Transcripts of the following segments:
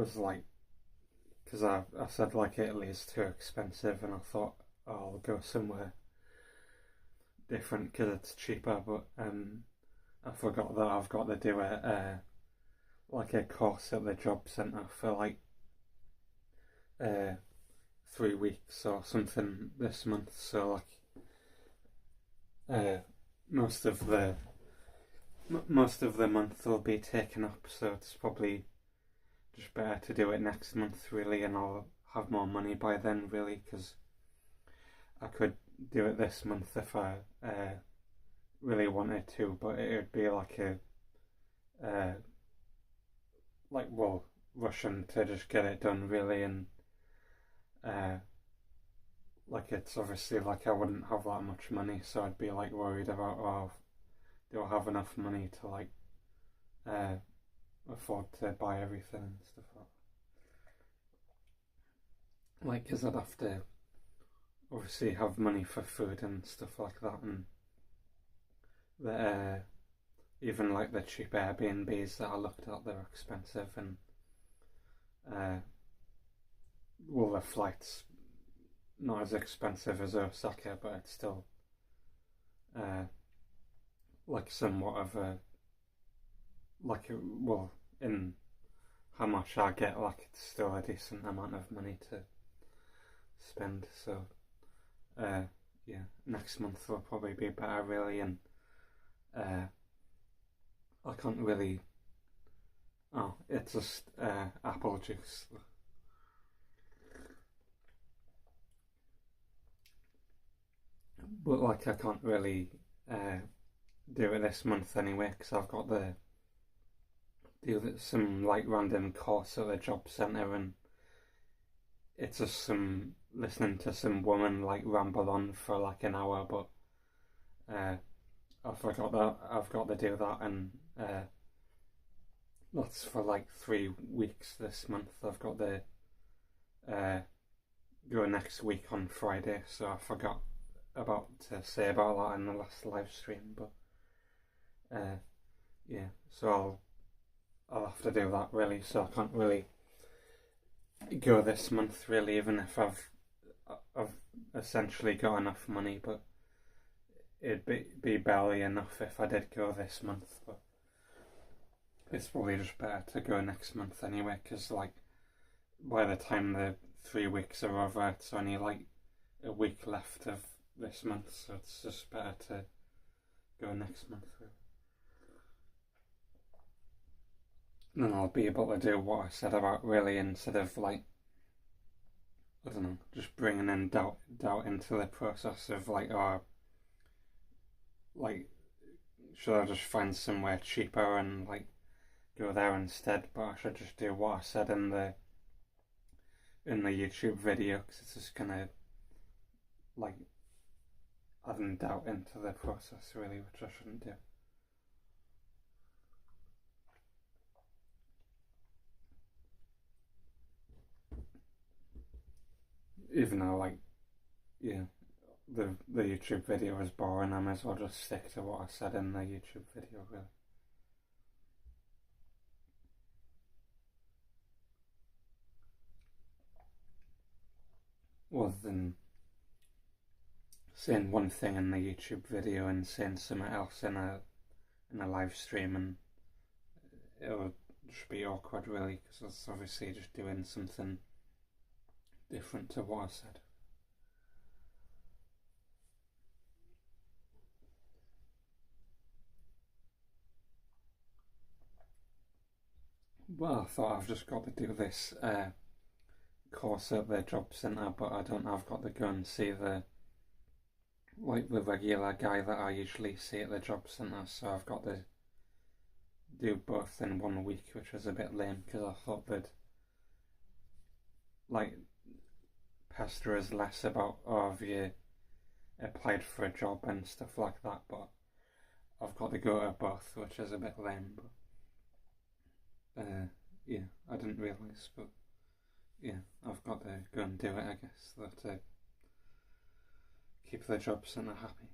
was like, because I said like Italy is too expensive, and I thought, oh, I'll go somewhere different because it's cheaper. But I forgot that I've got to do like a course at the job centre for like uh 3 weeks or something this month. So like uh most of the most of the month will be taken up. So it's probably just better to do it next month, really, and I'll have more money by then, really, because I could do it this month if I really wanted to, but it would be like uh, well, rushing to just get it done, really, and uh, like it's obviously like I wouldn't have that much money, so I'd be like worried about, oh, do I have enough money to like uh, afford to buy everything and stuff like, because I'd have to obviously have money for food and stuff like that, and the even like the cheap Airbnbs that I looked at, they're expensive, and uh, well, the flights not as expensive as Osaka, but it's still uh, like somewhat of a well, in how much I get, like it's still a decent amount of money to spend. So yeah, next month will probably be better, really, and I can't really. Oh, it's just apple juice. But like I can't really uh, do it this month anyway because I've got the do some like random course at the job centre, and it's just some listening to some woman like ramble on for like an hour. But uh, I forgot that I've got to do that, and that's for like 3 weeks this month. I've got to uh, go next week on Friday, so I forgot about to say about that in the last live stream. But yeah, so I'll have to do that, really. So I can't really go this month, really, even if I've essentially got enough money, but it'd be barely enough if I did go this month. But it's probably just better to go next month anyway, because like by the time the 3 weeks are over, it's only like a week left of this month, so it's just better to go next month. Then I'll be able to do what I said about, really, instead of like, I don't know, just bringing in doubt into the process of like, oh, like, should I just find somewhere cheaper and like go there instead? But I should just do what I said in the YouTube video, because it's just gonna like adding doubt into the process, really, which I shouldn't do. Even though, like, yeah, the YouTube video is boring, I may as well just stick to what I said in the YouTube video, really. Rather than saying one thing in the YouTube video and saying something else in a live stream, and it'll just be awkward, really, because it's obviously just doing something different to what I said. Well, I thought I've just got to do this course at the job centre, but I've got to go and see the regular guy that I usually see at the job centre, so I've got to do both in 1 week, which was a bit lame because I thought they'd like pester us less about, oh, have you applied for a job and stuff like that, but I've got to go to both, which is a bit lame. But yeah, I didn't realise, but yeah, I've got to go and do it, I guess, to keep the job centre happy.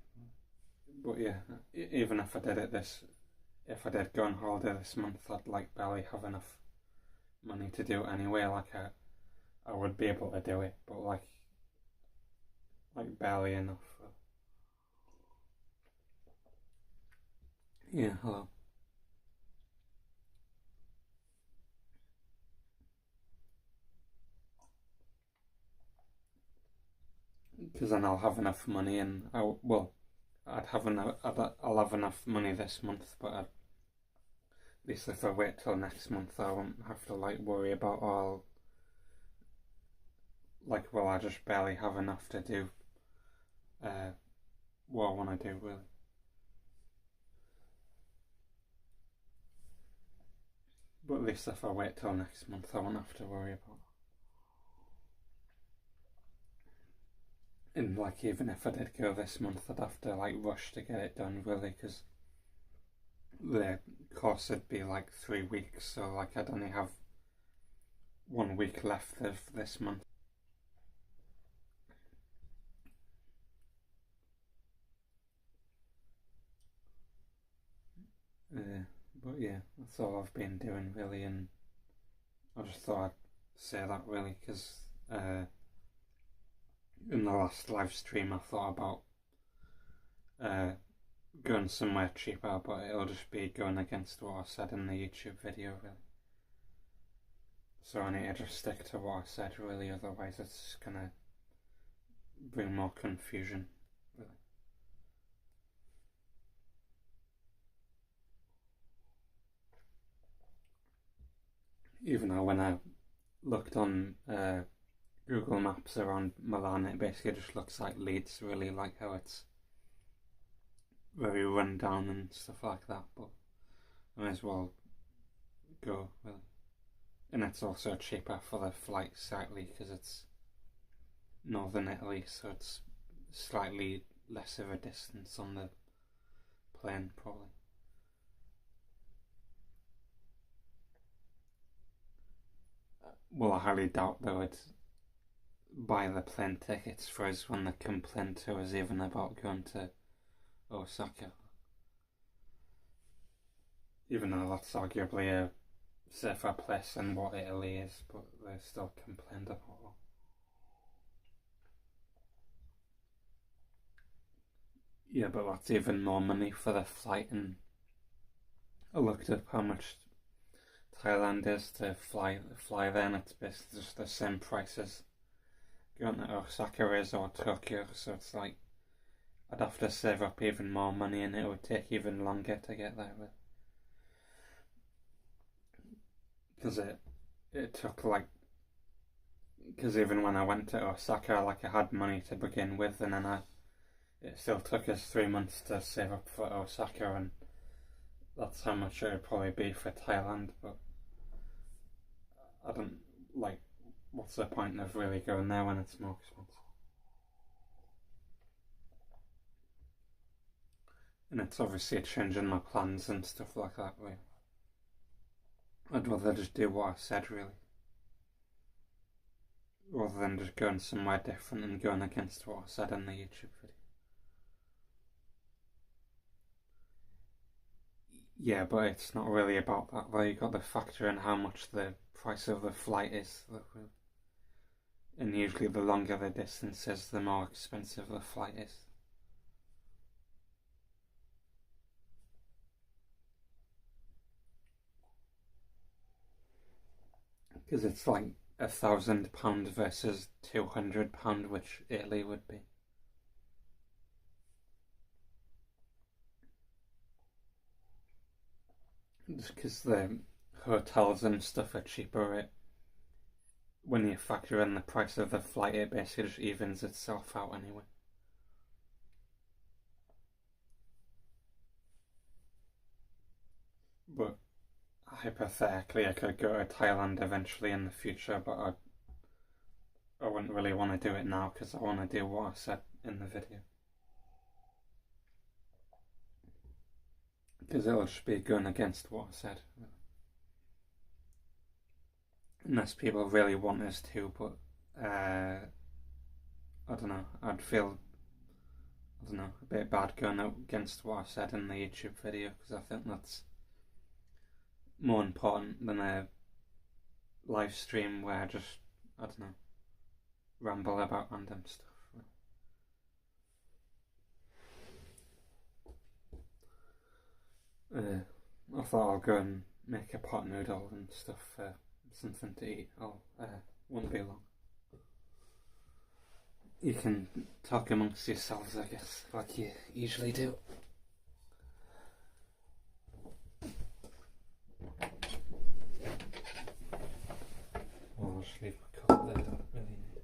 But yeah, even if I did go on holiday this month, I'd like barely have enough money to do it anyway. Like I would be able to do it, but like barely enough. Yeah, hello. Because then I'll have enough money, and I'll have enough money this month, but at least if I wait till next month, I won't have to like worry about all. Like, well, I just barely have enough to do what I want to do, really. But at least if I wait till next month, I won't have to worry about. And like, even if I did go this month, I'd have to like rush to get it done, really, because the course would be like 3 weeks, so like I'd only have 1 week left of this month. But yeah, that's all I've been doing, really, and I just thought I'd say that, really, because in the last live stream I thought about going somewhere cheaper, but it'll just be going against what I said in the YouTube video, really. So I need to just stick to what I said, really, otherwise it's gonna bring more confusion, really. Even though when I looked on Google Maps around Milan, it basically just looks like Leeds, really, like how it's very run down and stuff like that, but I may as well go, really. And it's also cheaper for the flight, slightly, because it's northern Italy, so it's slightly less of a distance on the plane, probably. Well, I highly doubt they would buy the plane tickets for us when they complained to us even about going to Osaka. Even though that's arguably a safer place than what Italy is, but they still complained about it. Yeah, but that's even more money for the flight, and I looked up how much Thailand is to fly there, and it's basically just the same price as going to Osaka is or Tokyo, so it's like I'd have to save up even more money, and it would take even longer to get there with. Because it took like, because even when I went to Osaka, like I had money to begin with, and then it still took us 3 months to save up for Osaka, and that's how much it would probably be for Thailand. But I don't like. What's the point of really going there when it's more expensive? And it's obviously changing my plans and stuff like that. Really. I'd rather just do what I said, really, rather than just going somewhere different and going against what I said in the YouTube video. Yeah, but it's not really about that though. You've got to factor in how much the price of the flight is. And usually the longer the distance is, the more expensive the flight is. Because it's like £1,000 versus £200, which Italy would be. Just because the hotels and stuff are cheaper, when you factor in the price of the flight, it basically just evens itself out anyway. But hypothetically, I could go to Thailand eventually in the future, but I wouldn't really want to do it now because I want to do what I said in the video. Because it'll just be going against what I said. Unless people really want us to, but I don't know, I'd feel, a bit bad going against what I said in the YouTube video, because I think that's more important than live stream where I just, I don't know, ramble about random stuff. I thought I'll go and make a pot noodle and stuff for something to eat. Won't be long. You can talk amongst yourselves, I guess, like you usually do. I'll just leave my cup there, don't really need it.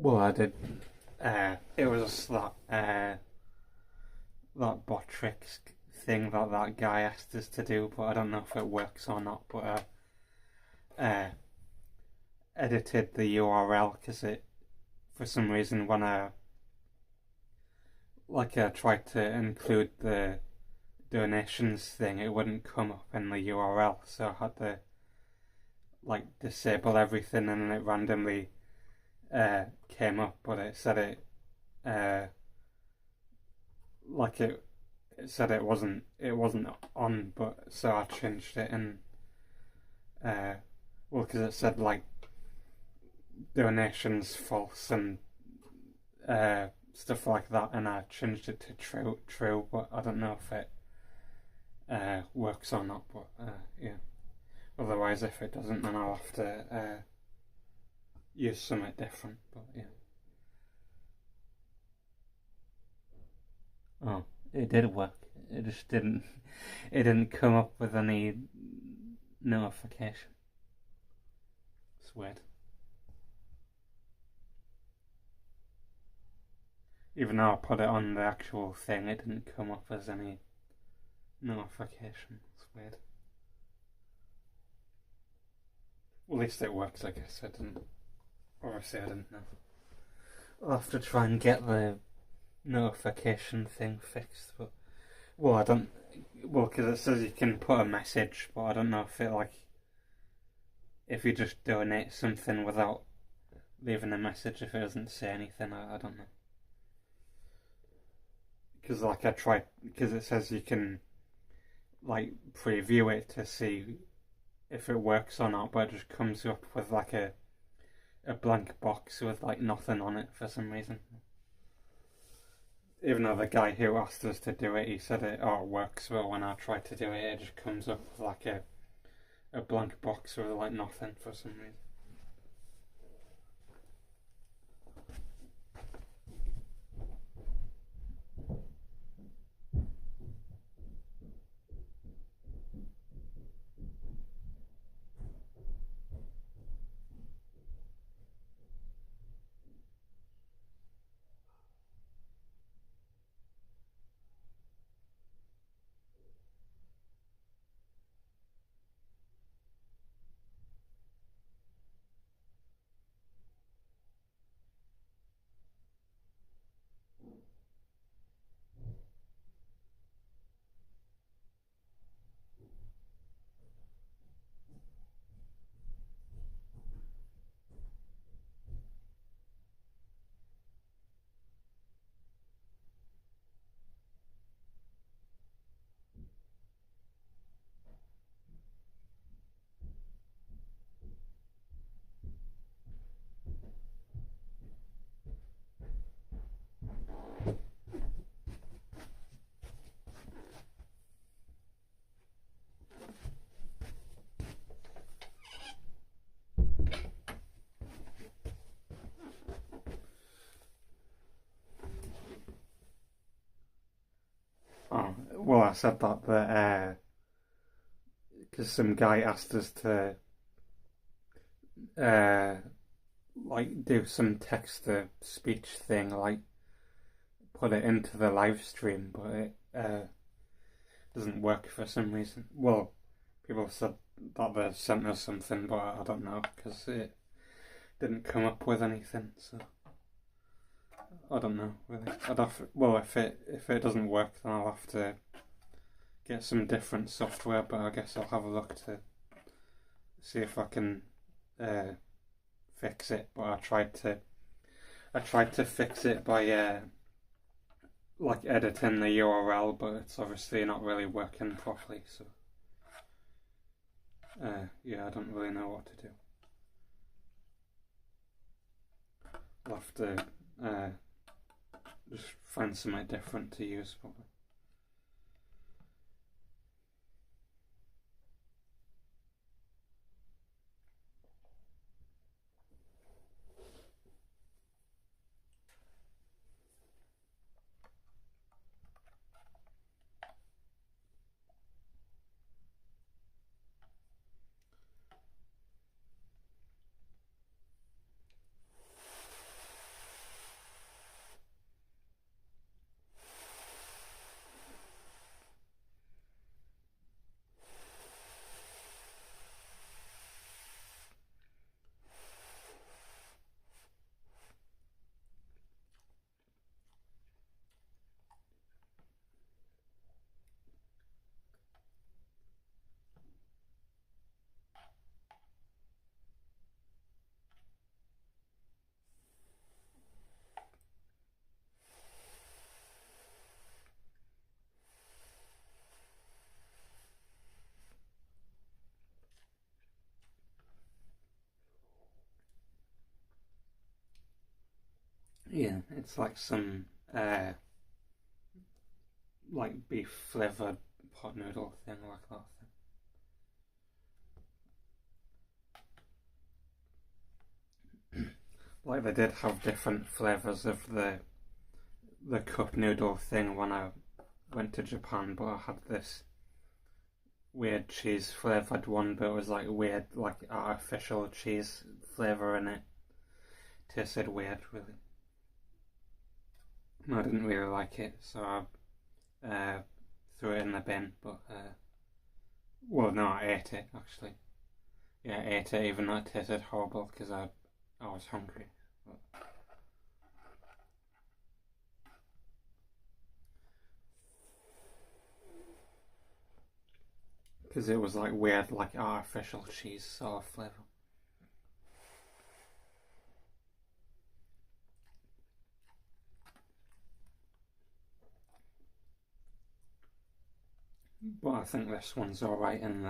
Well, I did. It was that bot tricks thing that guy asked us to do, but I don't know if it works or not. But edited the URL because it, for some reason, when I tried to include the donations thing, it wouldn't come up in the URL, so I had to disable everything, and then it randomly came up, but it said uh, it said it wasn't on, but so I changed it, and because it said donations false and stuff like that, and I changed it to true, but I don't know if it works or not, but yeah. Otherwise, if it doesn't, then I'll have to use something different, but yeah. Oh, it did work. It just didn't. It didn't come up with any notification. It's weird. Even though I put it on the actual thing, it didn't come up as any notification. It's weird. Well, at least it works, I guess. Obviously, I didn't know. I'll have to try and get the notification thing fixed, but well, I don't. Well, because it says you can put a message, but I don't know if you just donate something without leaving a message, if it doesn't say anything. I don't know. Because I tried, because it says you can preview it to see if it works or not, but it just comes up with a blank box with nothing on it for some reason. Even though the guy who asked us to do it, he said it works, but when I try to do it, it just comes up with a blank box with nothing for some reason. Oh, well, I said that because some guy asked us to uh, do some text to speech thing, put it into the live stream, but it doesn't work for some reason. Well, people said that they sent us something, but I don't know because it didn't come up with anything. So I don't know really. If it doesn't work, then I'll have to get some different software. But I guess I'll have a look to see if I can fix it. But I tried to fix it by editing the URL, but it's obviously not really working properly. So yeah, I don't really know what to do. I'll have to just find something different to use. Probably. Yeah, it's like some like beef flavoured pot noodle thing like that thing. Like they did have different flavours of the cup noodle thing when I went to Japan, but I had this weird cheese flavoured one, but it was like weird, like artificial cheese flavour in it. Tasted weird, really. I didn't really like it, so I threw it in the bin. But well, no, I ate it actually. Yeah, I ate it even though it tasted horrible because I was hungry. Because it was like weird, like artificial cheese sort of flavour. But I think this one's alright in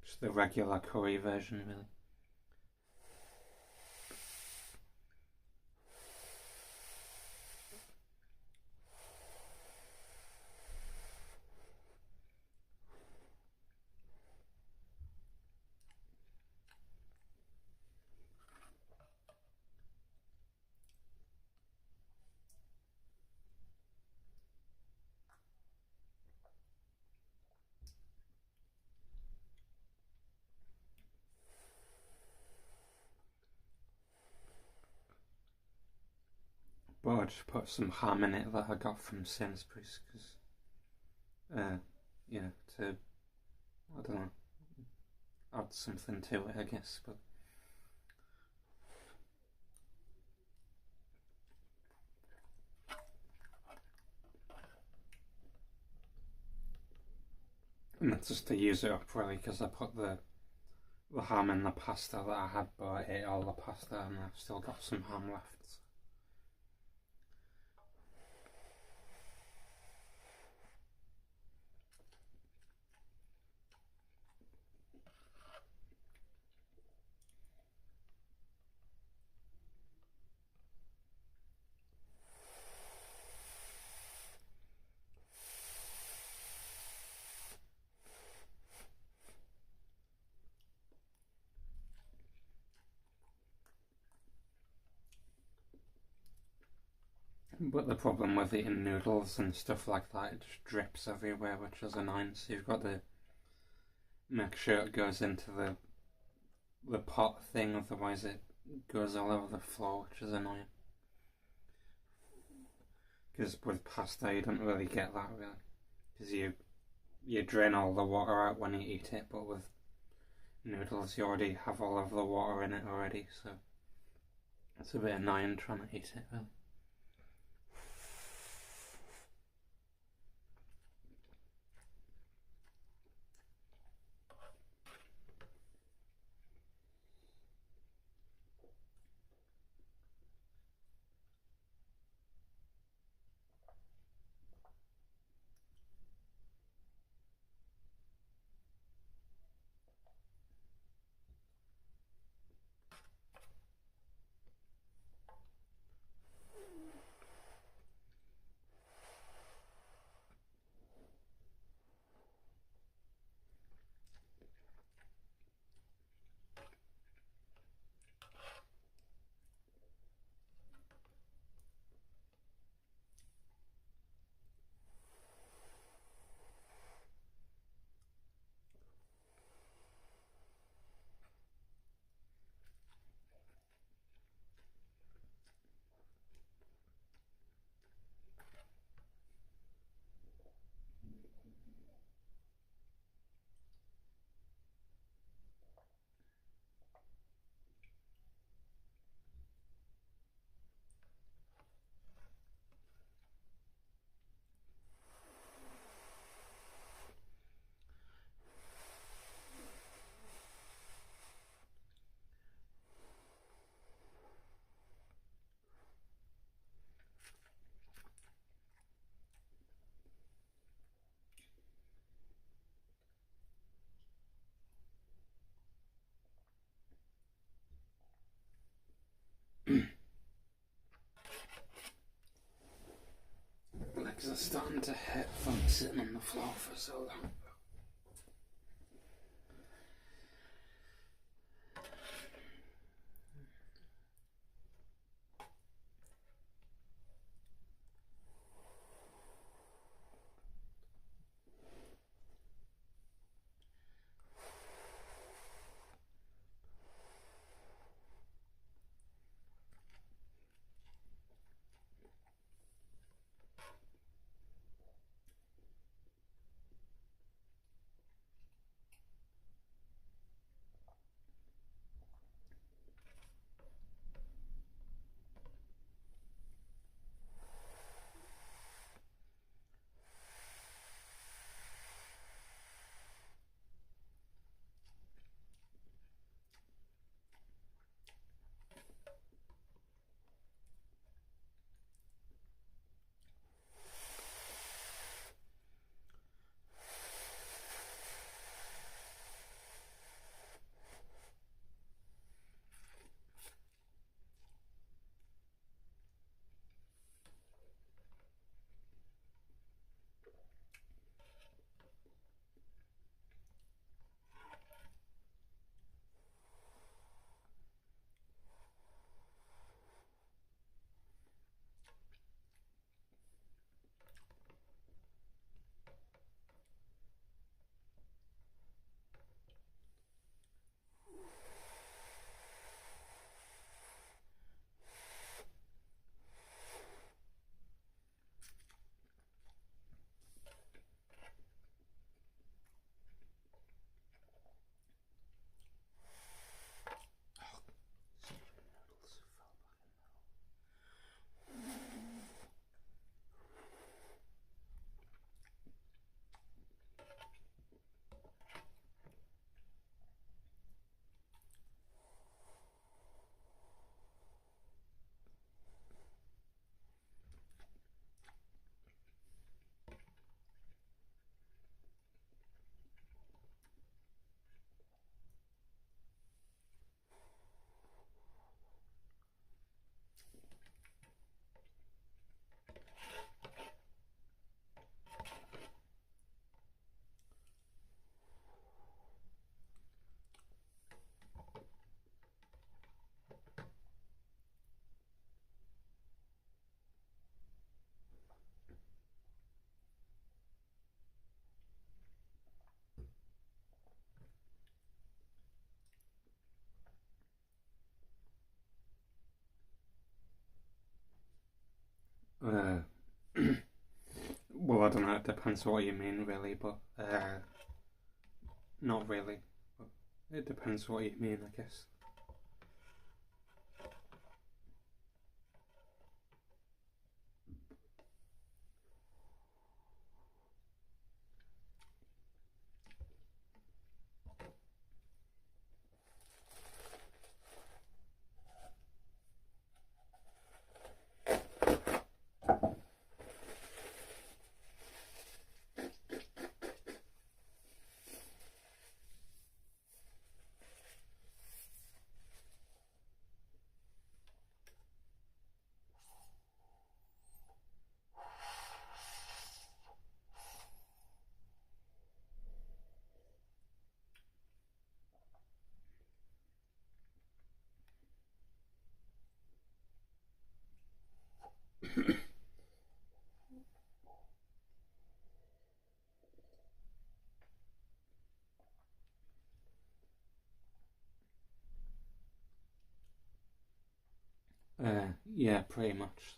just the regular curry version, really. But I just put some ham in it that I got from Sainsbury's because, yeah, to, I don't know, add something to it, I guess. But and that's just to use it up really because I put the ham in the pasta that I had, but I ate all the pasta and I've still got some ham left. But the problem with eating noodles and stuff like that, it just drips everywhere, which is annoying. So you've got to make sure it goes into the pot thing, otherwise it goes all over the floor, which is annoying. Because with pasta, you don't really get that really, because you drain all the water out when you eat it, but with noodles, you already have all of the water in it already, so it's a bit annoying trying to eat it really. starting to hit from sitting on the floor for so long. Uh, well, I don't know, it depends what you mean, really, but not really. But it depends what you mean, I guess. Yeah, pretty much.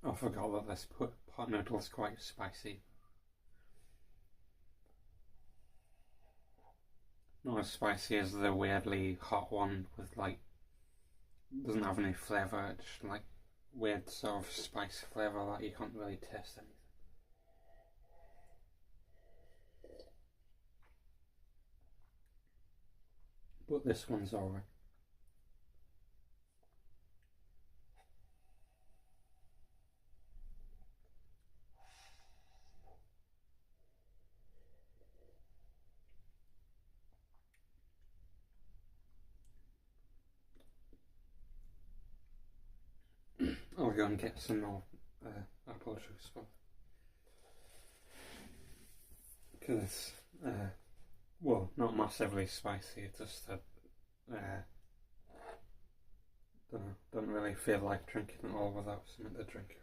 I forgot that this pot noodle is quite spicy. Not as spicy as the weirdly hot one with like doesn't have any flavour, it's just like weird sort of spice flavour that you can't really taste anything. But this one's alright. I'll go and get some more apple juice, because it's well, not massively spicy. Just don't really feel like drinking it all without something to drink.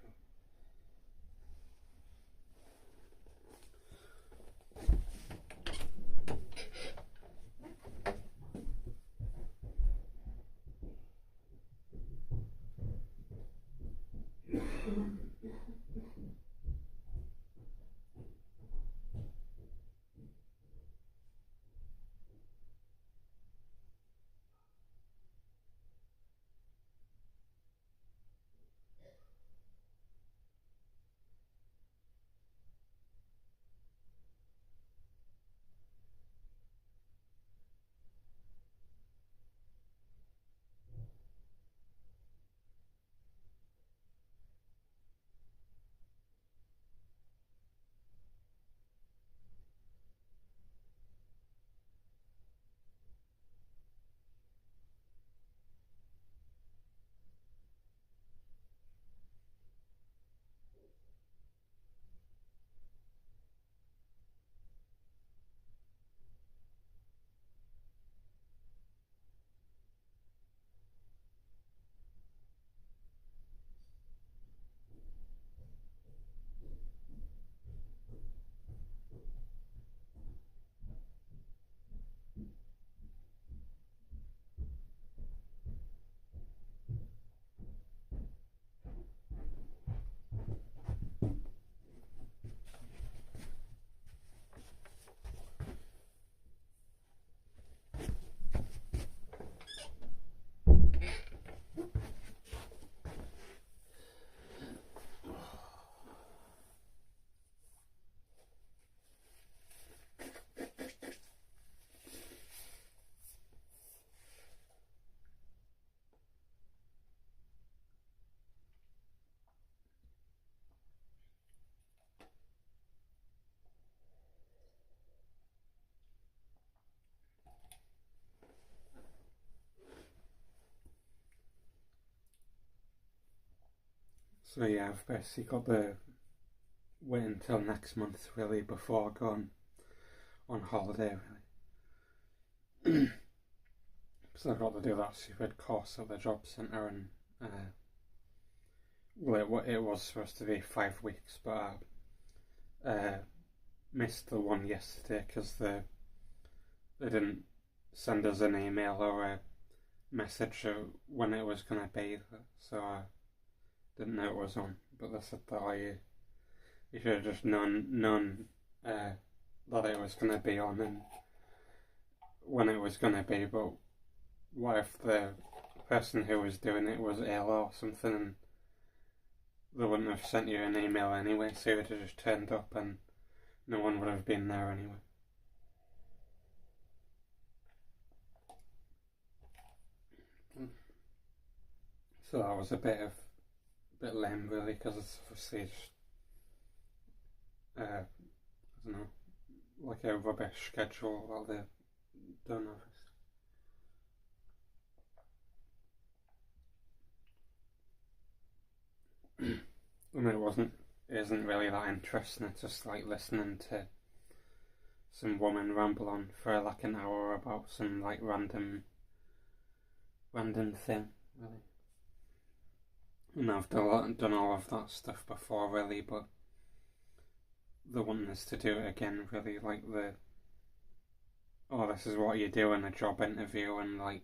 So yeah, I've basically got to wait until next month really before going on holiday really. So I've got to do that stupid course at the job centre, and well, it was supposed to be 5 weeks, but I missed the one yesterday because they didn't send us an email or a message of when it was going to be, so I didn't know it was on. But they said that you should have just known that it was going to be on and when it was going to be. But what if the person who was doing it was ill or something, and they wouldn't have sent you an email anyway, so you would have just turned up and no one would have been there anyway. So that was a bit lame really, because it's obviously just I don't know, like a rubbish schedule while they've done it. I mean, it isn't really that interesting. It's just like listening to some woman ramble on for like an hour about some like random thing, really. And I've done all of that stuff before, really, but the wanting us to do it again, really, like this is what you do in a job interview, and like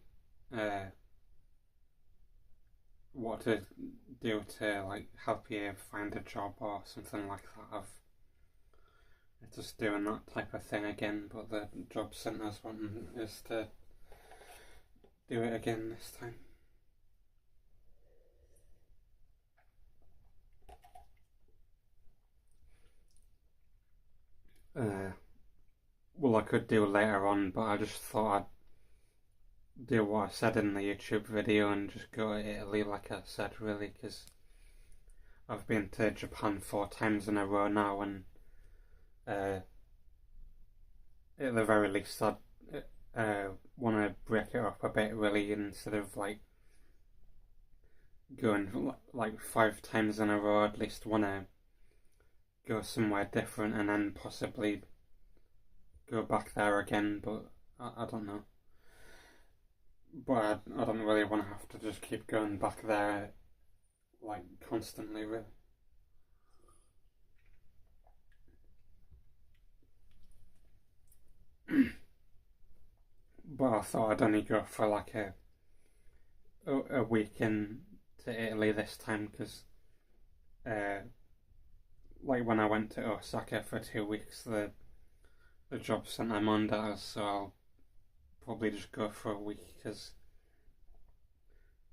what to do to like help you find a job or something like that. It's just doing that type of thing again, but the job centre's wanting us to do it again this time. Uh, well, I could do later on, but I just thought I'd do what I said in the YouTube video and just go to Italy, like I said, really, because I've been to Japan 4 times in a row now, and uh, at the very least, I'd want to break it up a bit, really, instead of like going like 5 times in a row. At least want to go somewhere different and then possibly go back there again. But I don't know. But I don't really want to have to just keep going back there like constantly, really. But I thought I'd only go for like a week in to Italy this time, because uh, like when I went to Osaka for 2 weeks, the job sent I'm on that, so I'll probably just go for a week, because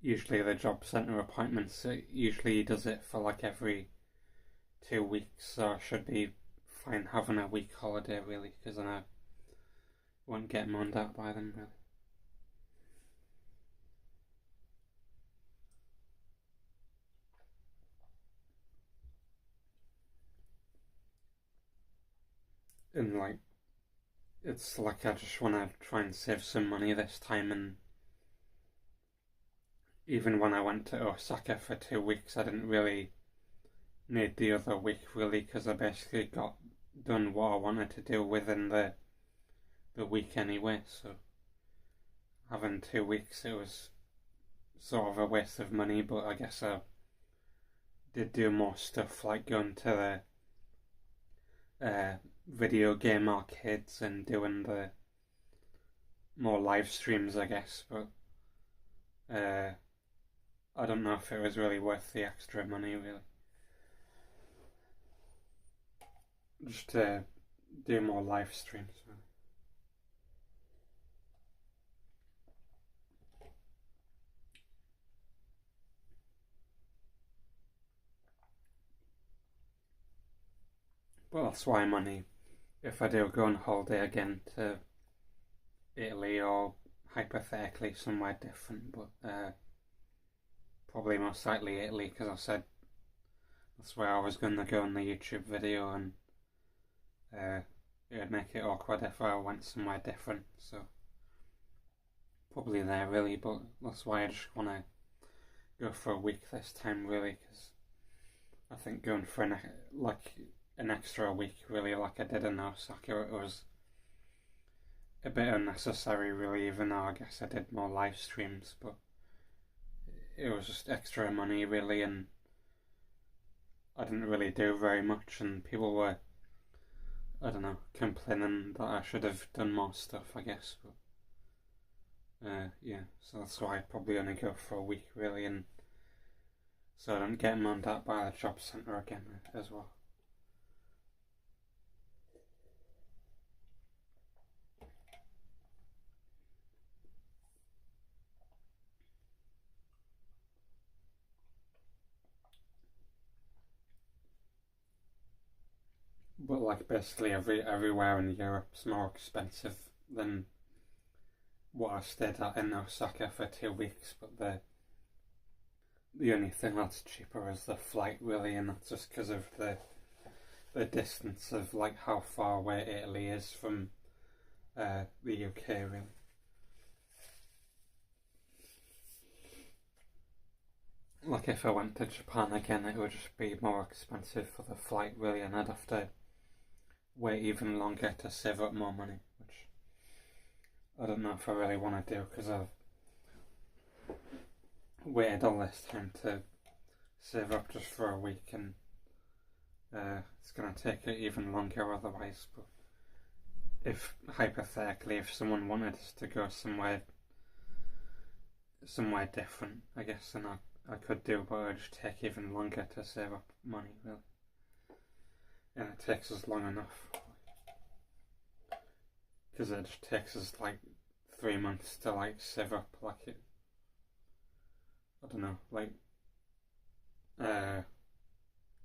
usually the job centre appointments, it usually does it for like every 2 weeks, so I should be fine having a week holiday, really, because then I won't get moaned at by them, really. And like, it's like I just want to try and save some money this time, and even when I went to Osaka for 2 weeks, I didn't really need the other week, really, because I basically got done what I wanted to do within the week anyway. So having 2 weeks, it was sort of a waste of money, but I guess I did do more stuff, like going to the video game arcades and doing the more live streams, I guess. But I don't know if it was really worth the extra money, really. Just to do more live streams, really. But that's why money, if I do go on holiday again to Italy, or hypothetically somewhere different, but probably most likely Italy, because I said that's where I was going to go in the YouTube video, and it would make it awkward if I went somewhere different, so probably there, really. But that's why I just want to go for a week this time, really, because I think going for an extra week, really, like I did in Osaka, it was a bit unnecessary, really, even though I guess I did more live streams, but it was just extra money, really, and I didn't really do very much, and people were, I don't know, complaining that I should have done more stuff, I guess, but yeah, so that's why I probably only go for a week, really, and so I don't get moaned at by the job centre again as well. But like basically everywhere in Europe's more expensive than what I stayed at in Osaka for 2 weeks. But the only thing that's cheaper is the flight, really, and that's just because of the distance of like how far away Italy is from the UK, really. Like if I went to Japan again, it would just be more expensive for the flight, really, and I'd have to wait even longer to save up more money, which I don't know if I really want to do, because I've waited all this time to save up just for a week, and it's going to take it even longer otherwise. But if hypothetically, if someone wanted us to go somewhere different, I guess then I could do, but it would just take even longer to save up money, really. And it takes us long enough, because it just takes us like 3 months to like save up I don't know, like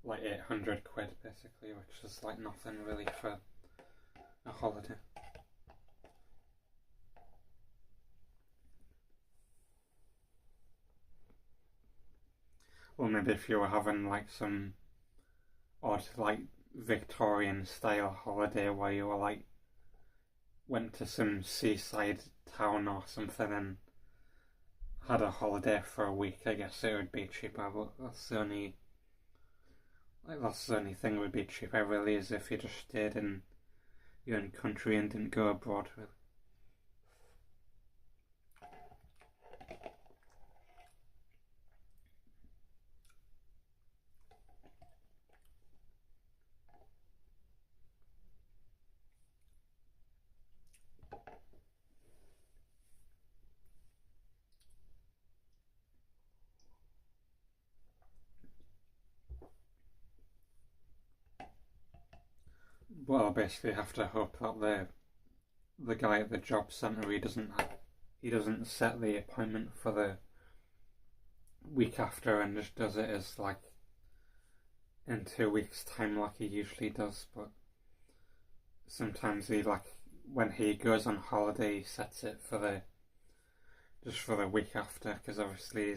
800 quid basically, which is like nothing really for a holiday. Or maybe if you were having like some odd like Victorian style holiday where you were like went to some seaside town or something and had a holiday for a week, I guess it would be cheaper, but that's the only thing that would be cheaper really, is if you just stayed in your own country and didn't go abroad really. Well, I basically have to hope that the guy at the job centre, he doesn't set the appointment for the week after and just does it as like in 2 weeks' time like he usually does. But sometimes he like when he goes on holiday he sets it for the week after, because obviously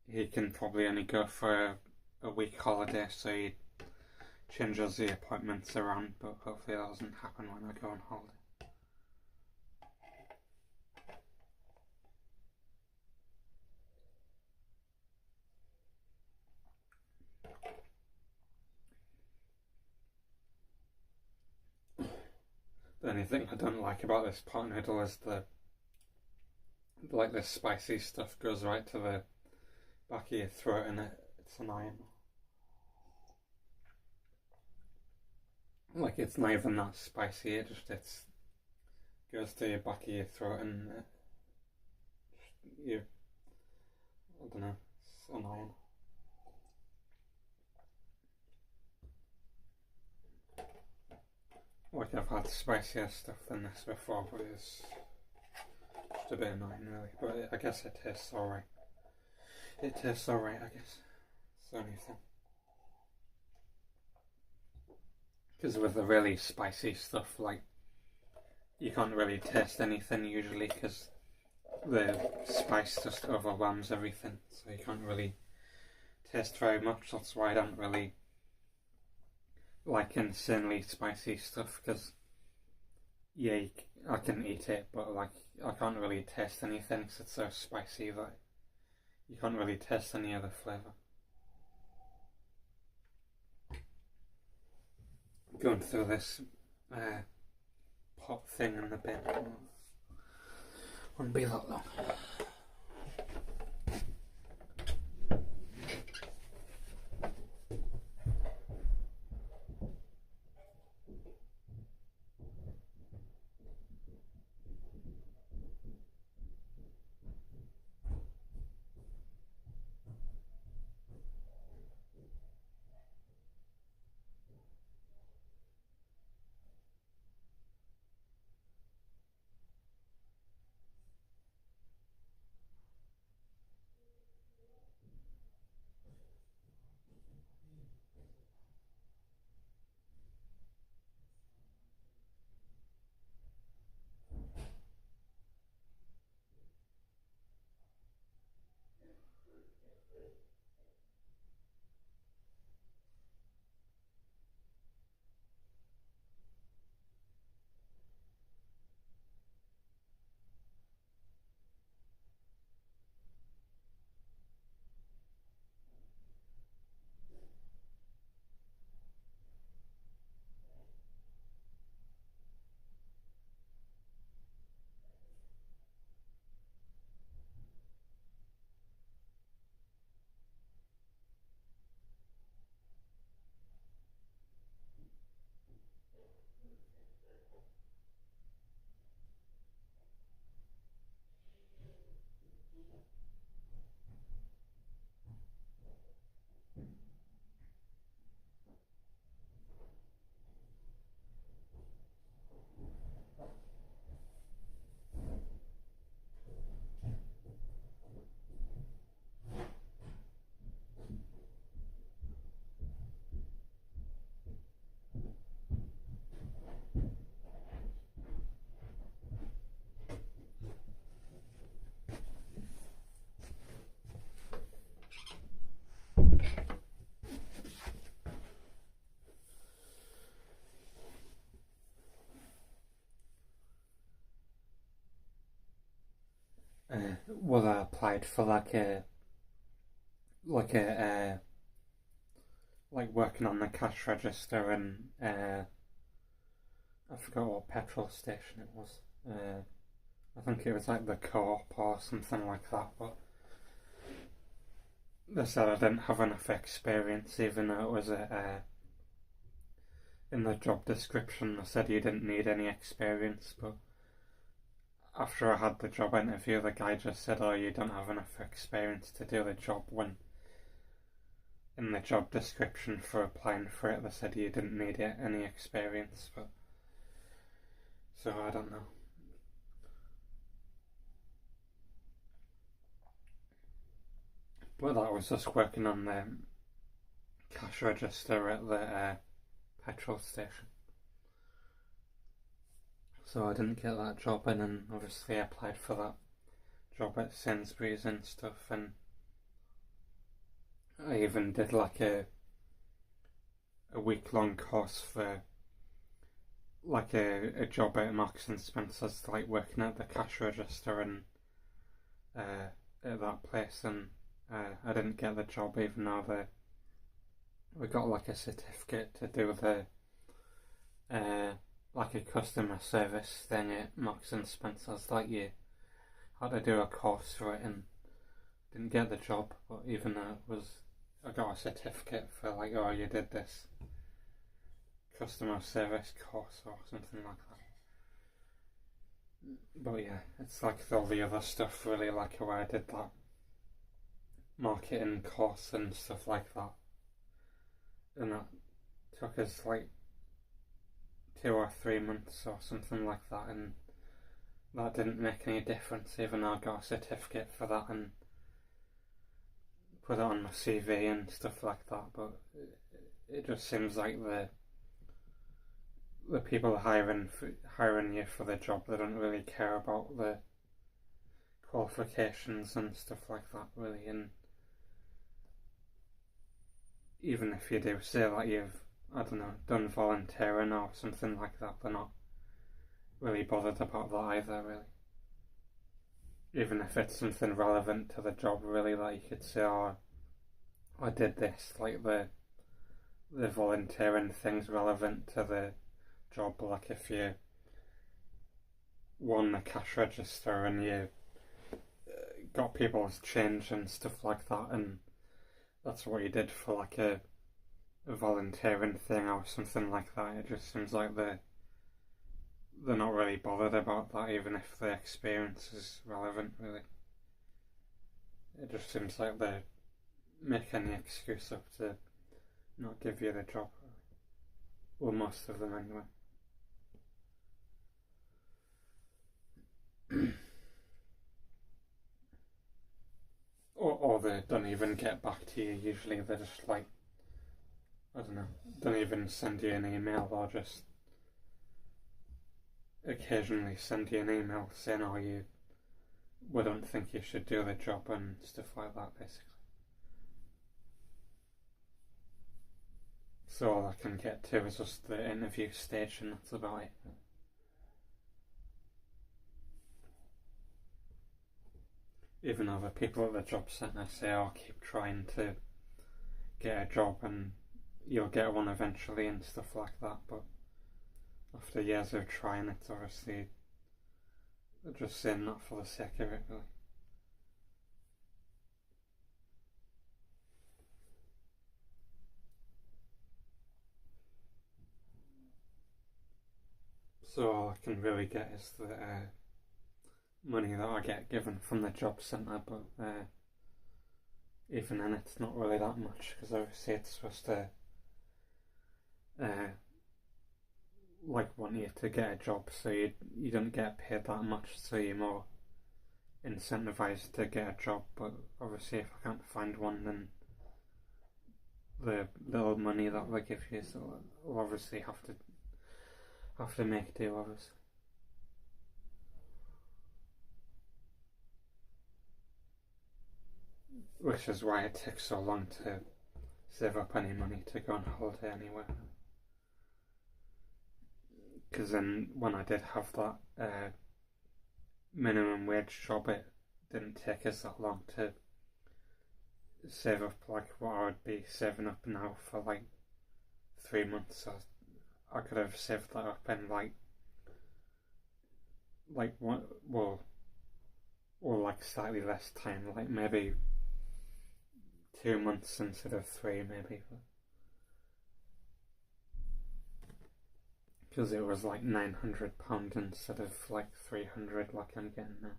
he can probably only go for a week holiday, so he changes the appointments around, but hopefully that doesn't happen when I go on holiday. The only thing I don't like about this pot noodle is the spicy stuff goes right to the back of your throat and it's annoying. Like it's not even that spicy, it goes to your back of your throat and you, I don't know, it's annoying. Like I've had spicier stuff than this before, but it's just a bit annoying really. But I guess it tastes alright. It tastes alright, I guess. It's the only thing. Because with the really spicy stuff, like, you can't really taste anything usually because the spice just overwhelms everything, so you can't really taste very much. That's why I don't really like insanely spicy stuff, because yeah, I can eat it, but like I can't really taste anything because it's so spicy that you can't really taste any other flavour. Going through this pot thing in the bin wouldn't be that long. well, I applied for like a like working on the cash register and I forgot what petrol station it was. I think it was like the Co-op or something like that, but they said I didn't have enough experience, even though it was in the job description. They said you didn't need any experience, but after I had the job interview, the guy just said, "Oh, you don't have enough experience to do the job." When in the job description for applying for it, they said you didn't need any experience, but so I don't know. But that was just working on the cash register at the petrol station. So I didn't get that job, and then obviously I applied for that job at Sainsbury's and stuff, and I even did like a week-long course for like a job at Marks and Spencer's, like working at the cash register and at that place, and I didn't get the job even though we got like a certificate to do the like a customer service thing at Marks and Spencer's. Like you had to do a course for it, and didn't get the job, but even though I got a certificate for like, oh, you did this customer service course or something like that. But yeah, it's like all the other stuff really, like where I did that marketing course and stuff like that, and that took us like 2 or 3 months or something like that, and that didn't make any difference even though I got a certificate for that and put it on my CV and stuff like that. But it just seems like the people hiring you for the job, they don't really care about the qualifications and stuff like that really. And even if you do say that you've, I don't know, done volunteering or something like that, they're not really bothered about that either really. Even if it's something relevant to the job really, that you could say, oh, I did this, like the volunteering thing's relevant to the job. Like if you won the cash register and you got people's change and stuff like that, and that's what you did for like a volunteering thing or something like that, it just seems like they're not really bothered about that, even if the experience is relevant really. It just seems like they make any excuse up to not give you the job. Well, most of them anyway. Or they don't even get back to you. Usually they're just like, I don't know, don't even send you an email, or just occasionally send you an email saying, oh, we don't think you should do the job and stuff like that, basically. So all I can get to is just the interview stage, and that's about it. Even other people at the job centre say, oh, keep trying to get a job and you'll get one eventually and stuff like that, but after years of trying, it's obviously they're just saying that for the sake of it really. So all I can really get is the money that I get given from the job centre, but even then it's not really that much, because obviously it's supposed to like want you to get a job, so you don't get paid that much, so you're more incentivized to get a job. But obviously if I can't find one, then the little money that they give you, so I'll obviously have to make do, obviously. Which is why it takes so long to save up any money to go on holiday anywhere. Because then when I did have that minimum wage job, it didn't take us that long to save up like what I would be saving up now for like 3 months. So I could have saved that up in like one, or like slightly less time, like maybe 2 months instead of three, maybe. Because it was like £900 instead of like 300, like I'm getting now.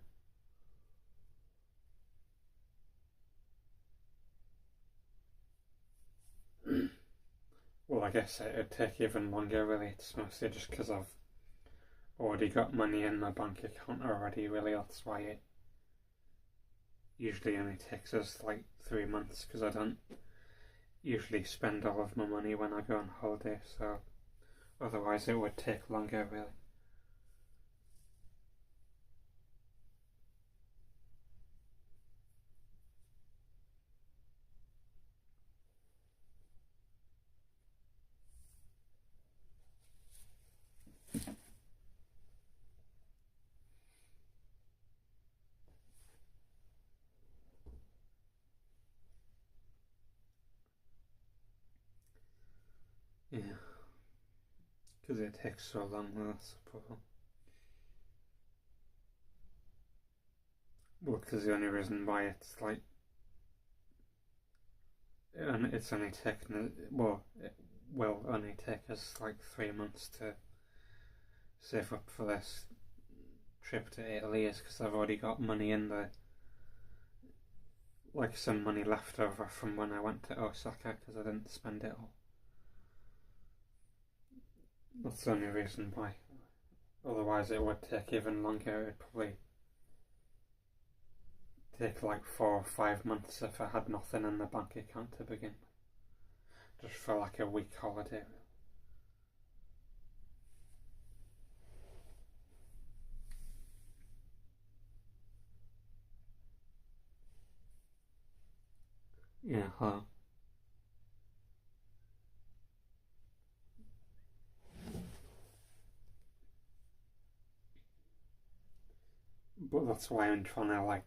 Well, I guess it'd take even longer, really. It's mostly just because I've already got money in my bank account already, really. That's why it usually only takes us like 3 months, because I don't usually spend all of my money when I go on holiday, so otherwise it would take longer, really. Yeah, because it takes so long, that's the problem. Well, because the only reason why it's like, and it's only taken, well, it will only take us like 3 months to save up for this trip to Italy is because I've already got money in the, like some money left over from when I went to Osaka because I didn't spend it all. That's the only reason why. Otherwise it would take even longer. It'd probably take like 4 or 5 months if I had nothing in the bank account to begin with. Just for like a week holiday. Yeah, huh. But that's why I'm trying to like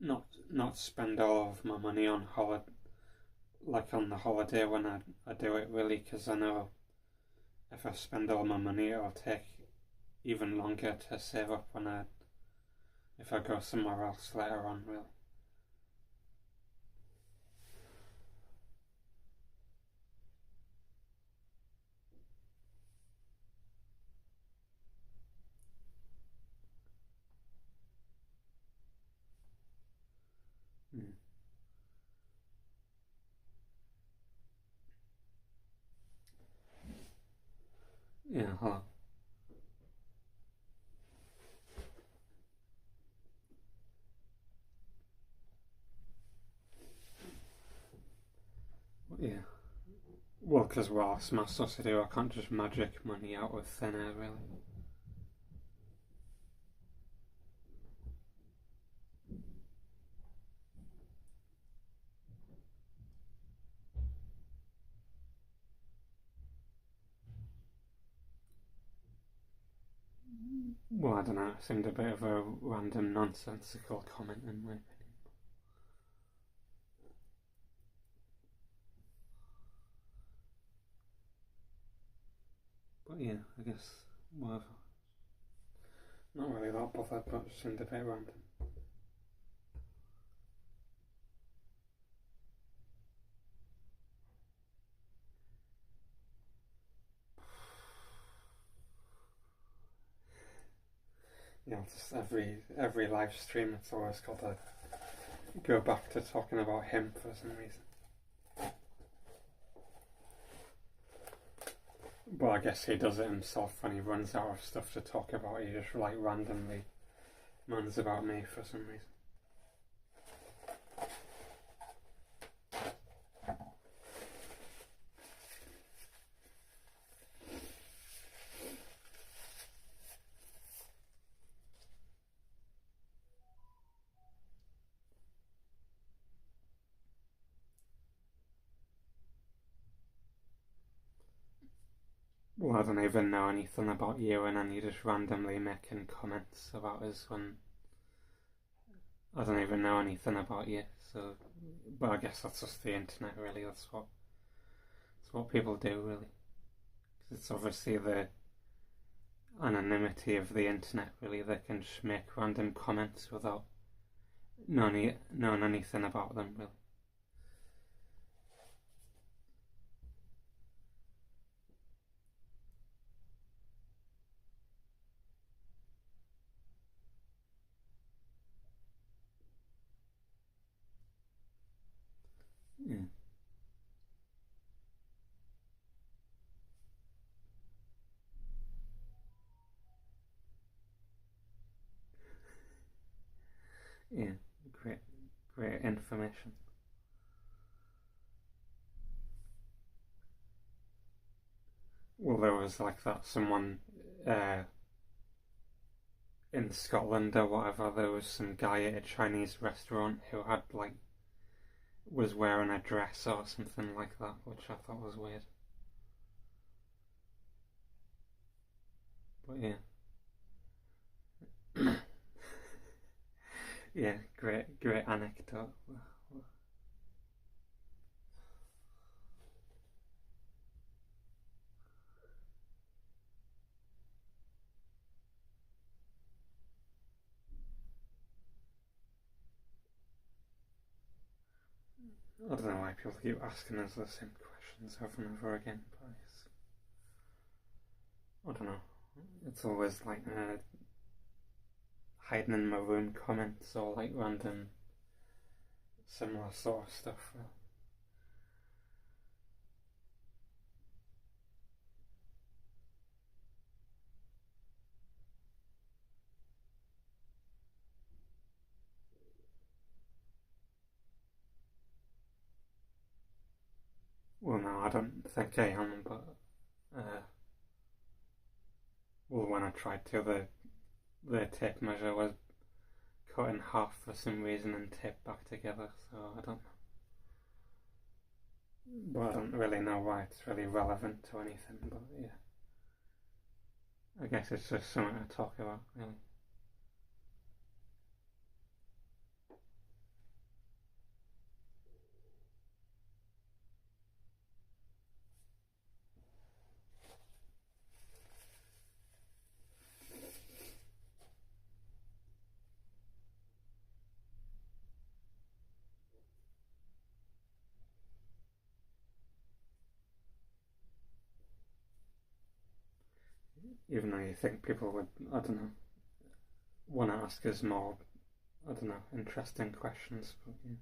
not spend all of my money on holiday, like on the holiday when I do it, really, because I know if I spend all my money it'll take even longer to save up if I go somewhere else later on, really. Mm. Yeah, huh. Yeah. Well, because what else am I supposed to do? I can't just magic money out of thin air, really. Well, I don't know. It seemed a bit of a random, nonsensical comment in my opinion. But yeah, I guess whatever. Not really that bothered, but it seemed a bit random. You know, just every live stream, it's always got to go back to talking about him for some reason. But I guess he does it himself when he runs out of stuff to talk about. He just like randomly moans about me for some reason. Well, I don't even know anything about you, and then you just randomly making comments about us when I don't even know anything about you. So, but I guess that's just the internet, really. That's what people do, really. 'Cause it's obviously the anonymity of the internet, really. They can just make random comments without knowing anything about them, really. Yeah, yeah, great, great information. Well, there was like that someone uh, in Scotland or whatever. There was some guy at a Chinese restaurant who had like was wearing a dress or something like that, which I thought was weird. But yeah, yeah, great anecdote. I don't know why people keep asking us the same questions over and over again, but I don't know. It's always like hiding in my room comments or like random similar sort of stuff. Well, no, I don't think I am, but uh, well, when I tried to, the tape measure was cut in half for some reason and taped back together, so I don't know. But I don't really know why it's really relevant to anything, but yeah. I guess it's just something to talk about, really. Even though you think people would, I don't know, want to ask us more, I don't know, interesting questions, but yeah.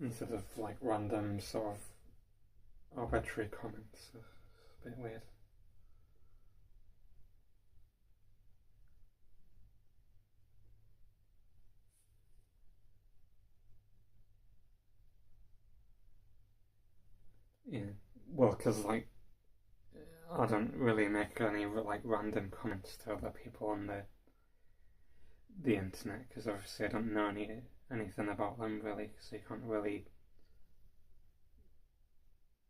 Instead of like random sort of arbitrary comments. It's a bit weird. Yeah. Well, because like I don't really make any like random comments to other people on the internet because obviously I don't know anything about them really, so you can't really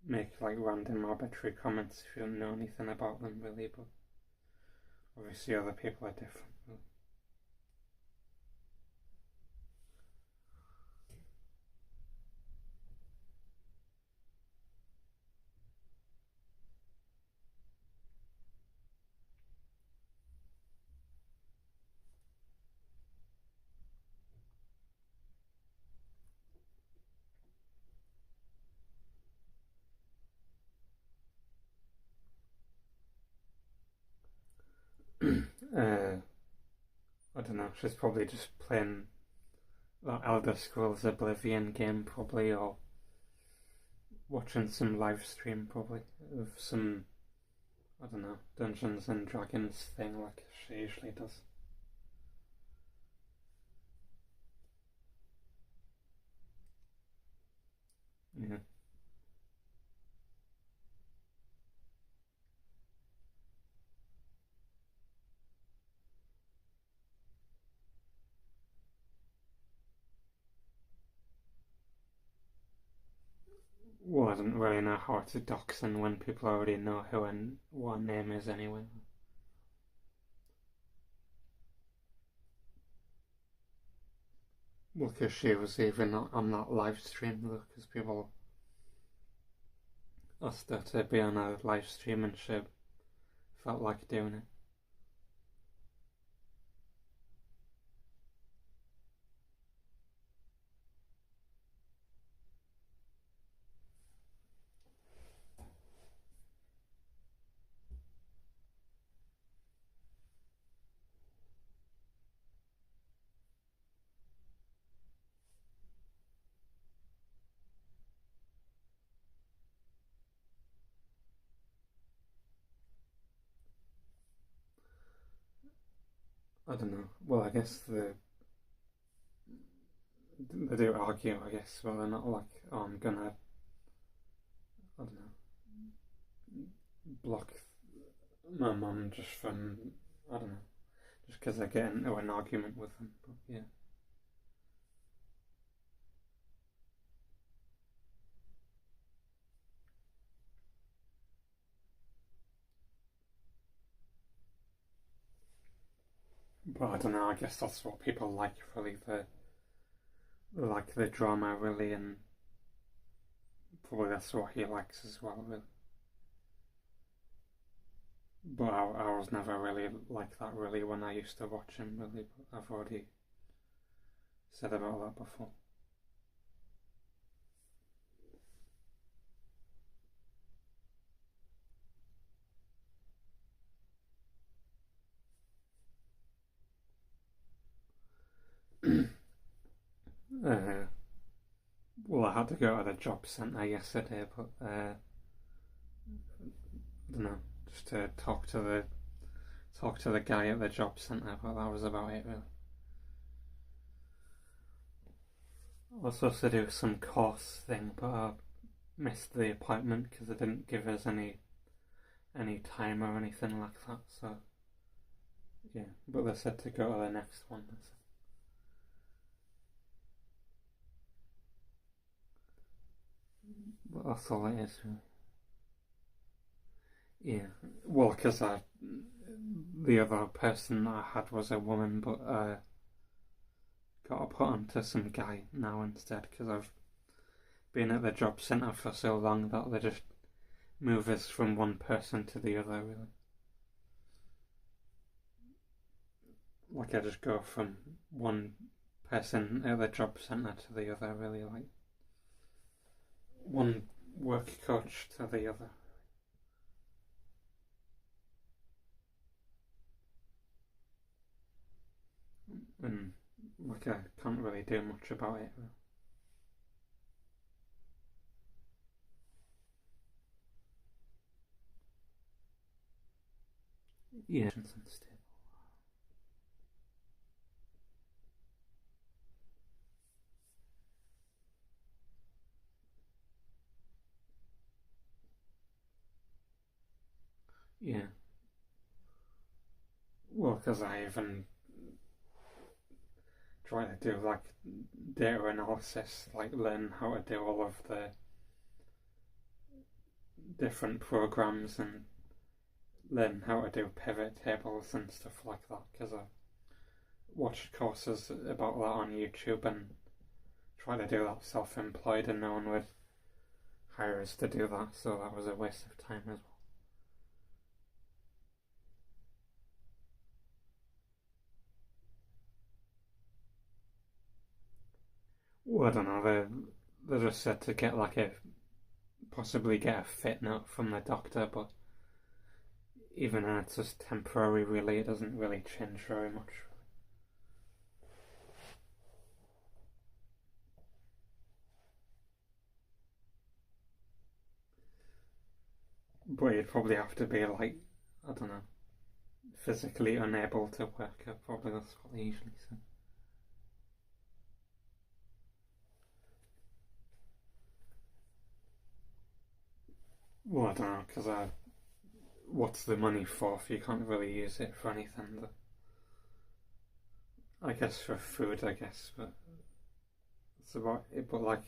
make like random arbitrary comments if you don't know anything about them really. But obviously other people are different. uh, I don't know. She's probably just playing that Elder Scrolls Oblivion game probably, or watching some live stream probably of some, I don't know, Dungeons and Dragons thing like she usually does. Yeah. Well, I don't really know how to dox and when people already know who and what name is anyway. Well, because she was even on that live stream, though, because people asked her to be on a live stream and she felt like doing it. I don't know. Well, I guess they do argue, I guess, but they're not like, oh, I'm gonna, I don't know, block my mum just from, I don't know, just because I get into an argument with them. But yeah. But I don't know, I guess that's what people like, really. They like the drama, really, and probably that's what he likes as well, really. But I was never really like that, really, when I used to watch him, really. But I've already said about that before. uh, well, I had to go to the job centre yesterday, but I don't know, just to talk to the guy at the job centre, but that was about it, really. I was supposed to do some course thing, but I missed the appointment because they didn't give us any time or anything like that. So yeah, but they said to go to the next one. But that's all it is, really. Yeah, well, because the other person I had was a woman, but got to put onto some guy now instead because I've been at the job centre for so long that they just move us from one person to the other, really. Like I just go from one person at the job centre to the other, really, like one work coach to the other. And like I can't really do much about it. Yeah, yeah. Well, because I even try to do like data analysis, like learn how to do all of the different programs and learn how to do pivot tables and stuff like that. Because I watched courses about that on YouTube and try to do that self-employed, and no one would hire us to do that, so that was a waste of time as well. Well, I don't know. They just said to get like possibly get a fit note from the doctor, but even though it's just temporary, really, it doesn't really change very much. But you'd probably have to be like, I don't know, physically unable to work. Probably that's what they usually say. Well, I don't know, because what's the money for if you can't really use it for anything? I guess for food, I guess, but it's about it. But like,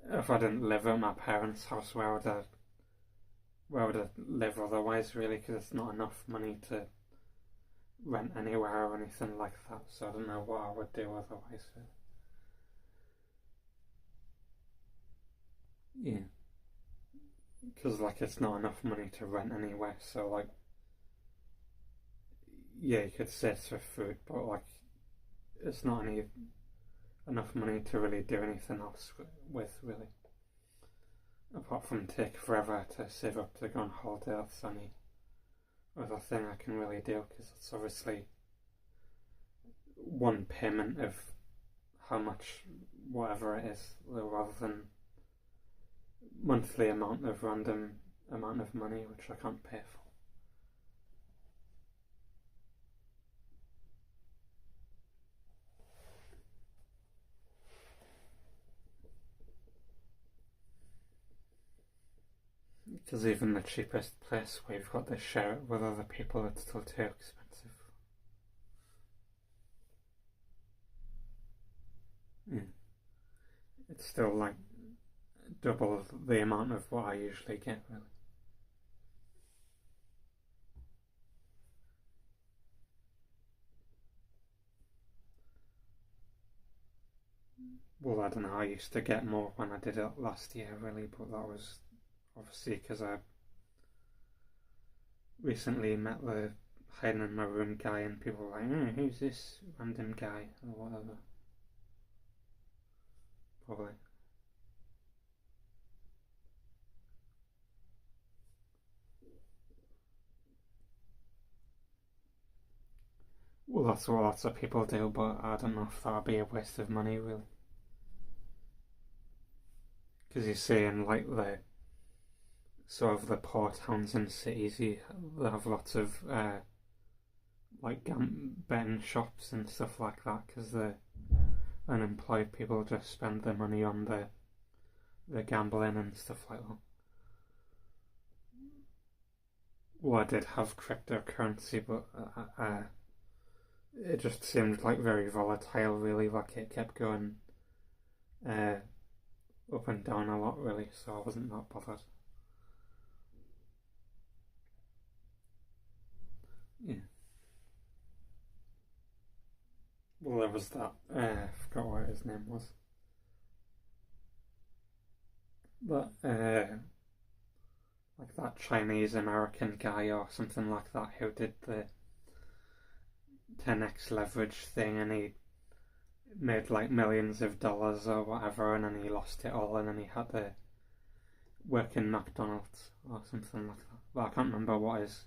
if I didn't live at my parents' house, where would I live otherwise? Really, because it's not enough money to rent anywhere or anything like that, so I don't know what I would do otherwise. Yeah, because like it's not enough money to rent anywhere, so like yeah, you could say it's for food, but like it's not enough money to really do anything else with really. Apart from take forever to save up to go on holiday, that's the only other thing I can really do, because it's obviously one payment of how much whatever it is, rather than monthly amount of random amount of money which I can't pay for. Because even the cheapest place where you've got to share it with other people, it's still too expensive. Yeah. It's still like double the amount of what I usually get, really. Well, I don't know, I used to get more when I did it last year, really, but that was obviously because I recently met the hiding in my room guy, and people were like, who's this random guy, or whatever. Probably. Well, that's what lots of people do, but I don't know if that would be a waste of money, really. Because you're saying, like, the sort of the poor towns and cities, they have lots of, like, betting shops and stuff like that, because the unemployed people just spend their money on the gambling and stuff like that. Well, I did have cryptocurrency, but it just seemed like very volatile, really. Like it kept going uh, up and down a lot, really. So I wasn't that bothered. Yeah. Well, there was that. I forgot what his name was. But like that Chinese American guy or something like that who did the 10x leverage thing, and he made like millions of dollars or whatever, and then he lost it all, and then he had to work in McDonald's or something like that. But I can't remember what his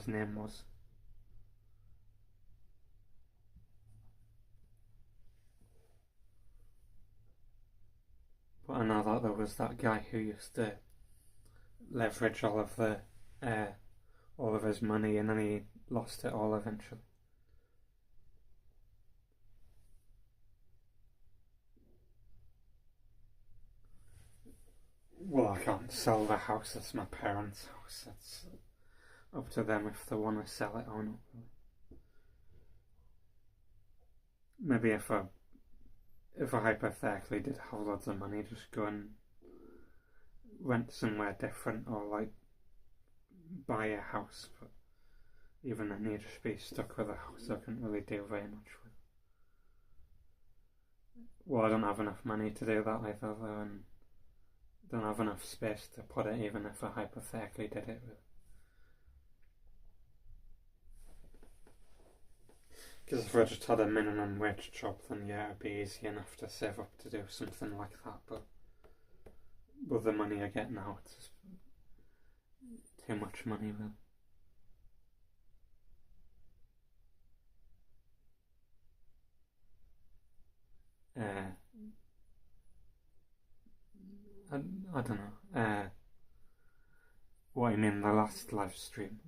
name was. But I know that there was that guy who used to leverage uh, all of his money, and then he lost it all eventually. Well, I can't sell the house. It's my parents' house. It's up to them if they want to sell it or not. Maybe if I hypothetically did have lots of money, just go and rent somewhere different, or like buy a house. But even then, you'd just be stuck with a house. I couldn't really do very much with. Well, I don't have enough money to do that either, though, and don't have enough space to put it, even if I hypothetically did it with. Because if I just had a minimum wage job, then yeah, it'd be easy enough to save up to do something like that. But with the money I get now, it's too much money, really. Uh, I, I don't know. What I mean, the last live stream.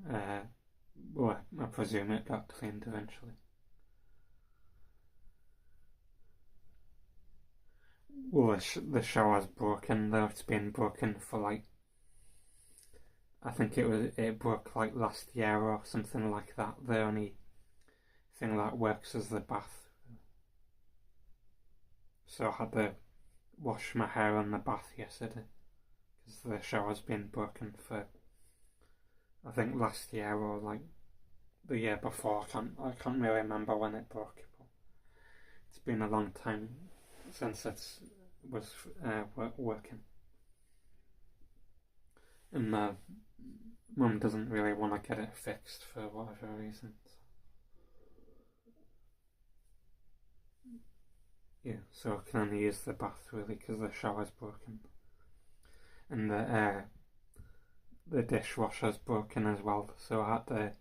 Well, I presume it got cleaned eventually. Well, the shower's broken, though. It's been broken for like, I think it broke like last year or something like that. The only thing that works is the bath. So I had to wash my hair in the bath yesterday because the shower's been broken for, I think, last year or like the year before. I can't really remember when it broke. But it's been a long time since it was working. And Mum doesn't really want to get it fixed for whatever reason. Yeah, so I can only use the bath really because the shower's broken. And the dishwasher's broken as well, so I had to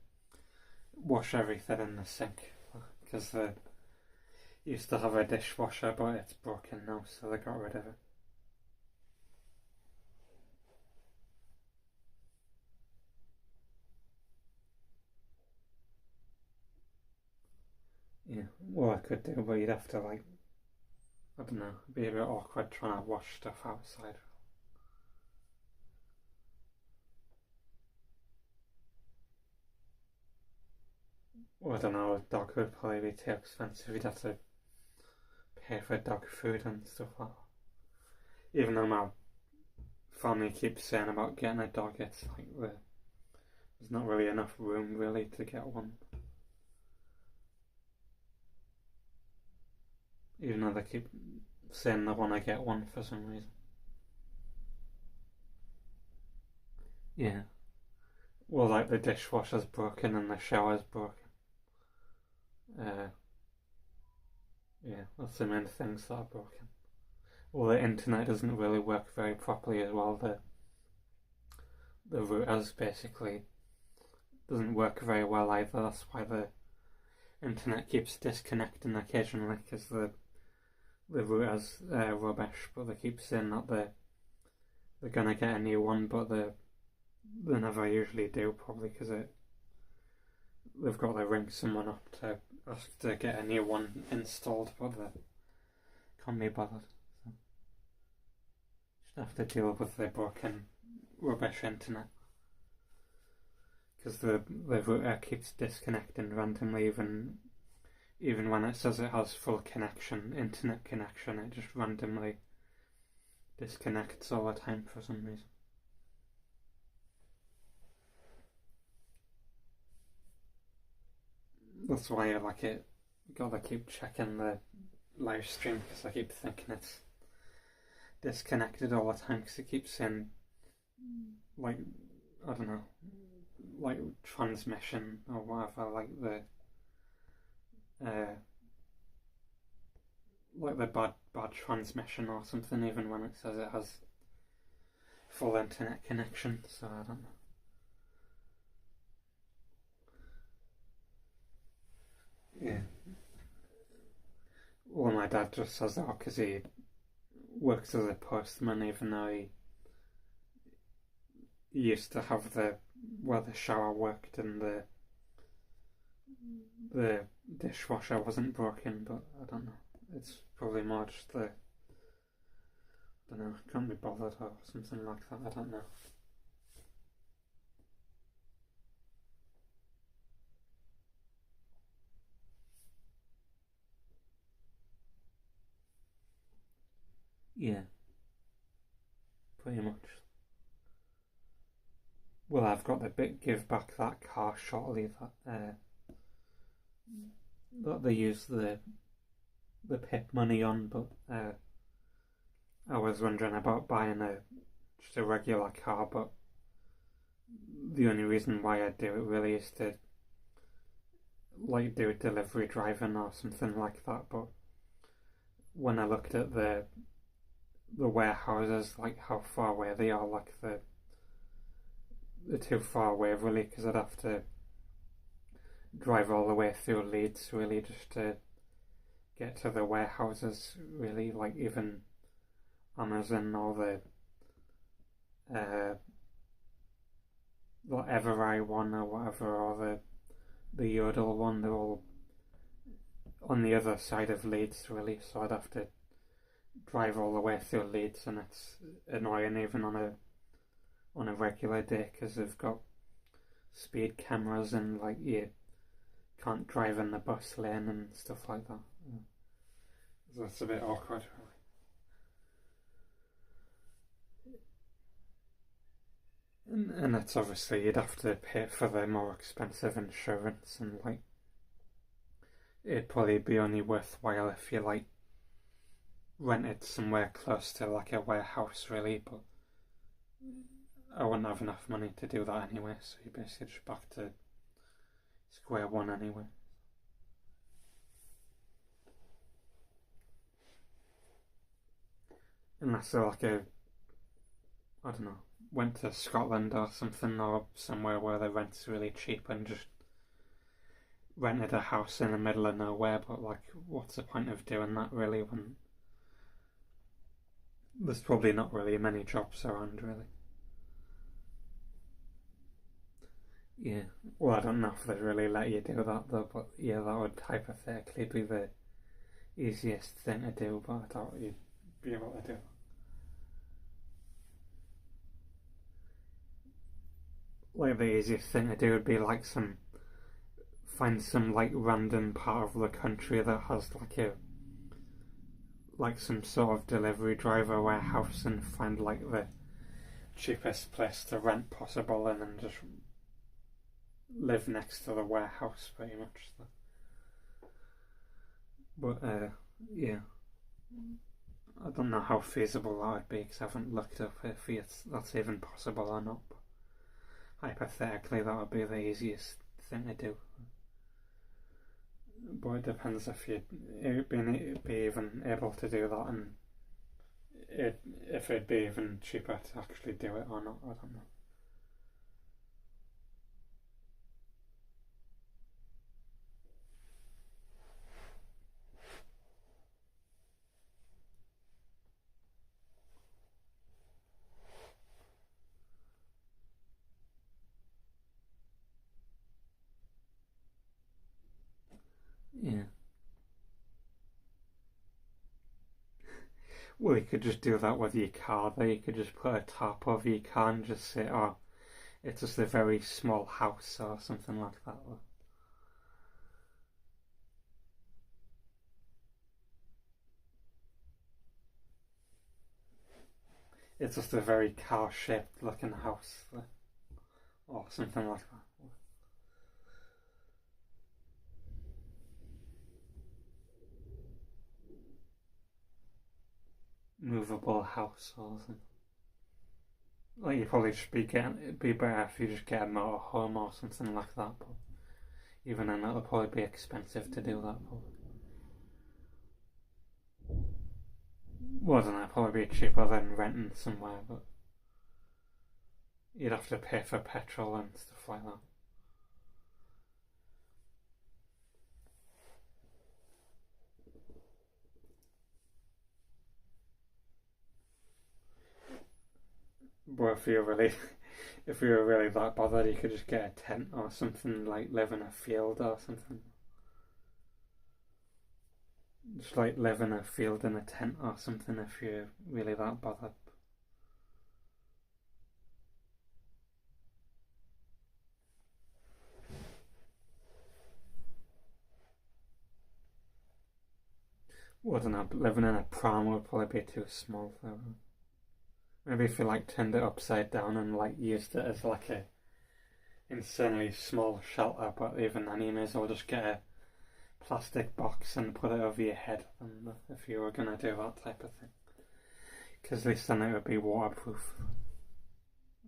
wash everything in the sink because they used to have a dishwasher, but it's broken now, so they got rid of it. Yeah, well, I could do, but you'd have to, like, I don't know, it'd be a bit awkward trying to wash stuff outside. Well, I don't know, a dog would probably be too expensive. You'd have to pay for dog food and stuff like that. Even though my family keeps saying about getting a dog, it's like there's not really enough room really to get one. Even though they keep saying they want to get one for some reason. Yeah. Well, like the dishwasher's broken and the shower's broken. Uh, yeah, that's the main things that are broken. Well, the internet doesn't really work very properly as well. The routers basically doesn't work very well either. That's why the internet keeps disconnecting occasionally, because the router's rubbish. But they keep saying that they're gonna get a new one, but they never usually do, probably because they've got to ring someone up to ask to get a new one installed, but they can't be bothered. So just have to deal with the broken rubbish internet, because the router keeps disconnecting randomly, even when it says it has full connection, internet connection, it just randomly disconnects all the time for some reason. That's why I like it. Gotta keep checking the live stream because I keep thinking it's disconnected all the time because it keeps saying, like, I don't know, like transmission or whatever, like the bad transmission or something, even when it says it has full internet connection. So I don't know. Yeah. Well, my dad just says that because he works as a postman, even though he used to have where the shower worked and the dishwasher wasn't broken, but I don't know. It's probably more just I don't know, can't be bothered or something like that. I don't know. Yeah, pretty much. Well, I've got to give back that car shortly that they use the PIP money on, but I was wondering about buying just a regular car, but the only reason why I do it really is to like do delivery driving or something like that. But when I looked at the warehouses, like how far away they are, like they're too far away really, because I'd have to drive all the way through Leeds really just to get to the warehouses really, like even Amazon or the Evereye one or whatever, or the Yodel one, they're all on the other side of Leeds really, so I'd have to drive all the way through Leeds, and it's annoying even on a regular day because they've got speed cameras and like you can't drive in the bus lane and stuff like that. So it's a bit awkward really. And it's obviously you'd have to pay for the more expensive insurance, and like it'd probably be only worthwhile if you like rented somewhere close to like a warehouse, really. But I wouldn't have enough money to do that anyway, so you're basically just back to square one anyway. Unless they're like I don't know, went to Scotland or something, or somewhere where the rent's really cheap and just rented a house in the middle of nowhere. But like, what's the point of doing that really when there's probably not really many jobs around, really? Yeah, well, I don't know if they'd really let you do that though, but yeah, that would hypothetically be the easiest thing to do, but I doubt you'd be able to do it. Like, the easiest thing to do would be like find some like random part of the country that has like some sort of delivery driver warehouse, and find like the cheapest place to rent possible, and then just live next to the warehouse pretty much. But yeah, I don't know how feasible that would be because I haven't looked up if that's even possible or not. But hypothetically, that would be the easiest thing to do. But it depends if you'd be even able to do that, and if it'd be even cheaper to actually do it or not. I don't know. Yeah. Well, you could just do that with your car though. You could just put a tarp over your car and just say, oh, it's just a very small house or something like that. It's just a very car-shaped looking house, or something like that. Movable house or something. Like, you probably should it'd be better if you just get a motorhome or something like that, but even then it'll probably be expensive to do that. Well, I don't know, probably be cheaper than renting somewhere, but you'd have to pay for petrol and stuff like that. But if you were really that bothered, you could just get a tent or something, like live in a field or something. Just like live in a field in a tent or something if you're really that bothered. Well, I don't know, living in a pram would probably be too small though. Maybe if you like turned it upside down and like used it as like a insanely small shelter, but even then you may as well just get a plastic box and put it over your head, and if you were gonna do that type of thing, because at least then it would be waterproof.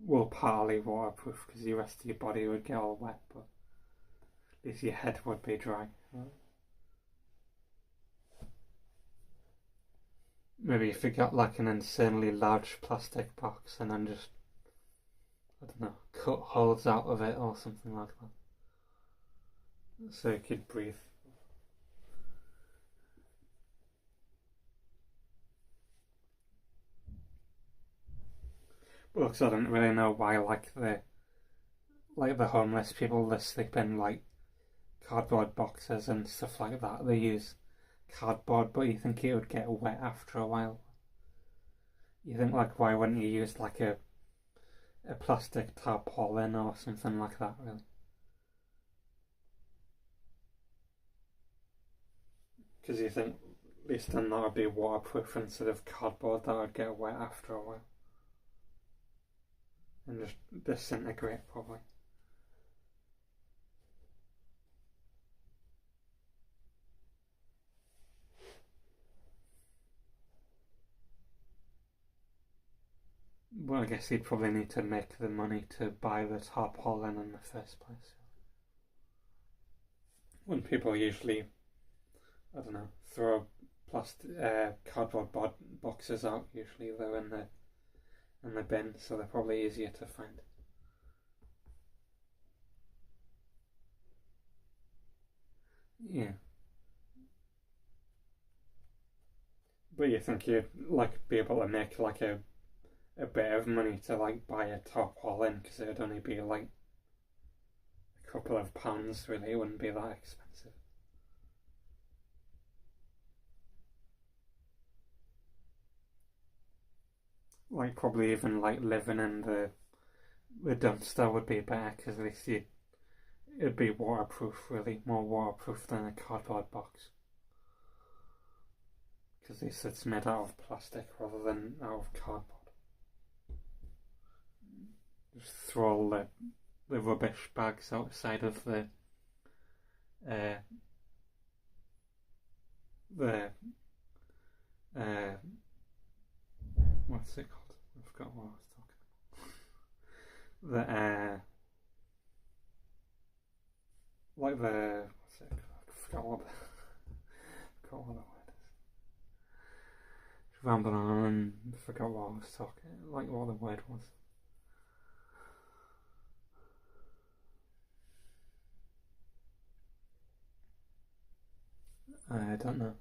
Well, partly waterproof because the rest of your body would get all wet, but at least your head would be dry. Maybe if you got like an insanely large plastic box and then just, I don't know, cut holes out of it or something like that, so you could breathe. Well, because I don't really know why the homeless people, they sleep in like cardboard boxes and stuff like that. They use cardboard, but you think it would get wet after a while. You think, like, why wouldn't you use like a plastic tarpaulin or something like that, really? Because you think at least then that would be waterproof instead of cardboard that would get wet after a while. and just disintegrate probably. Well, I guess he'd probably need to make the money to buy the tarpaulin in the first place. When people usually, I don't know, throw cardboard boxes out, usually they're in the bin, so they're probably easier to find. Yeah. But you think you'd like be able to make like a bit of money to like buy a tarpaulin, because it'd only be like a couple of pounds, really. It wouldn't be that expensive. Like probably even like living in the dumpster would be better, because at least it'd be waterproof, really, more waterproof than a cardboard box. Because at least it's made out of plastic rather than out of cardboard. Just throw all the rubbish bags outside of uh, the what's it called? I forgot what I was talking about. Like what's it? I forgot what the word is. Just rambling on and forgot what I was talking. Like what the word was. I don't know.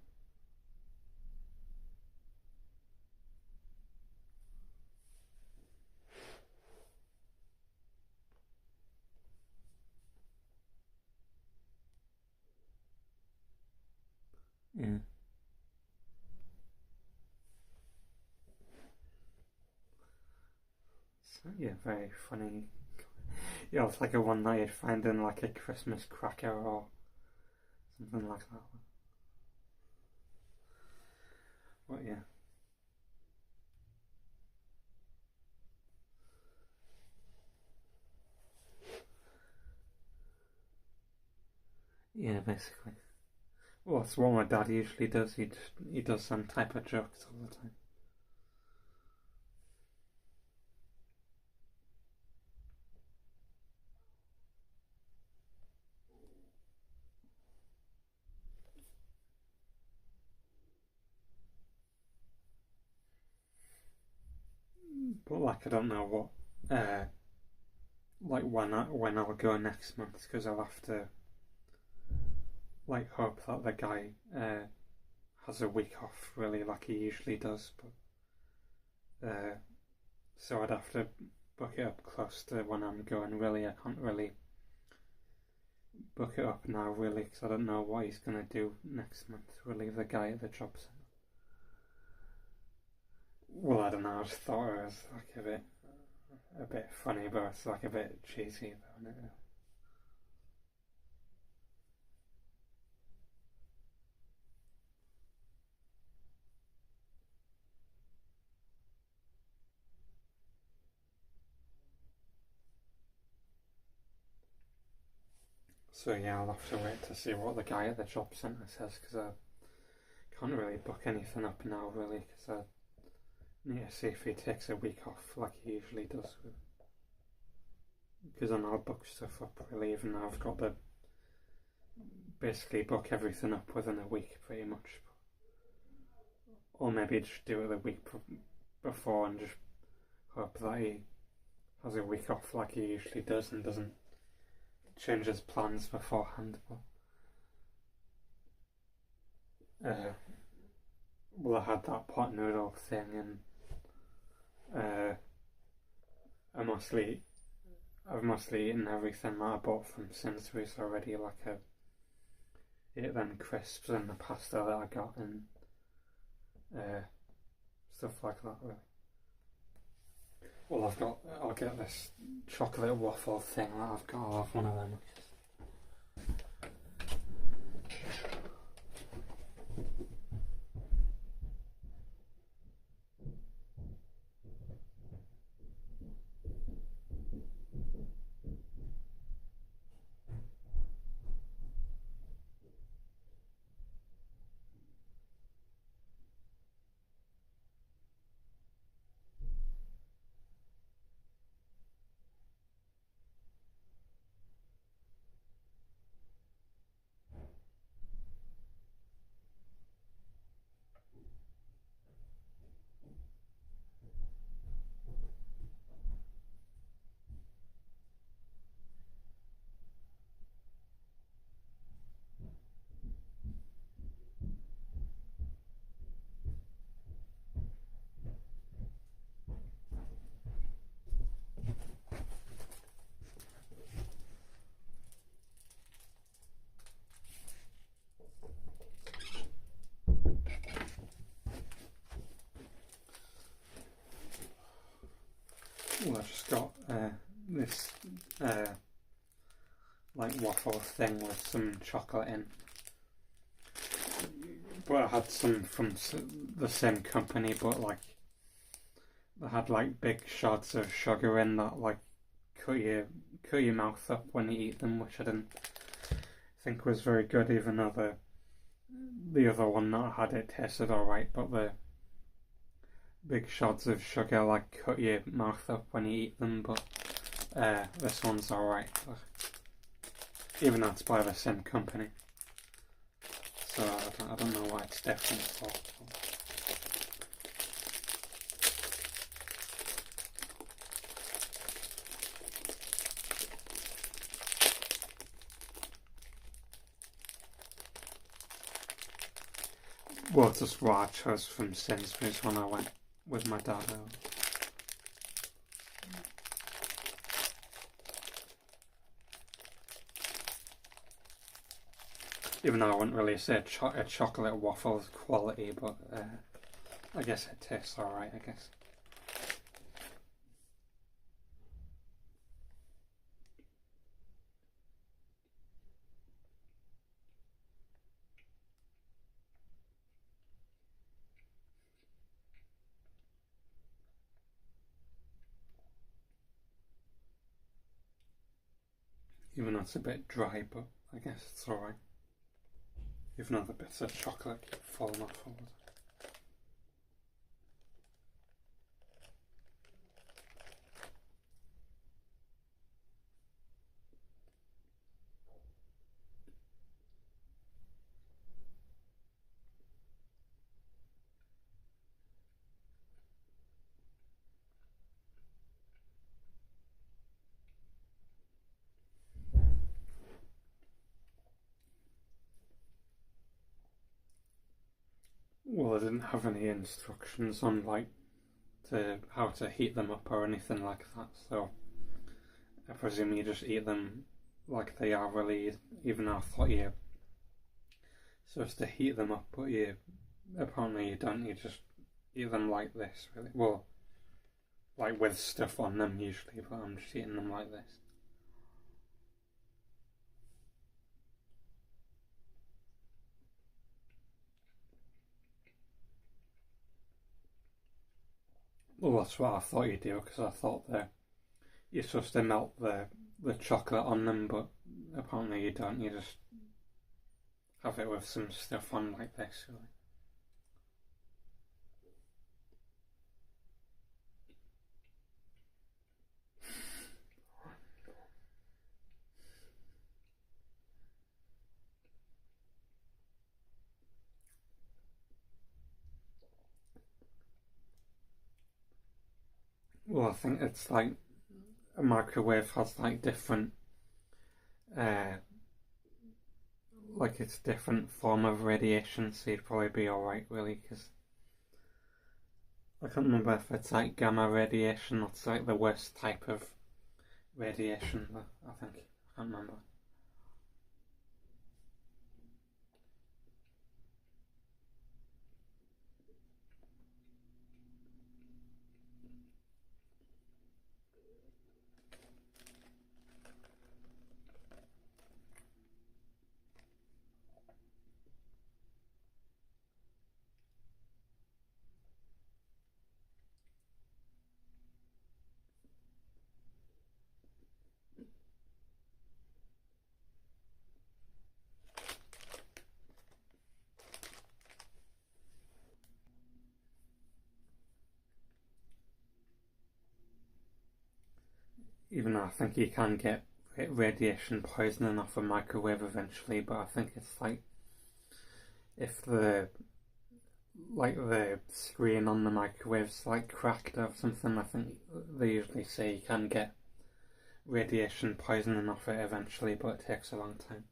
Yeah. So, yeah, very funny. Yeah, it's like a one that you'd find in like a Christmas cracker or something like that. But yeah. Yeah, basically. Well, that's what my dad usually does. He does some type of jokes all the time. But like, I don't know what, like when I'll go next month, because I'll have to like hope that the guy has a week off, really, like he usually does. But so I'd have to book it up close to when I'm going. Really, I can't really book it up now, really, because I don't know what he's gonna do next month. Really, the guy at the job centre. Well, I don't know. I just thought it was like a bit funny, but it's like a bit cheesy, though, isn't it? So yeah, I'll have to wait to see what the guy at the job centre says, because I can't really book anything up now, really, because I need to see if he takes a week off like he usually does. Because then I'll book stuff up, really, even though I've got to basically book everything up within a week, pretty much. Or maybe just do it the week before and just hope that he has a week off like he usually does and doesn't change his plans beforehand. But well, I had that pot noodle thing, and I've mostly eaten everything that I bought from Sainsbury's already. Like I ate them crisps and the pasta that I got, and stuff like that. Really. Well, I'll get this chocolate waffle thing that I've got. I'll have one of them. this like waffle thing with some chocolate in. But I had some from the same company, but like they had like big shots of sugar in that like cut your mouth up when you eat them, which I didn't think was very good, even though the other one that I had, it tasted alright, but the big shots of sugar like cut your mouth up when you eat them. But this one's alright, even though it's by the same company. So I don't know why it's different. Well, it's just what I chose from Sainsbury's when I went with my dad out. Even though I wouldn't really say a chocolate waffle is quality, but I guess it tastes alright, I guess. Even though it's a bit dry, but I guess it's alright. Even though the bits of chocolate keep falling off all the time. Well, I didn't have any instructions on like how to heat them up or anything like that, so I presume you just eat them like they are really, even though I thought you're supposed to heat them up, but apparently you don't, you just eat them like this, really. Well, like with stuff on them usually, but I'm just eating them like this. Well, that's what I thought you'd do, because I thought that you're supposed to melt the chocolate on them, but apparently you don't, you just have it with some stuff on like this, really. Well, I think it's like a microwave has like different, uh, like it's different form of radiation, so you'd probably be alright, really, because I can't remember if it's like gamma radiation, that's like the worst type of radiation, I think. I can't remember. Even though I think you can get radiation poisoning off a microwave eventually, but I think it's like if the screen on the microwave's like cracked or something, I think they usually say you can get radiation poisoning off it eventually, but it takes a long time.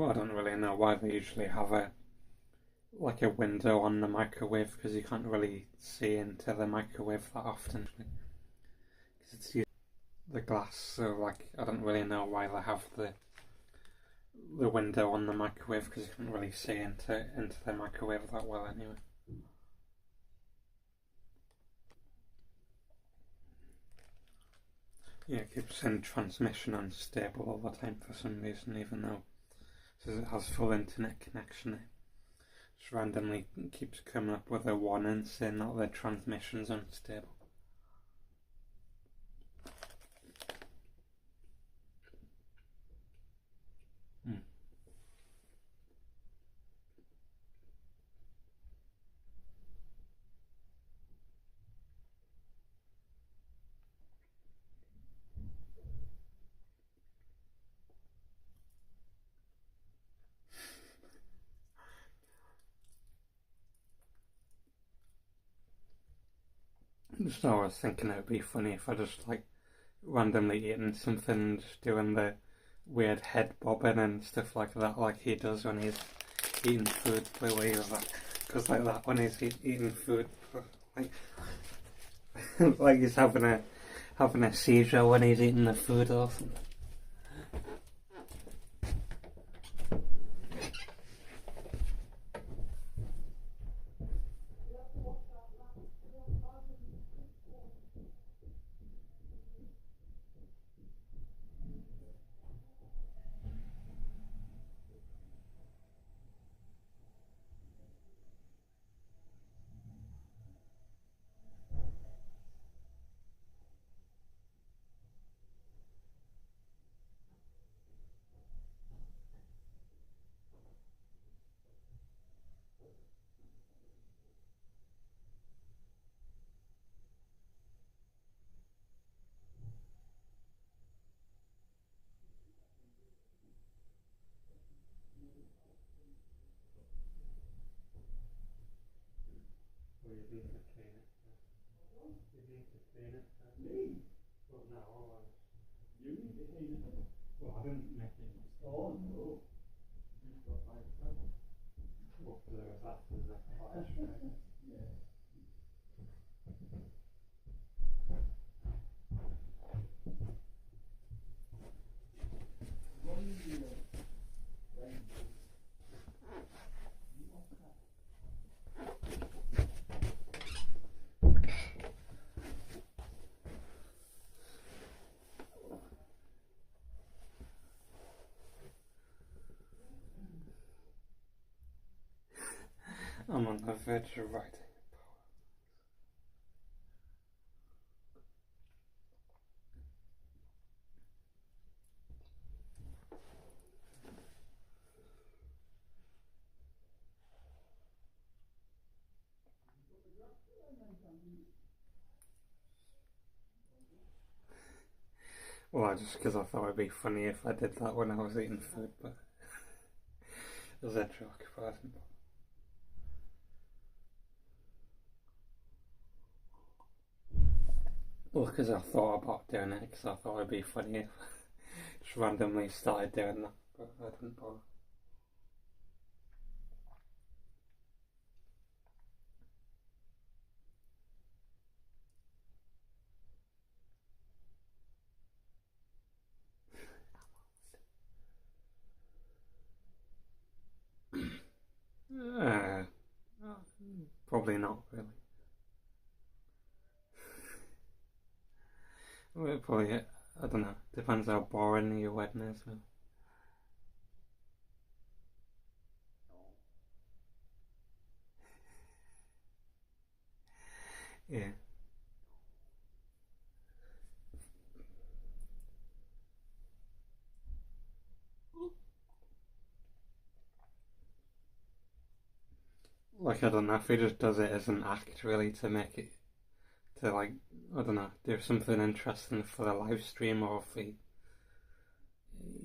But I don't really know why they usually have a window on the microwave, because you can't really see into the microwave that often. Because it's usually the glass, so I don't really know why they have the window on the microwave, because you can't really see into the microwave that well anyway. Yeah, it keeps saying transmission unstable all the time for some reason, even though it says it has full internet connection. It just randomly keeps coming up with a warning saying that the transmission's unstable. Just always thinking it would be funny if I just randomly eating something and just doing the weird head bobbing and stuff like that, like he does when he's eating food. The way he goes like that when he's eating food, like like he's having a seizure when he's eating the food or something. Well, you need to clean it. You need to clean it. Me? Well, no, you need to clean it. Well, I didn't make it. Oh no. You've got my trouble. Well, there was that as a flash, right? Yeah. I'm on the verge of writing. Well, just because I thought it'd be funny if I did that when I was eating food, but it was a joke, but I didn't. Well, because I thought about doing it, because I thought it'd be funny if I just randomly started doing that, but I didn't bother. Uh, Probably not really. Well, probably, I don't know. Depends how boring your wedding is. Well. Yeah. I don't know if he just does it as an act, really, to make it, to I don't know, do something interesting for the live stream, or if he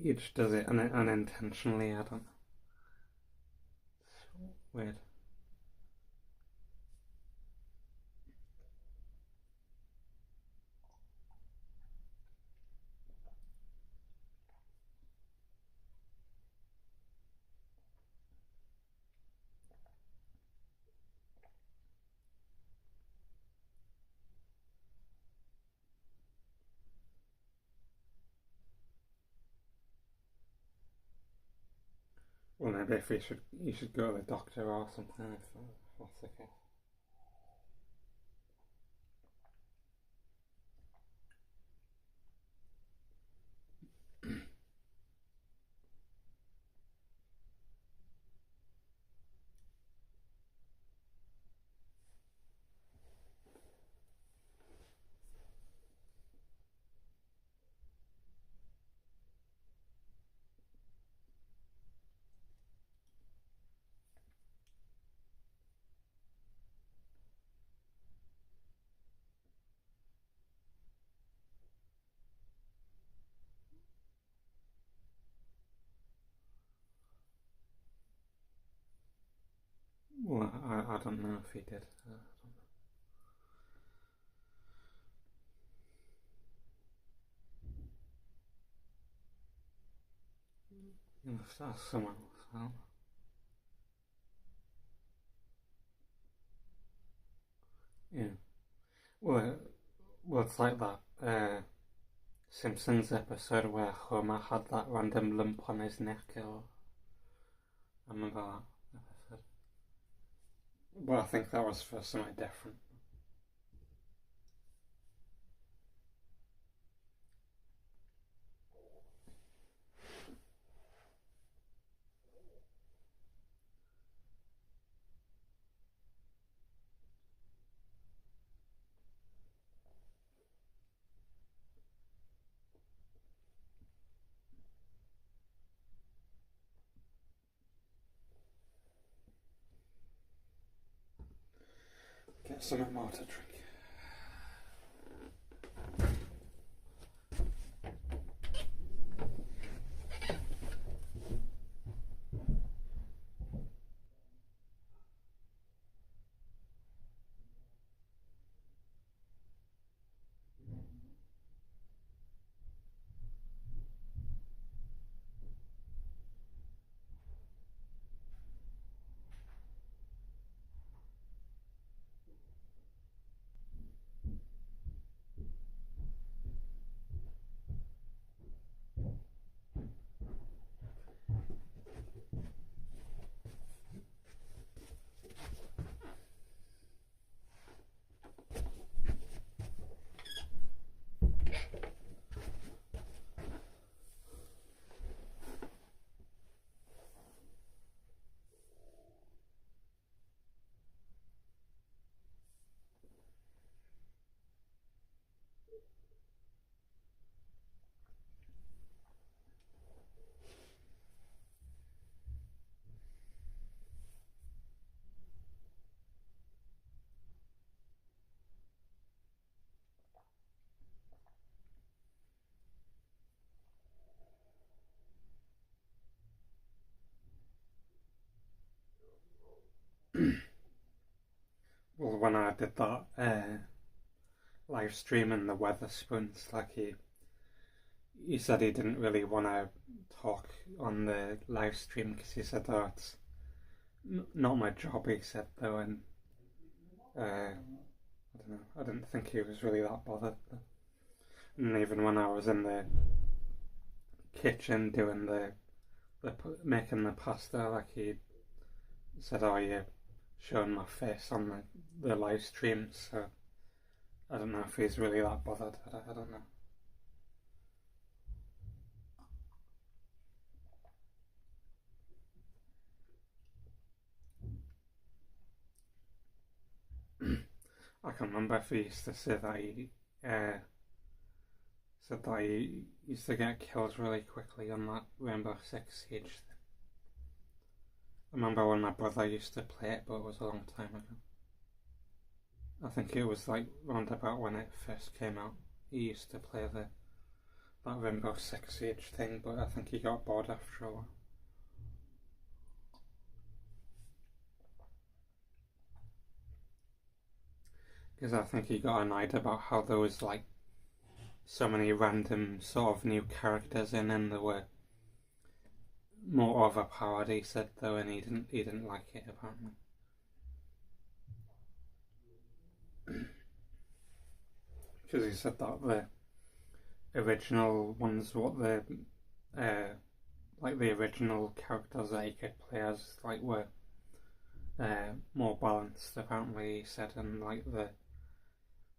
just does it unintentionally. I don't know. Weird. maybe if you should go to the doctor or something if that's the case. Well, I don't know if he did. You must ask someone else. Well, yeah. Well, it's like that Simpsons episode where Homer had that random lump on his neck. Or I remember that episode. But I think that was for something different. Get something more to drink. Well, when I did that live stream in the Weatherspoons, like he said he didn't really want to talk on the live stream because he said, "Oh, it's not my job." He said though, and I don't know. I didn't think he was really that bothered. And even when I was in the kitchen doing the making the pasta, like he said, "Oh, you're showing my face on the live stream," so I don't know if he's really that bothered. I don't know. I can't remember if he used to say that he said that he used to get killed really quickly on that Rainbow Six Siege thing. I remember when my brother used to play it, but it was a long time ago. I think it was like round about when it first came out. He used to play that Rainbow Six Siege thing, but I think he got bored after a while. Because I think he got annoyed about how there was like so many random sort of new characters in, and there were more overpowered. He said though, and he didn't like it apparently. Because he said that the original ones, what the like the original characters that he could play as like were more balanced. Apparently, he said, and like the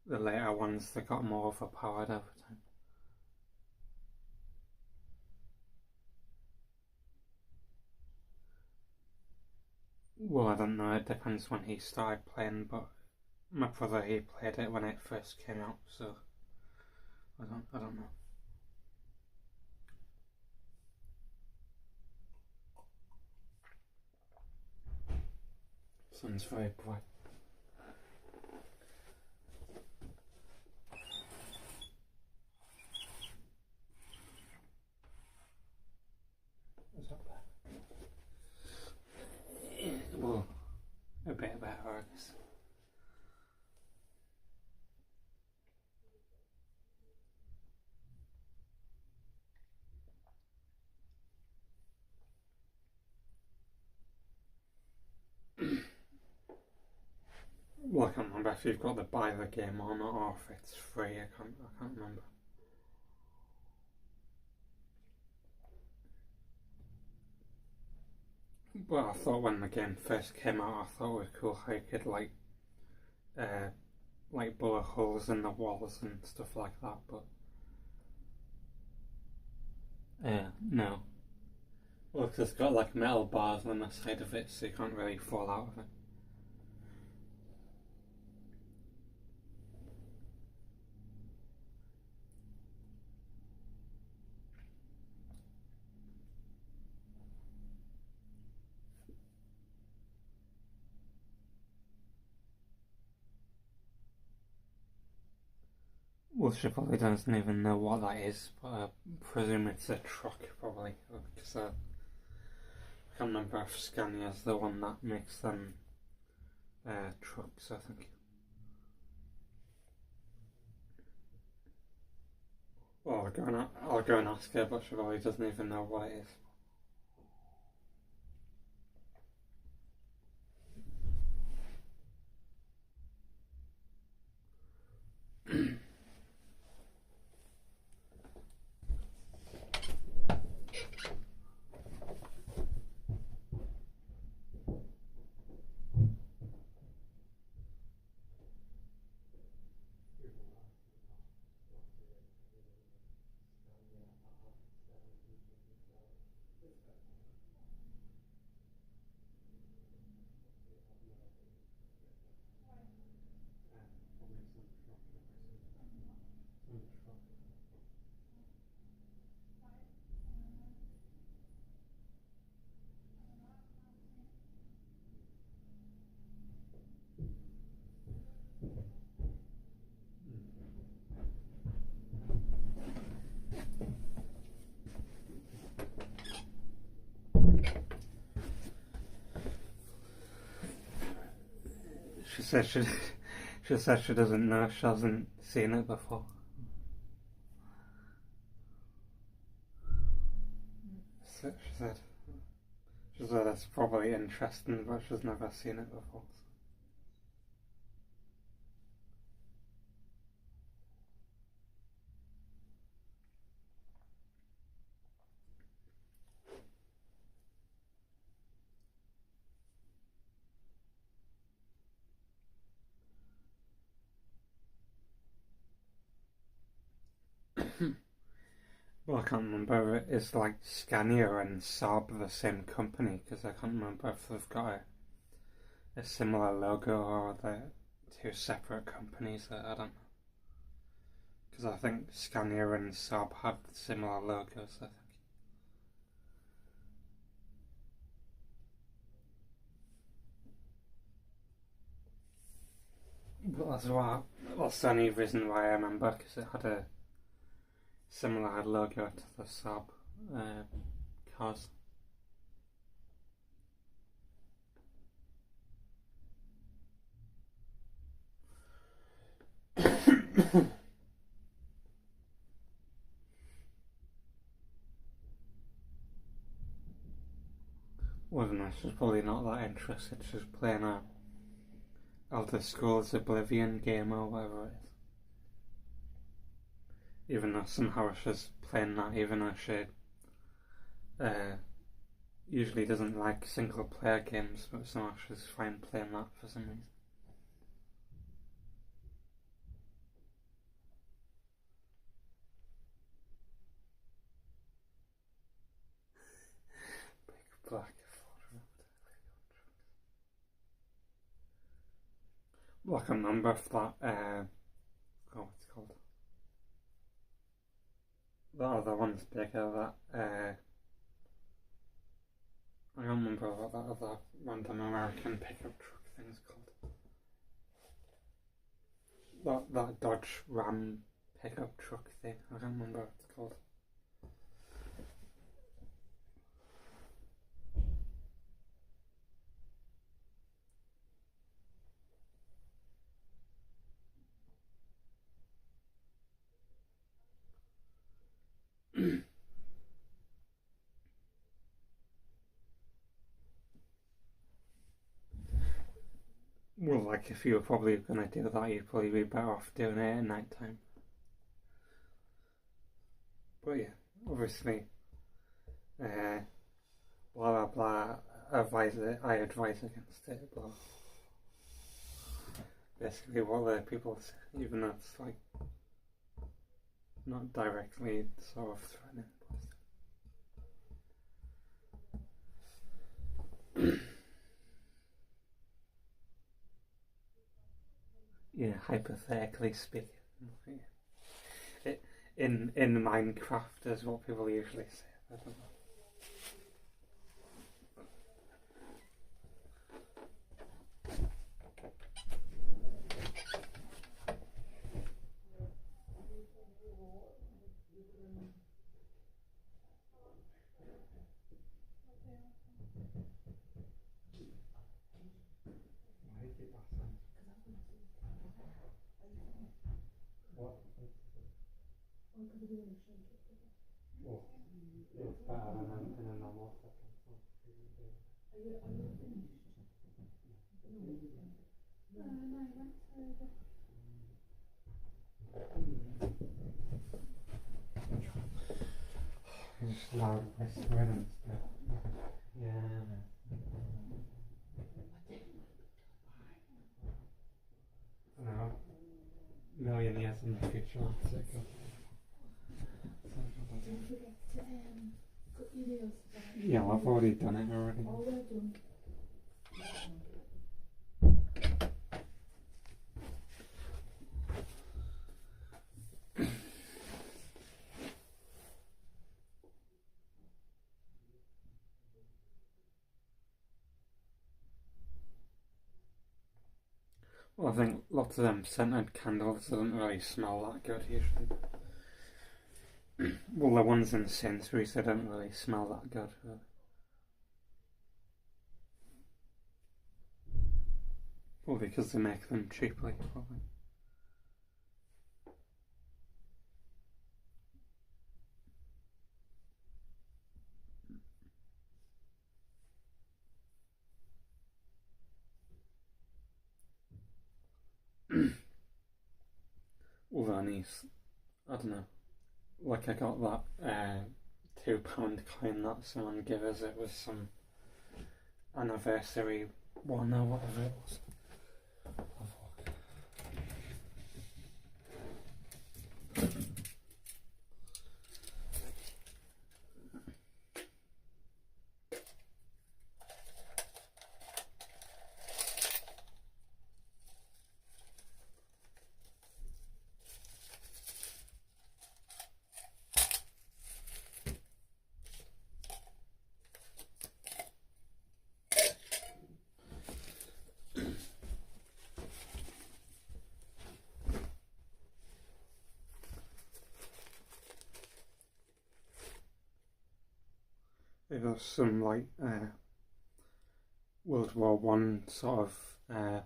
later ones they got more overpowered over time. Well, I don't know. It depends when he started playing, but my brother he played it when it first came out, so I don't know. Sun's very bright. Is that better? Well, a bit better, I guess. Well, I can't remember if you've got to buy the game or not, or if it's free. I can't remember. But I thought when the game first came out, I thought it was cool how you could uh, like bullet holes in the walls and stuff like that. But no. Well, 'cause it's got like metal bars on the side of it, so you can't really fall out of it. Well, she probably doesn't even know what that is, but I presume it's a truck, probably, because I can't remember if Scania's the one that makes them trucks, I think. Well, I'll go and ask her, but she probably doesn't even know what it is. She said she said she doesn't know. She hasn't seen it before. So she said it's probably interesting, but she's never seen it before. Well, I can't remember. It's like Scania and Saab the same company? Because I can't remember if they've got a similar logo or they're two separate companies. I don't know. Because I think Scania and Saab have similar logos, I think. But that's the only reason why I remember, because it had a similar logo to the Saab cars. Wasn't I? She's probably not that interested. She's playing a Elder Scrolls Oblivion game or whatever it is. Even though somehow she's playing that, even though she usually doesn't like single player games, but Smash is fine playing that for some reason. Big black Ford. Well, I can remember if that, what's it called? The other one's bigger, that, I don't remember what that other random American pickup truck thing's called. That Dodge Ram pickup truck thing. I don't remember what it's called. Well, like if you were probably going to do that, you'd probably be better off doing it at night time. But yeah, obviously, blah blah blah. I advise against it. Blah. Basically, what the people say, even though it's like not directly sort of threatening. Yeah, hypothetically speaking, in Minecraft is what people usually say. I don't know. Well, it's better in a normal setting. It's loud whispering and stuff. Yeah. No. Million years in the future, that's it. Don't forget to cut your nails today. Yeah, I've already done it already. Oh, well done. Well, I think lots of them scented candles don't really smell that good usually. Well, the ones in Sainsbury's, they don't really smell that good. Well, because they make them cheaply, probably. Well, then I don't know. Like I got that £2 coin that someone gave us. It was some anniversary one or whatever it was. It was some like World War One sort of. I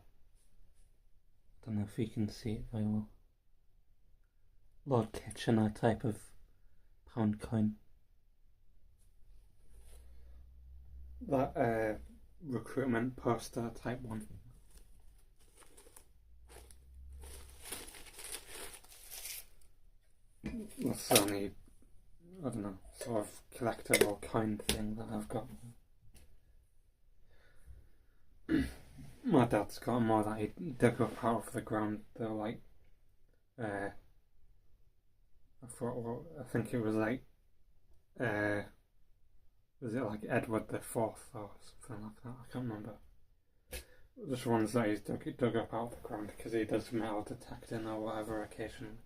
don't know if you can see it very well. Lord Kitchener type of pound coin. That recruitment poster type one. That's only, I don't know, sort of collectible kind thing that I've got. My dad's got more that he dug up out of the ground. They're like, I think it was like, was it like Edward the Fourth or something like that? I can't remember. Just ones that he's dug up out of the ground because he does metal detecting or whatever occasionally.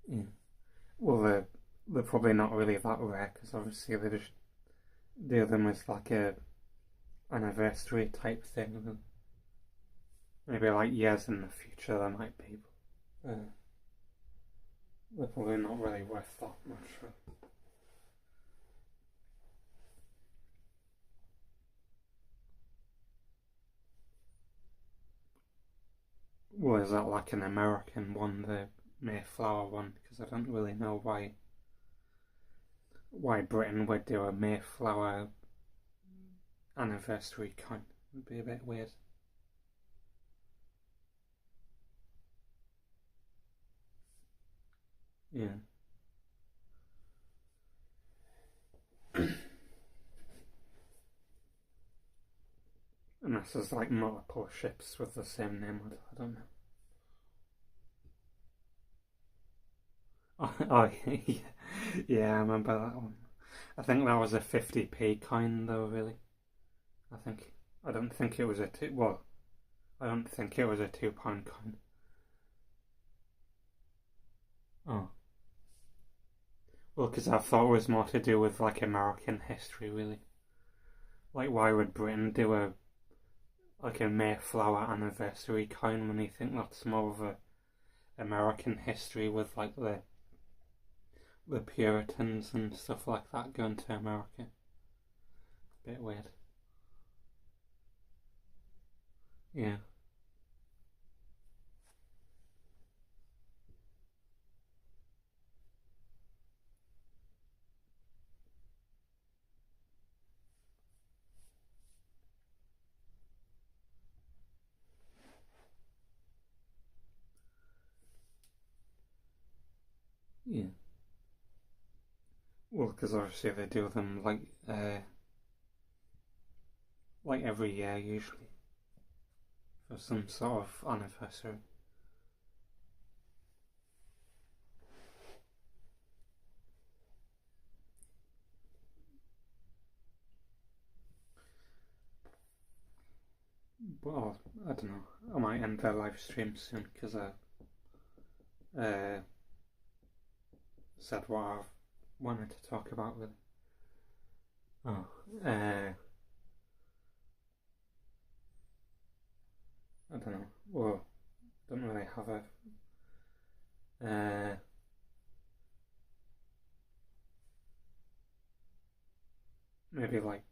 Yeah. Well, they're probably not really that rare because obviously they just do them as like a anniversary type thing. Maybe like years in the future there might be, but they're probably not really worth that much. Well, is that like an American one, the Mayflower one? Because I don't really know why Britain would do a Mayflower anniversary coin. It'd be a bit weird. Yeah. Unless there's like multiple ships with the same name, I don't know. Oh yeah, yeah, I remember that one. I think that was a 50p coin though, really. I don't think it was a I don't think it was a £2 coin. Oh. Well, because I thought it was more to do with like American history, really. Like, why would Britain do a Mayflower anniversary coin when you think that's more of a American history with like the Puritans and stuff like that going to America? Bit weird. Yeah. Yeah. Well, because obviously they do them like every year usually for some sort of anniversary. Well, I don't know. I might end their live stream soon because I said what I wanted to talk about with. Oh, I don't know. Well, don't really have maybe like.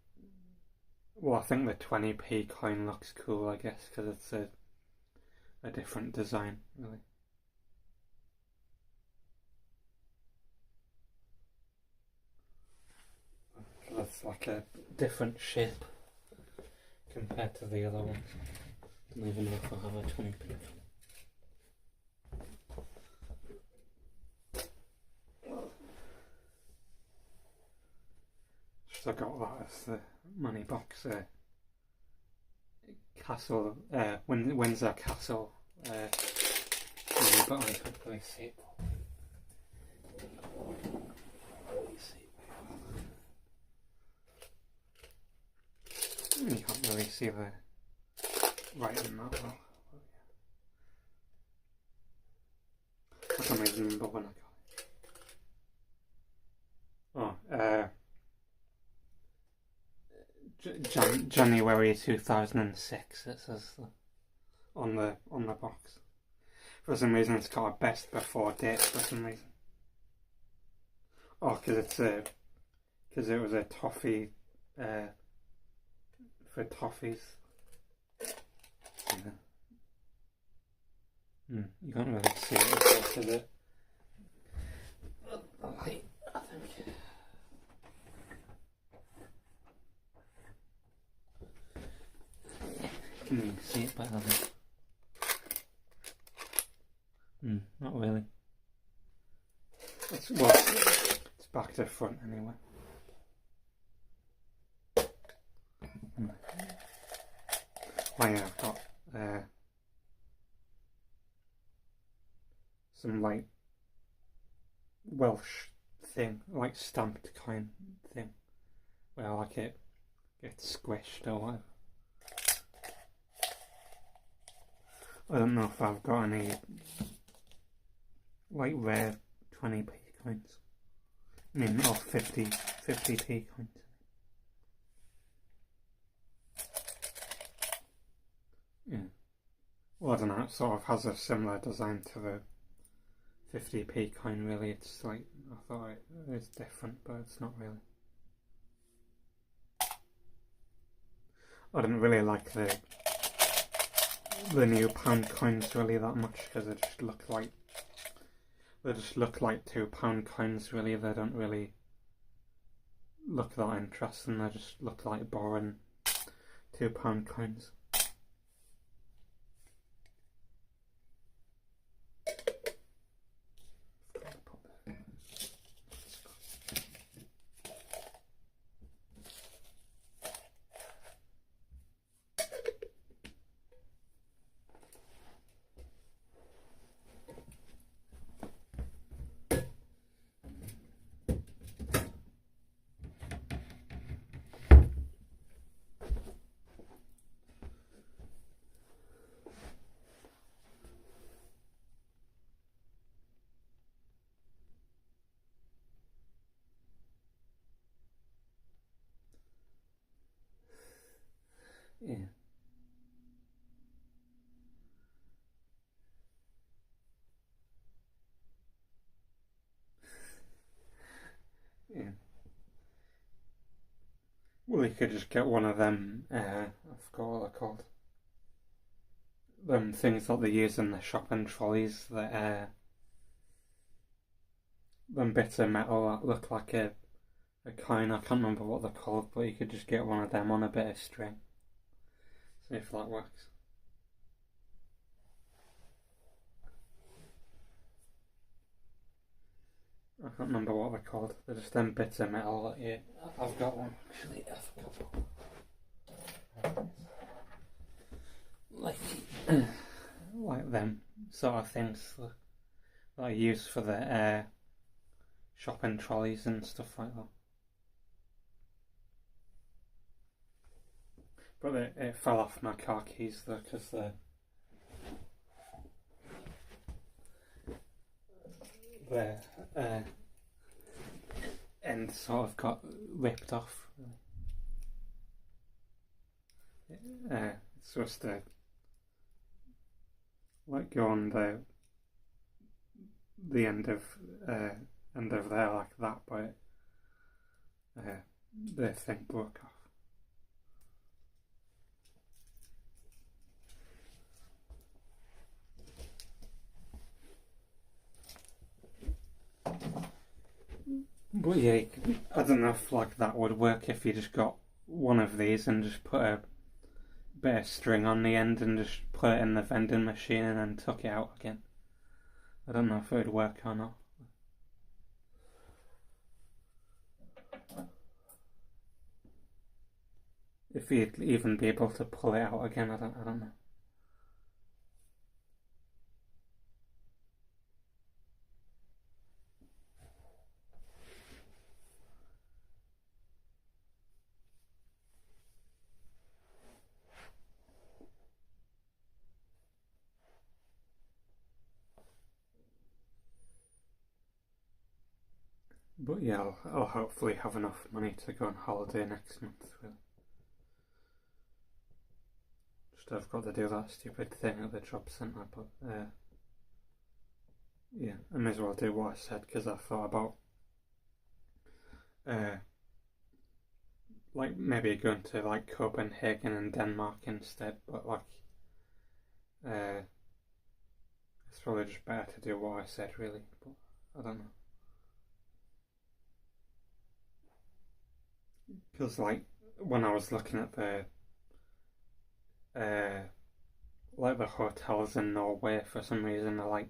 Well, I think the 20p coin looks cool, I guess, because it's a different design, really. That's like a different shape compared to the other ones. Don't even know if I have a 20p. So I got that as the money box castle, Windsor Castle, but I can't really see it. You can't really see the writing that well. I can't even remember when I got it. Oh, January 2006. It says on the box. For some reason, it's got a best before date. For some reason. Oh, because it was a toffee. For toffees. Yeah. You can't really see it because of the light, I think. Can you see it better then? Not really. It's back to front anyway. Oh yeah, I've got some like Welsh thing, like stamped coin thing, where like it gets squished or whatever. I don't know if I've got any like rare 20p coins. I mean, or 50p coins. Yeah. Well, I don't know, it sort of has a similar design to the 50p coin, really. It's like, I thought it's different, but it's not really. I didn't really like the new pound coins really that much, because they just look like £2 coins really. They don't really look that interesting. They just look like boring £2 coins. Yeah. Yeah. Well, you could just get one of them, I forgot what they're called. Them things that they use in the shopping trolleys, that, them bits of metal that look like a coin. I can't remember what they're called, but you could just get one of them on a bit of string. See if that works. I can't remember what they're called. They're just them bits of metal that you... I've got one actually. I forgot. Like them sort of things that are used for the shopping trolleys and stuff like that. But it fell off my car keys though, because the end sort of got ripped off. It's supposed to like go on the end of there like that, but the thing broke off. But yeah, I don't know if like that would work if you just got one of these and just put a bit of string on the end and just put it in the vending machine and then took it out again. I don't know if it would work or not. If you'd even be able to pull it out again, I don't know. But yeah, I'll hopefully have enough money to go on holiday next month, really. Just I've got to do that stupid thing at the job centre, but yeah, I may as well do what I said, because I thought about like maybe going to like Copenhagen and Denmark instead, but like I it's probably just better to do what I said, really. But I don't know. Because, like, when I was looking at uh, the hotels in Norway, for some reason, are, like,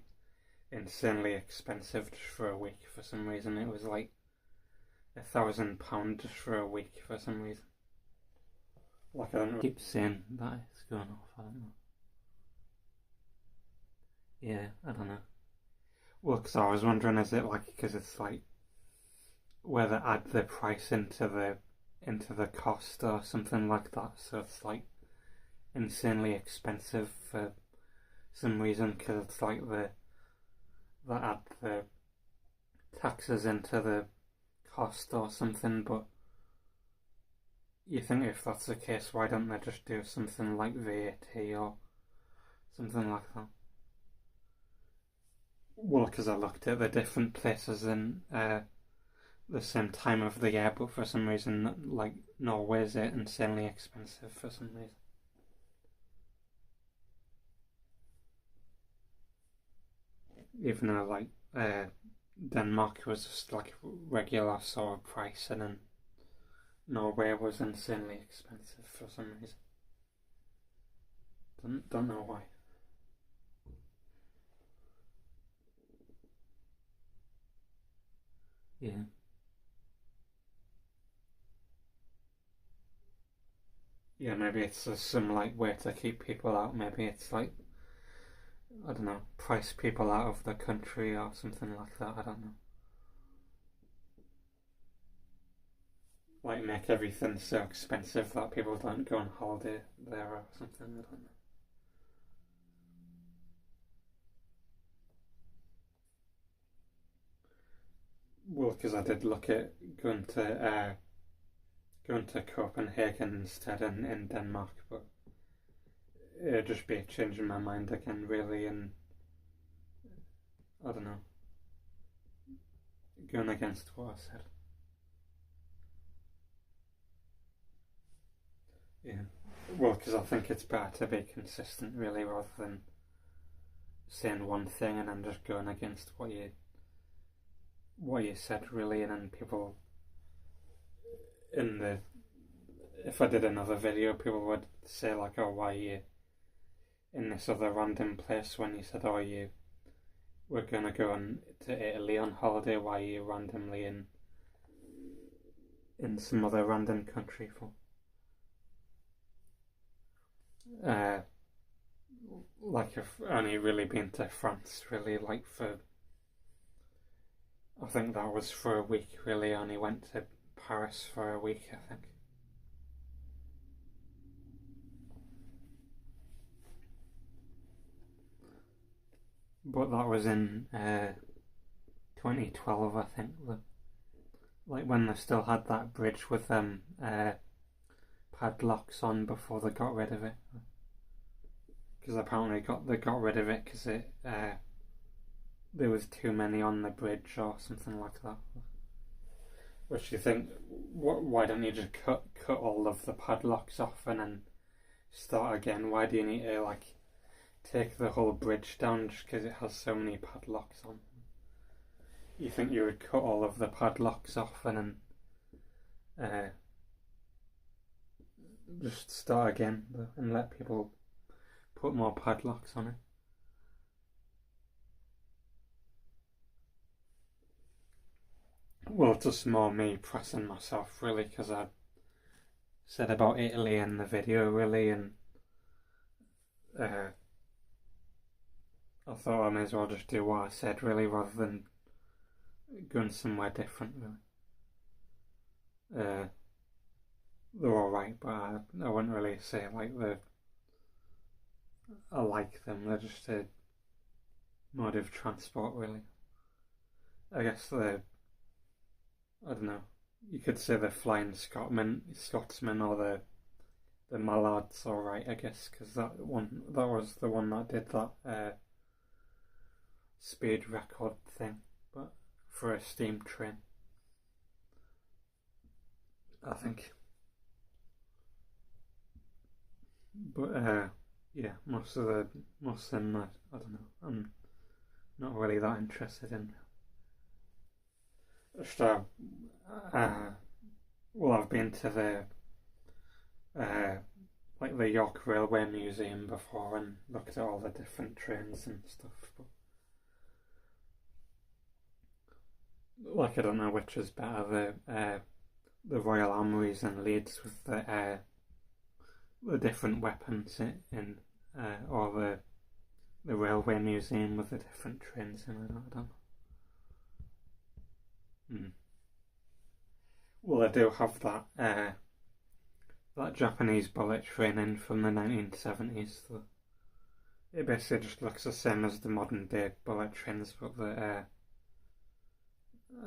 insanely expensive just for a week. For some reason, it was, like, £1,000 just for a week, for some reason. Like, I don't keep saying that it's going off, I don't know. Yeah, I don't know. Well, because I was wondering, is it like, because it's like where they add the price into the cost or something like that, so it's like insanely expensive for some reason, because it's like they add the taxes into the cost or something. But you think if that's the case, why don't they just do something like VAT or something like that? Well, because I looked at the different places in the same time of the year, but for some reason, like, Norway's insanely expensive for some reason. Even though, like, Denmark was just like regular sort of price, and then Norway was insanely expensive for some reason. Don't know why. Yeah. Yeah, maybe it's some like way to keep people out. Maybe it's like, I don't know, price people out of the country or something like that. I don't know. Like, make everything so expensive that people don't go on holiday there or something. I don't know. Well, because I did look at going to Copenhagen instead in Denmark, but it'd just be changing my mind again, really, and I don't know, going against what I said. Yeah. Well, because I think it's better to be consistent, really, rather than saying one thing and then just going against what you said, really, and then people in the if I did another video, people would say like, "Oh, why are you in this other random place when you said, oh, you were gonna go to Italy on holiday? Why are you randomly in some other random country for?" Uh, like, I've only really been to France, really, like, for, I think that was for a week, really. I only went to Paris for a week, I think. But that was in 2012, I think. Like, when they still had that bridge with padlocks on before they got rid of it. Because apparently they got rid of it because there was too many on the bridge or something like that. Which you think, why don't you just cut all of the padlocks off and then start again? Why do you need to, like, take the whole bridge down just because it has so many padlocks on? You think you would cut all of the padlocks off and then just start again and let people put more padlocks on it? Well, just more me pressing myself, really, because I said about Italy in the video, really, and I thought I may as well just do what I said, really, rather than going somewhere different, really. They're alright, but I wouldn't really say like I like them. They're just a mode of transport, really. I guess I don't know. You could say the Flying Scotsman, or the Mallards, alright, I guess, because that was the one that did that speed record thing, but for a steam train, I think. But yeah, most of them, I don't know. not really that interested in. Just, well, I've been to uh, like the York Railway Museum before and looked at all the different trains and stuff. But, like, I don't know which is better, the Royal Armouries in Leeds with the different weapons or the Railway Museum with the different trains in it. I don't know. Well, I do have that Japanese bullet train in from the 1970s. So it basically just looks the same as the modern day bullet trains, but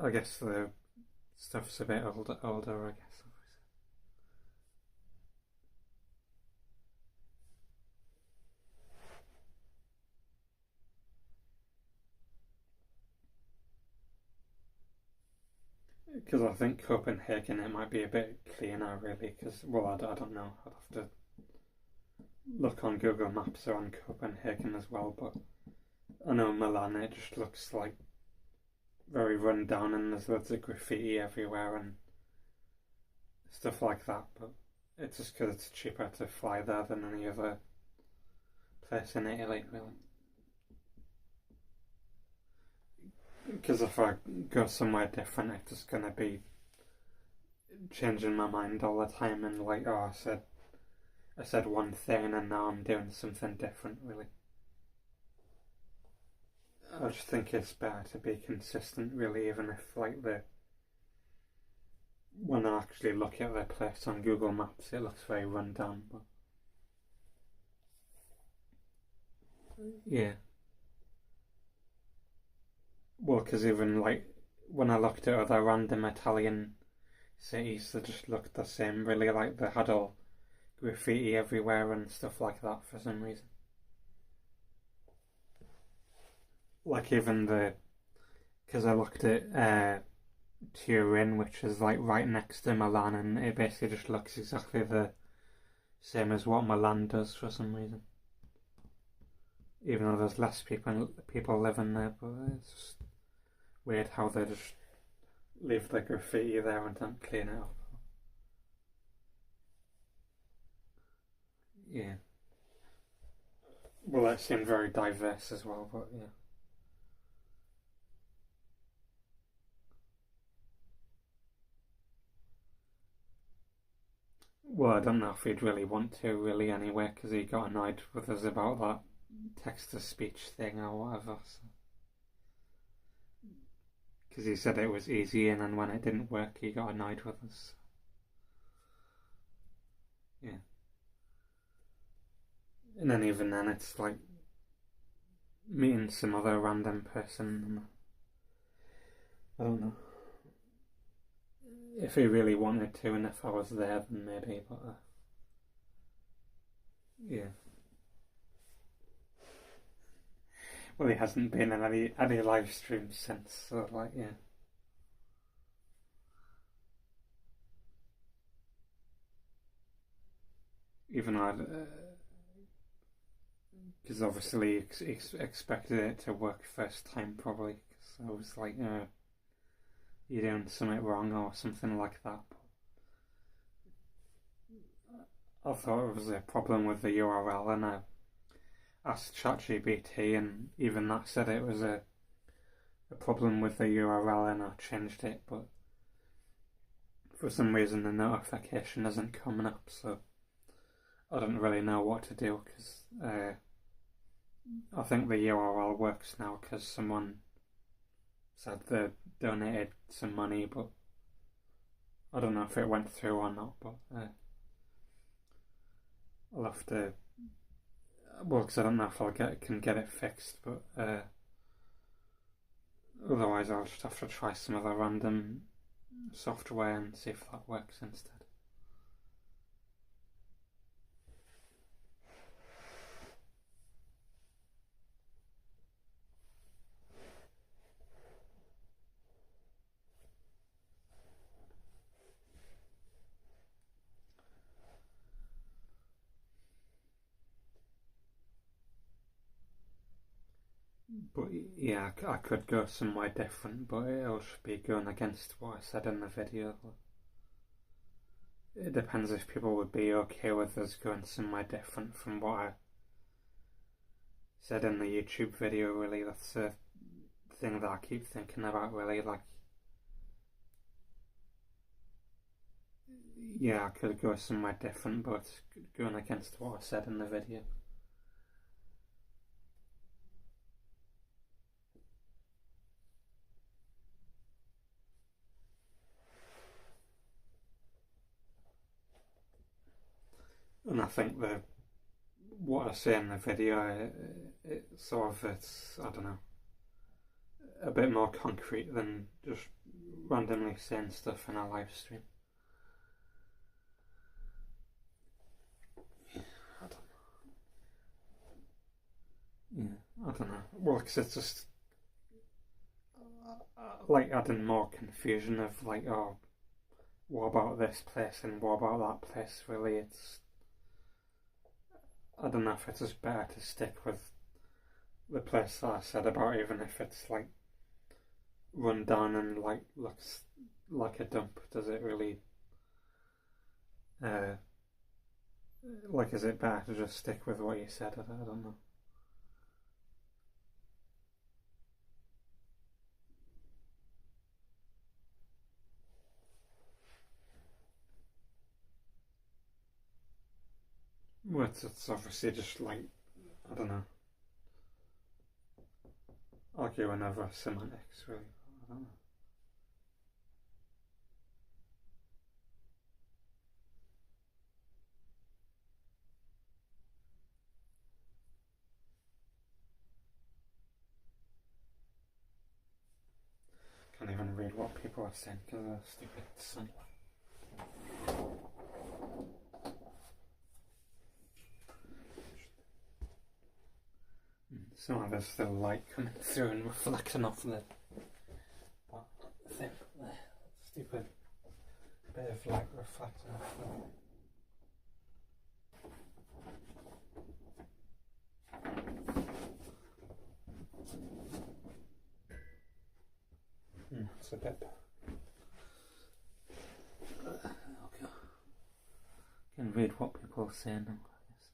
I guess the stuff's a bit older. I guess. Because I think Copenhagen, it might be a bit cleaner, really. Because, well, I don't know. I'd have to look on Google Maps around Copenhagen as well. But I know Milan, it just looks like very run down, and there's loads of graffiti everywhere and stuff like that. But it's just because it's cheaper to fly there than any other place in Italy, really. Because if I go somewhere different, it's just gonna be changing my mind all the time and like, oh, I said one thing and now I'm doing something different. Really, I just think it's better to be consistent. Really, even if like when I actually look at the place on Google Maps, it looks very run down. But yeah. Well, because even like when I looked at other random Italian cities, they just looked the same. Really, like they had all graffiti everywhere and stuff like that for some reason. Like even because I looked at Turin, which is like right next to Milan, and it basically just looks exactly the same as what Milan does for some reason. Even though there's less people living there, but it's just weird how they just leave the graffiti there and don't clean it up. Yeah. Well, it seemed very diverse as well, but yeah. Well, I don't know if he'd really want to, really, anyway, because he got annoyed with us about that text to speech thing or whatever. Because he said it was easy, and then when it didn't work, he got annoyed with us. Yeah. And then even then, it's like meeting some other random person. I don't know. If he really wanted to, and if I was there, then maybe, but yeah. Well, he hasn't been in any live streams since, so like, yeah. Even though because obviously expected it to work first time, probably, because I was like, you're doing something wrong or something like that. I thought it was a problem with the URL, and I asked ChatGPT, and even that said it was a problem with the URL, and I changed it, but for some reason the notification isn't coming up, so I don't really know what to do, because I think the URL works now because someone said they donated some money, but I don't know if it went through or not, but I'll have to, well, because I don't know if can get it fixed, but otherwise I'll just have to try some other random software and see if that works instead. But yeah, I could go somewhere different, but it'll just be going against what I said in the video. It depends if people would be okay with us going somewhere different from what I said in the YouTube video. Really, that's the thing that I keep thinking about, really. Like, yeah, I could go somewhere different, but going against what I said in the video. And I think that what I say in the video, it's I don't know, a bit more concrete than just randomly saying stuff in a live stream. I don't know. Well, because it's just like adding more confusion of like, oh, what about this place and what about that place? Really, I don't know if it's just better to stick with the place that I said about, even if it's like run down and like looks like a dump. Does it really? Like, is it better to just stick with what you said? I don't know. Well, it's obviously just like, I don't know, arguing over semantics, really. I don't know. Can't even read what people are saying because of the stupid sunlight. Some of there's still light coming through and reflecting off the thing there. Stupid bit of light reflecting off the it's a bit. Okay. Can read what people are saying now, I guess.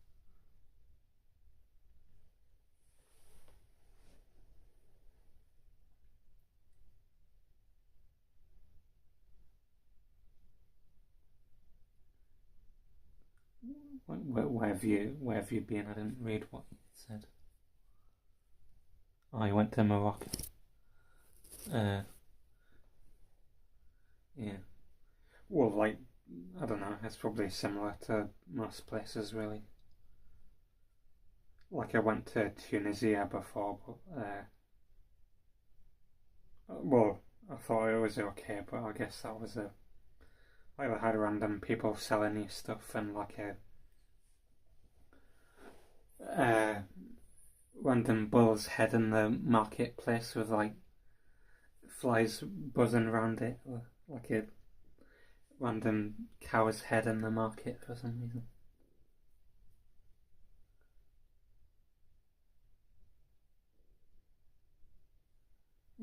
Where have you been? I didn't read what you said. Oh, you went to Morocco. Yeah. Well, like, I don't know, it's probably similar to most places, really. Like, I went to Tunisia before, but, well, I thought it was okay, but I guess that was like, they had random people selling you stuff and, like, random bull's head in the marketplace with, like, flies buzzing around it, or, like, a random cow's head in the market for some reason.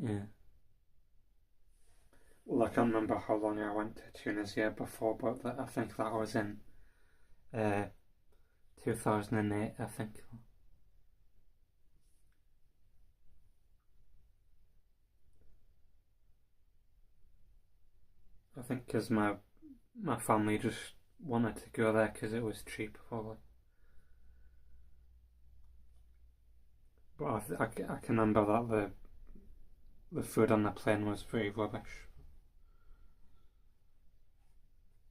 Yeah. Well, I can't remember how long I went to Tunisia before, but I think that was in 2008, I think. I think because my family just wanted to go there because it was cheap, probably. But I can remember that the food on the plane was very rubbish.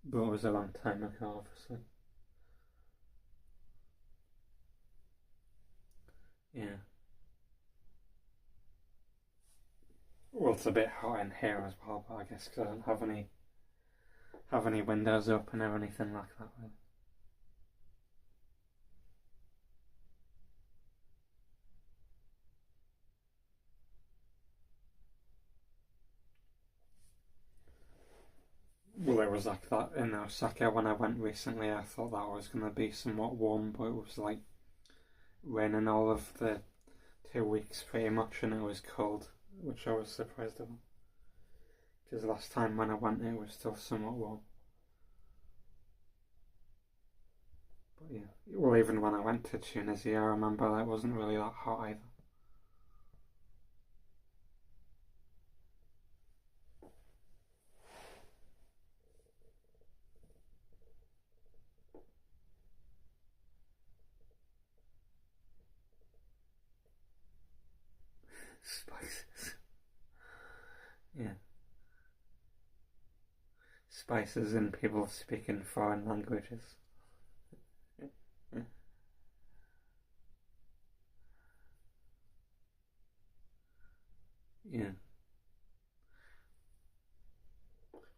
But it was a long time ago, obviously. Yeah. Well, it's a bit hot in here as well, but I guess because I don't have any windows open or anything like that, really. Well, it was like that in Osaka when I went recently. I thought that was going to be somewhat warm, but it was like raining all of the 2 weeks pretty much, and it was cold, which I was surprised about. Because last time when I went, it was still somewhat warm. But yeah, well, even when I went to Tunisia, I remember that it wasn't really that hot either. Spices. Yeah. Spices and people speaking foreign languages. Yeah.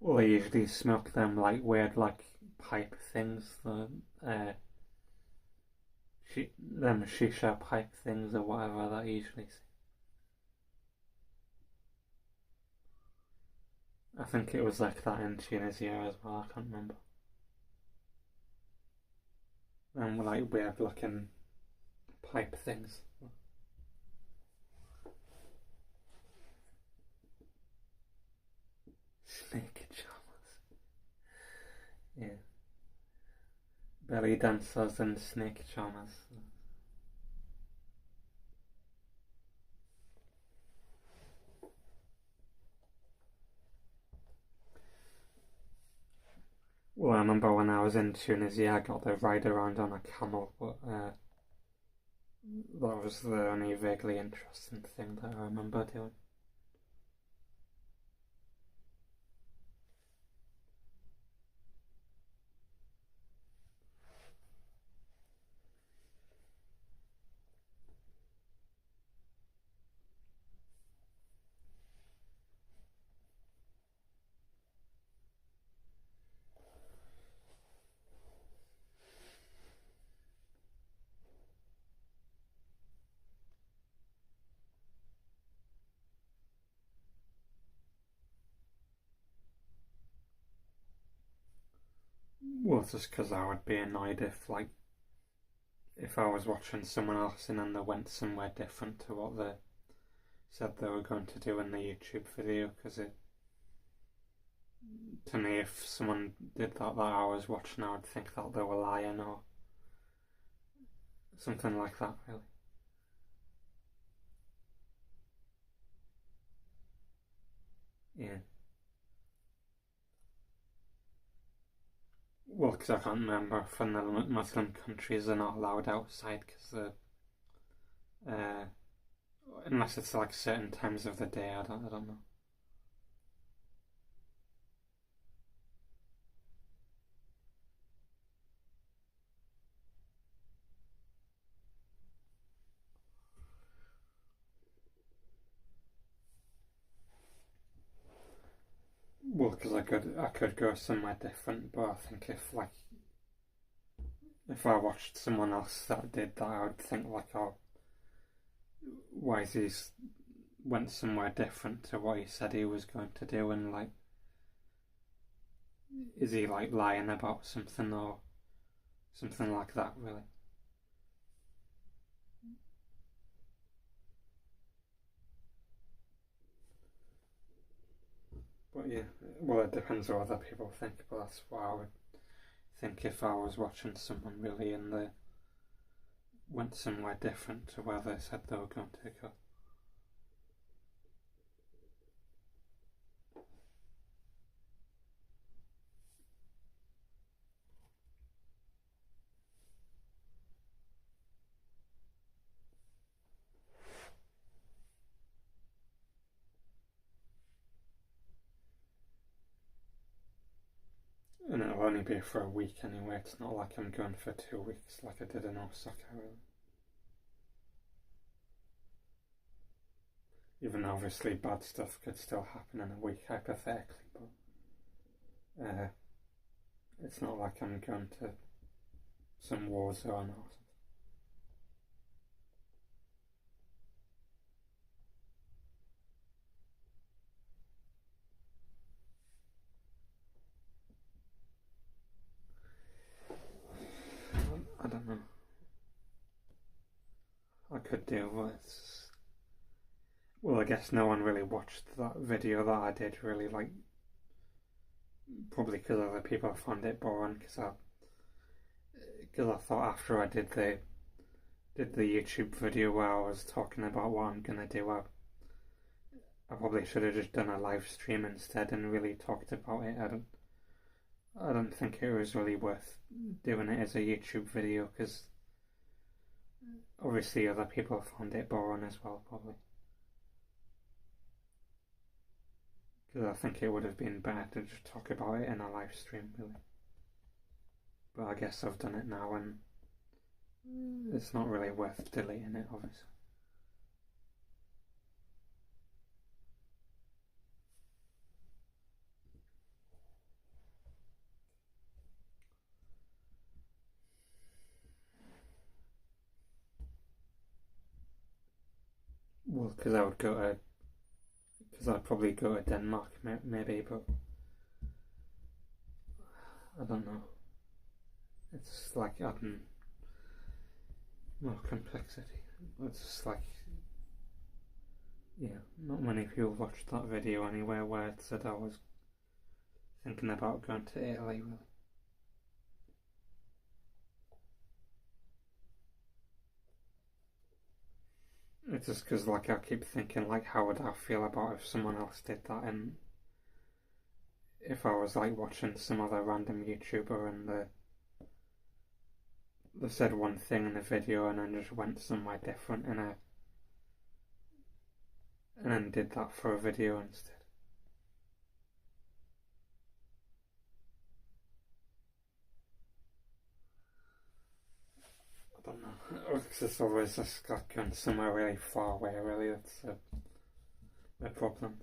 Well, they usually smoke them like weird, like pipe things, them shisha pipe things or whatever that usually. I think it was like that in Tunisia as well. I can't remember. And like weird looking pipe things. Snake charmers. Yeah. Belly dancers and snake charmers. Well, I remember when I was in Tunisia, I got to ride around on a camel, but that was the only vaguely interesting thing that I remember doing. Well, just because I would be annoyed if I was watching someone else and then they went somewhere different to what they said they were going to do in the YouTube video. Because to me, if someone did that I was watching, I would think that they were lying or something like that. Really. Yeah. Well, because I can't remember from the Muslim countries they're not allowed outside because unless it's like certain times of the day. I don't know. Well, because I could go somewhere different, but I think if I watched someone else that did that, I would think like, oh, why is he went somewhere different to what he said he was going to do, and like, is he like lying about something or something like that? Really. But yeah, well, it depends what other people think, but that's what I would think if I was watching someone really and they went somewhere different to where they said they were going to go. And it'll only be for a week anyway. It's not like I'm going for 2 weeks like I did in Osaka, really. Even though obviously bad stuff could still happen in a week, hypothetically, but it's not like I'm going to some war zone or something. I don't know. I could deal with Well, I guess no one really watched that video that I did, really, like, probably because other people found it boring, because I thought after I did the YouTube video where I was talking about what I'm gonna do, I probably should have just done a live stream instead and really talked about it. I don't think it was really worth doing it as a YouTube video, because obviously other people found it boring as well, probably. Because I think it would have been better to just talk about it in a live stream, really. But I guess I've done it now, and it's not really worth deleting it, obviously. Well, because I'd probably go to Denmark, maybe, but I don't know. It's like adding more complexity. It's just like, yeah, not many people watched that video anywhere where it said I was thinking about going to Italy, really. It's just because, like, I keep thinking, like, how would I feel about if someone else did that, and if I was, like, watching some other random YouTuber and they said one thing in the video and then just went somewhere different and then did that for a video instead. I don't know. Because it's always just like going somewhere really far away, really. That's the problem.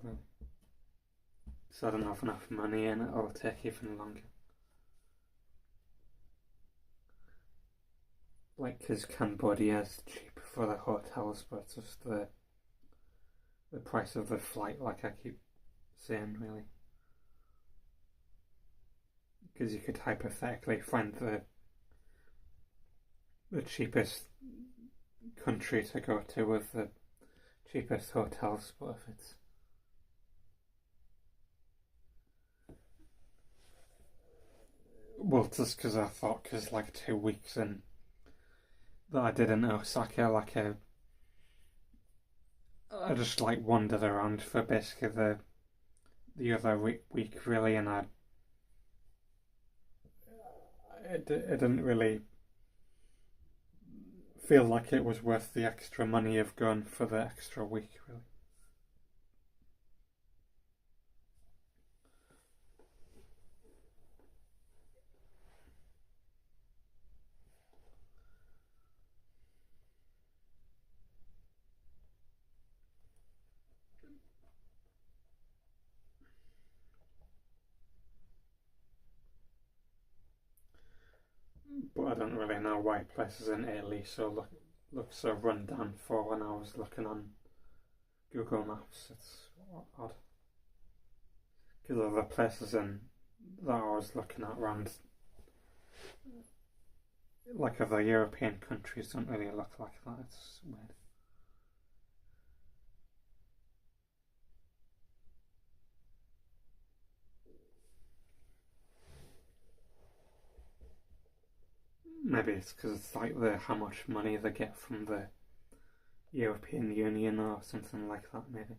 So I don't have enough money and it'll take even longer. Like, because Cambodia is cheap for the hotels, but it's just the price of the flight, like I keep saying, really. Because you could hypothetically find the cheapest country to go to with the cheapest hotels, but if it's well, just because I thought, because like 2 weeks in that I did in Osaka, like I just like wandered around for basically the other week really, and it didn't really feel like it was worth the extra money of going for the extra week, really. But I don't really know why places in Italy look so run down for when I was looking on Google Maps. It's odd. Because other places that I was looking at around, like other European countries, don't really look like that. It's weird. Maybe it's because it's like how much money they get from the European Union or something like that, maybe.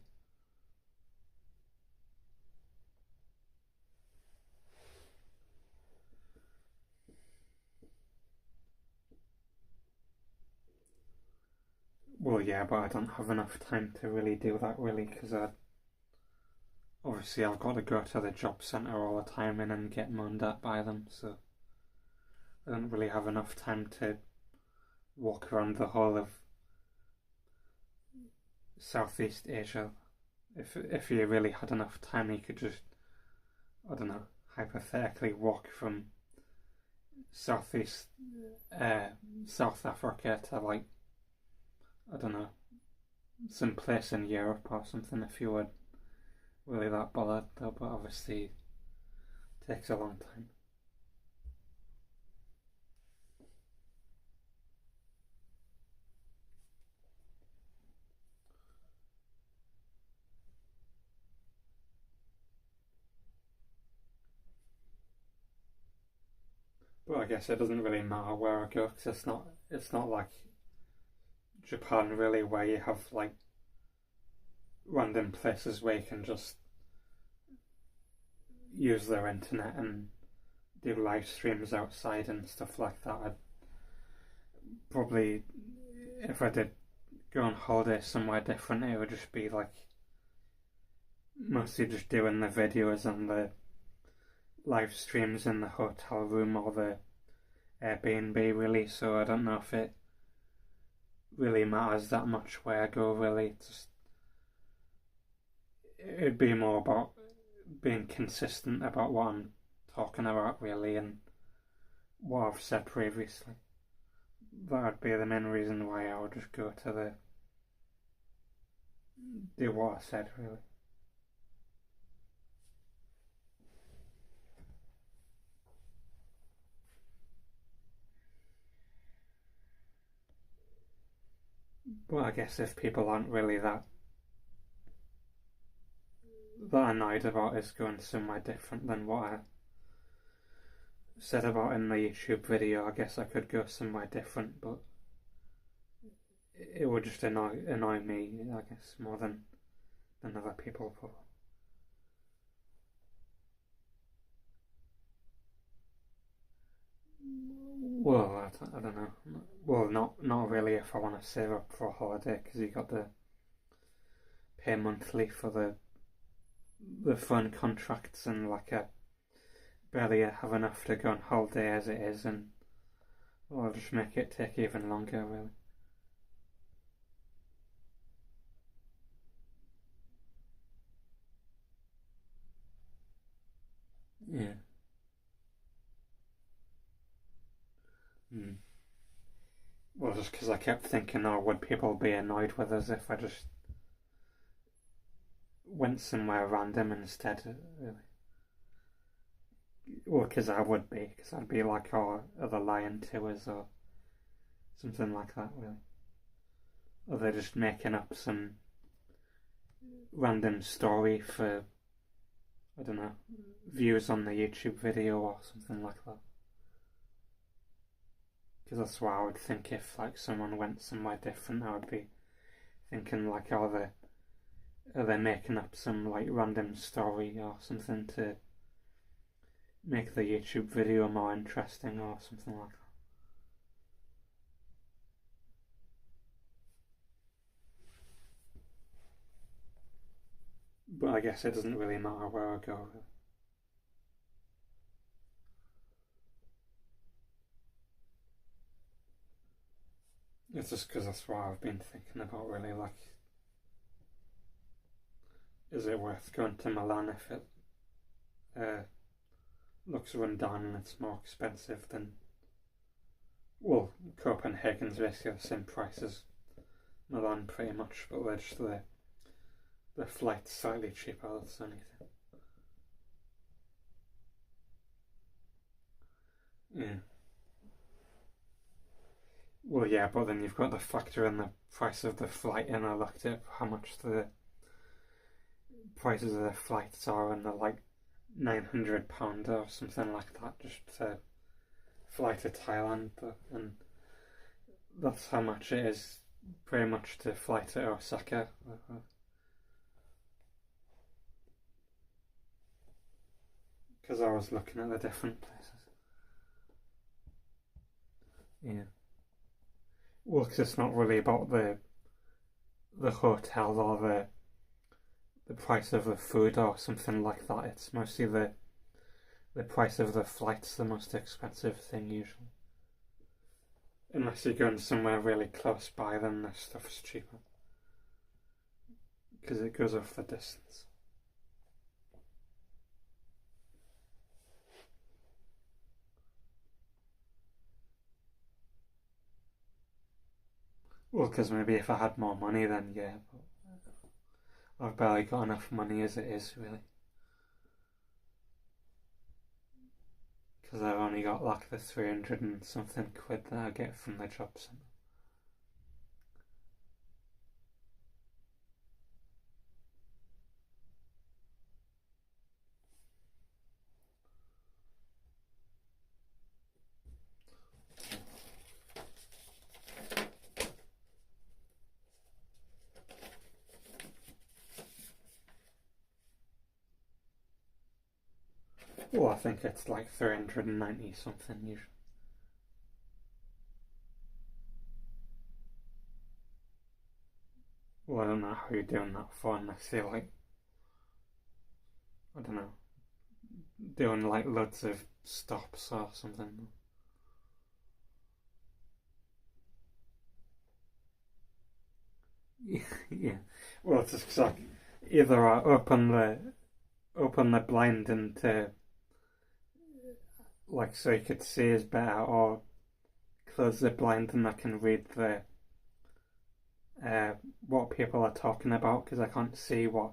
Well, yeah, but I don't have enough time to really do that, really, because obviously I've got to go to the job centre all the time and then get moaned at by them, so I don't really have enough time to walk around the whole of Southeast Asia. If you really had enough time, you could just, I don't know, hypothetically walk from Southeast South Africa to, like, I don't know, some place in Europe or something if you were really that bothered, though, but obviously it takes a long time. guess it doesn't really matter where I go because it's not like Japan really where you have like random places where you can just use their internet and do live streams outside and stuff like that. I'd probably, if I did go on holiday somewhere different, it would just be like mostly just doing the videos and the live streams in the hotel room or the Airbnb really, so I don't know if it really matters that much where I go really. It'd be more about being consistent about what I'm talking about really and what I've said previously. That would be the main reason why I would just go to do what I said really. But I guess if people aren't really that annoyed about us going somewhere different than what I said about in the YouTube video, I guess I could go somewhere different, but it would just annoy me, I guess, more than other people probably. Well, I don't know. Well, not really if I want to save up for a holiday, because you got to pay monthly for the phone contracts, and like I barely have enough to go on holiday as it is, and I'll just make it take even longer really. Yeah. Well, just because I kept thinking, oh, would people be annoyed with us if I just went somewhere random instead? Really. Well, because I would be, because I'd be like, oh, are they lying to us or something like that, really. Or they're just making up some random story for, I don't know, views on the YouTube video or something like that. Because that's what I would think if like someone went somewhere different. I would be thinking like, are they making up some like random story or something to make the YouTube video more interesting or something like that. But I guess it doesn't really matter where I go. It's just because that's what I've been thinking about really, like, is it worth going to Milan if it looks run down and it's more expensive than, well, Copenhagen's basically the same price as Milan pretty much, but they're just the flight's slightly cheaper, that's the only thing. Yeah. Well, yeah, but then you've got to factor in the price of the flight, and I looked at how much the prices of the flights are, and they're like £900 or something like that just to fly to Thailand, and that's how much it is pretty much to fly to Osaka. Because I was looking at the different places. Yeah. Well, because it's not really about the hotel or the price of the food or something like that. It's mostly the price of the flight's the most expensive thing usually. Unless you're going somewhere really close by, then the stuff's cheaper. Because it goes off the distance. Well, because maybe if I had more money, then yeah, but I've barely got enough money as it is, really. Because I've only got like the 300 and something quid that I get from the job centre. Well, I think it's like 390 something usually. Well, I don't know how you're doing that for unless you're like, I don't know, doing like loads of stops or something. Yeah. Well, it's just like either I open the blind and to like so you could see is better, or close the blind and I can read the uh, what people are talking about because I can't see what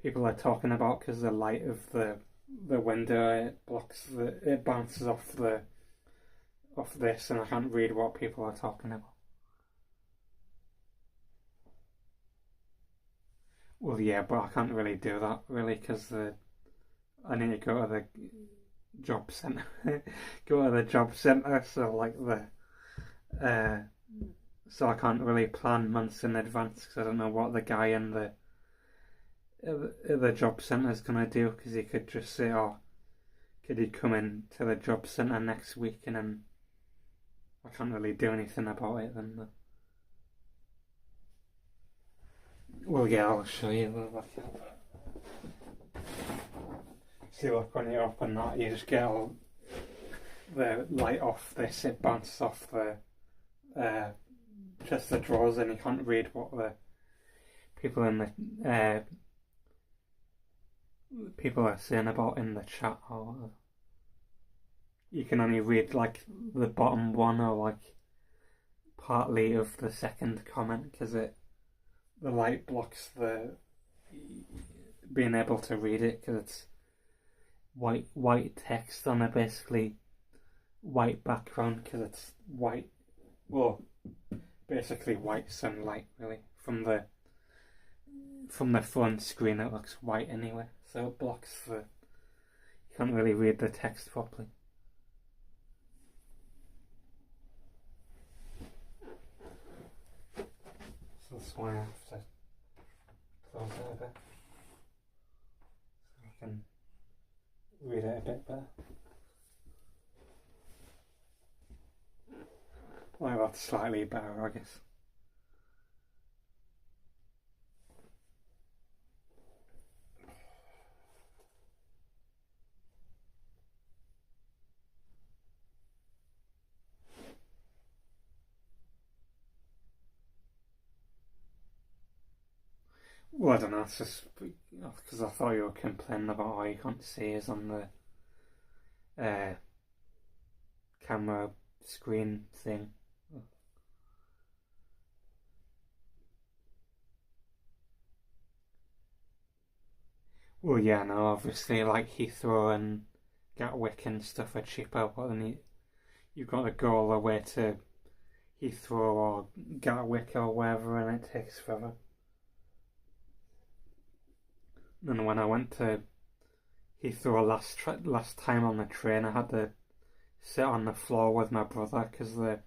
people are talking about because the light of the window it bounces off this and I can't read what people are talking about. Well, yeah, but I can't really do that really because I need to go to the job centre, go to the job centre. So like uh, so I can't really plan months in advance because I don't know what the guy in the job centre is gonna do because he could just say, "Oh, could you come in to the job centre next week?" And then I can't really do anything about it. Then, well, yeah, I'll show you. See, look, when you open that, you just get all the light off this. It bounces off uh, just the drawers, and you can't read what the people in the people are saying about in the chat or whatever. You can only read like the bottom one or like partly of the second comment because the light blocks the being able to read it because it's white text on a basically white background because it's white. Well, basically white sunlight really from the phone screen. It looks white anyway, so it blocks you can't really read the text properly. So that's why I have to close it a bit so I can read it a bit better. Well, that's slightly better, I guess. Well, I don't know, it's just because I thought you were complaining about how you can't see us on the camera screen thing. Well, yeah, no, obviously, like Heathrow and Gatwick and stuff are cheaper, but then you've got to go all the way to Heathrow or Gatwick or wherever, and it takes forever. And when I went to Heathrow last time on the train, I had to sit on the floor with my brother because the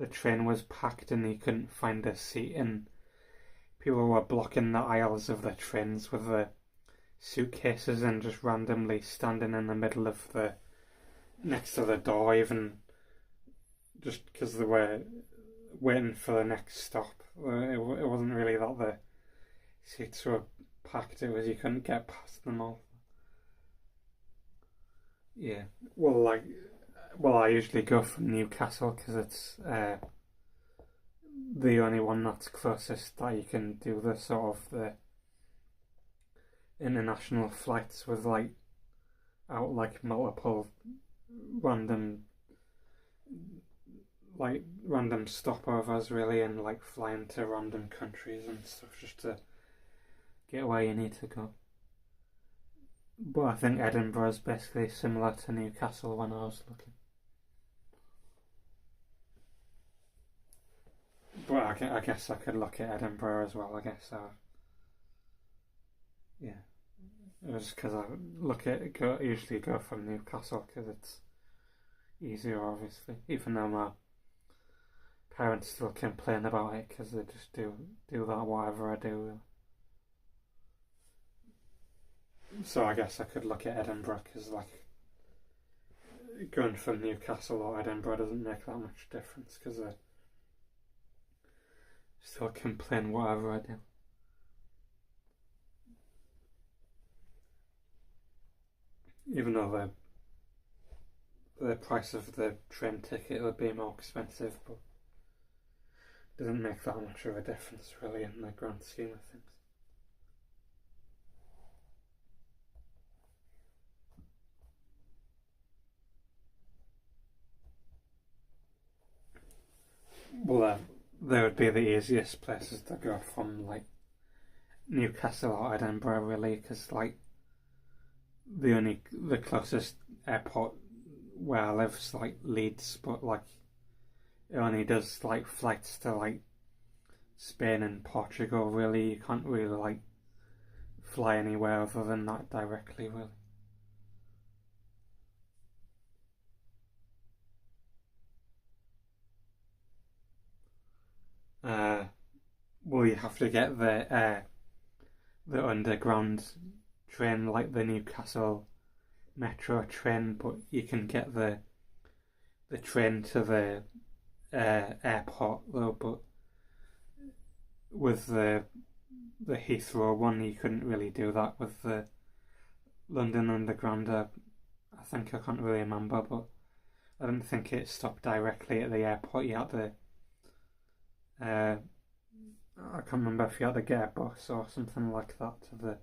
train was packed and he couldn't find a seat, and people were blocking the aisles of the trains with the suitcases and just randomly standing in the middle of the next to the door, even just because they were waiting for the next stop. It wasn't really that the seats were packed, it was you couldn't get past them all. Yeah, well, I usually go from Newcastle because it's the only one that's closest that you can do the sort of the international flights with like out like multiple random random stopovers really, and like flying to random countries and stuff just to get where you need to go. But I think Edinburgh is basically similar to Newcastle when I was looking. But I guess I could look at Edinburgh as well. I guess so. Yeah, it was because I usually go from Newcastle because it's easier, obviously. Even though my parents still complain about it because they just do that whatever I do. So I guess I could look at Edinburgh because, like, going from Newcastle or Edinburgh doesn't make that much difference because I still complain whatever I do. Even though the price of the train ticket would be more expensive, but it doesn't make that much of a difference really in the grand scheme of things. Well, they would be the easiest places to go from, like Newcastle or Edinburgh, really, because like the closest airport where I live is like Leeds, but like it only does like flights to like Spain and Portugal. Really, you can't really like fly anywhere other than that directly, really. Uh, well, you have to get the underground train, like the Newcastle Metro train, but you can get the train to the airport though. But with the Heathrow one, you couldn't really do that with the London Underground. I think I can't really remember, but I didn't think it stopped directly at the airport. You had to. I can't remember if you had to get a bus or something like that to the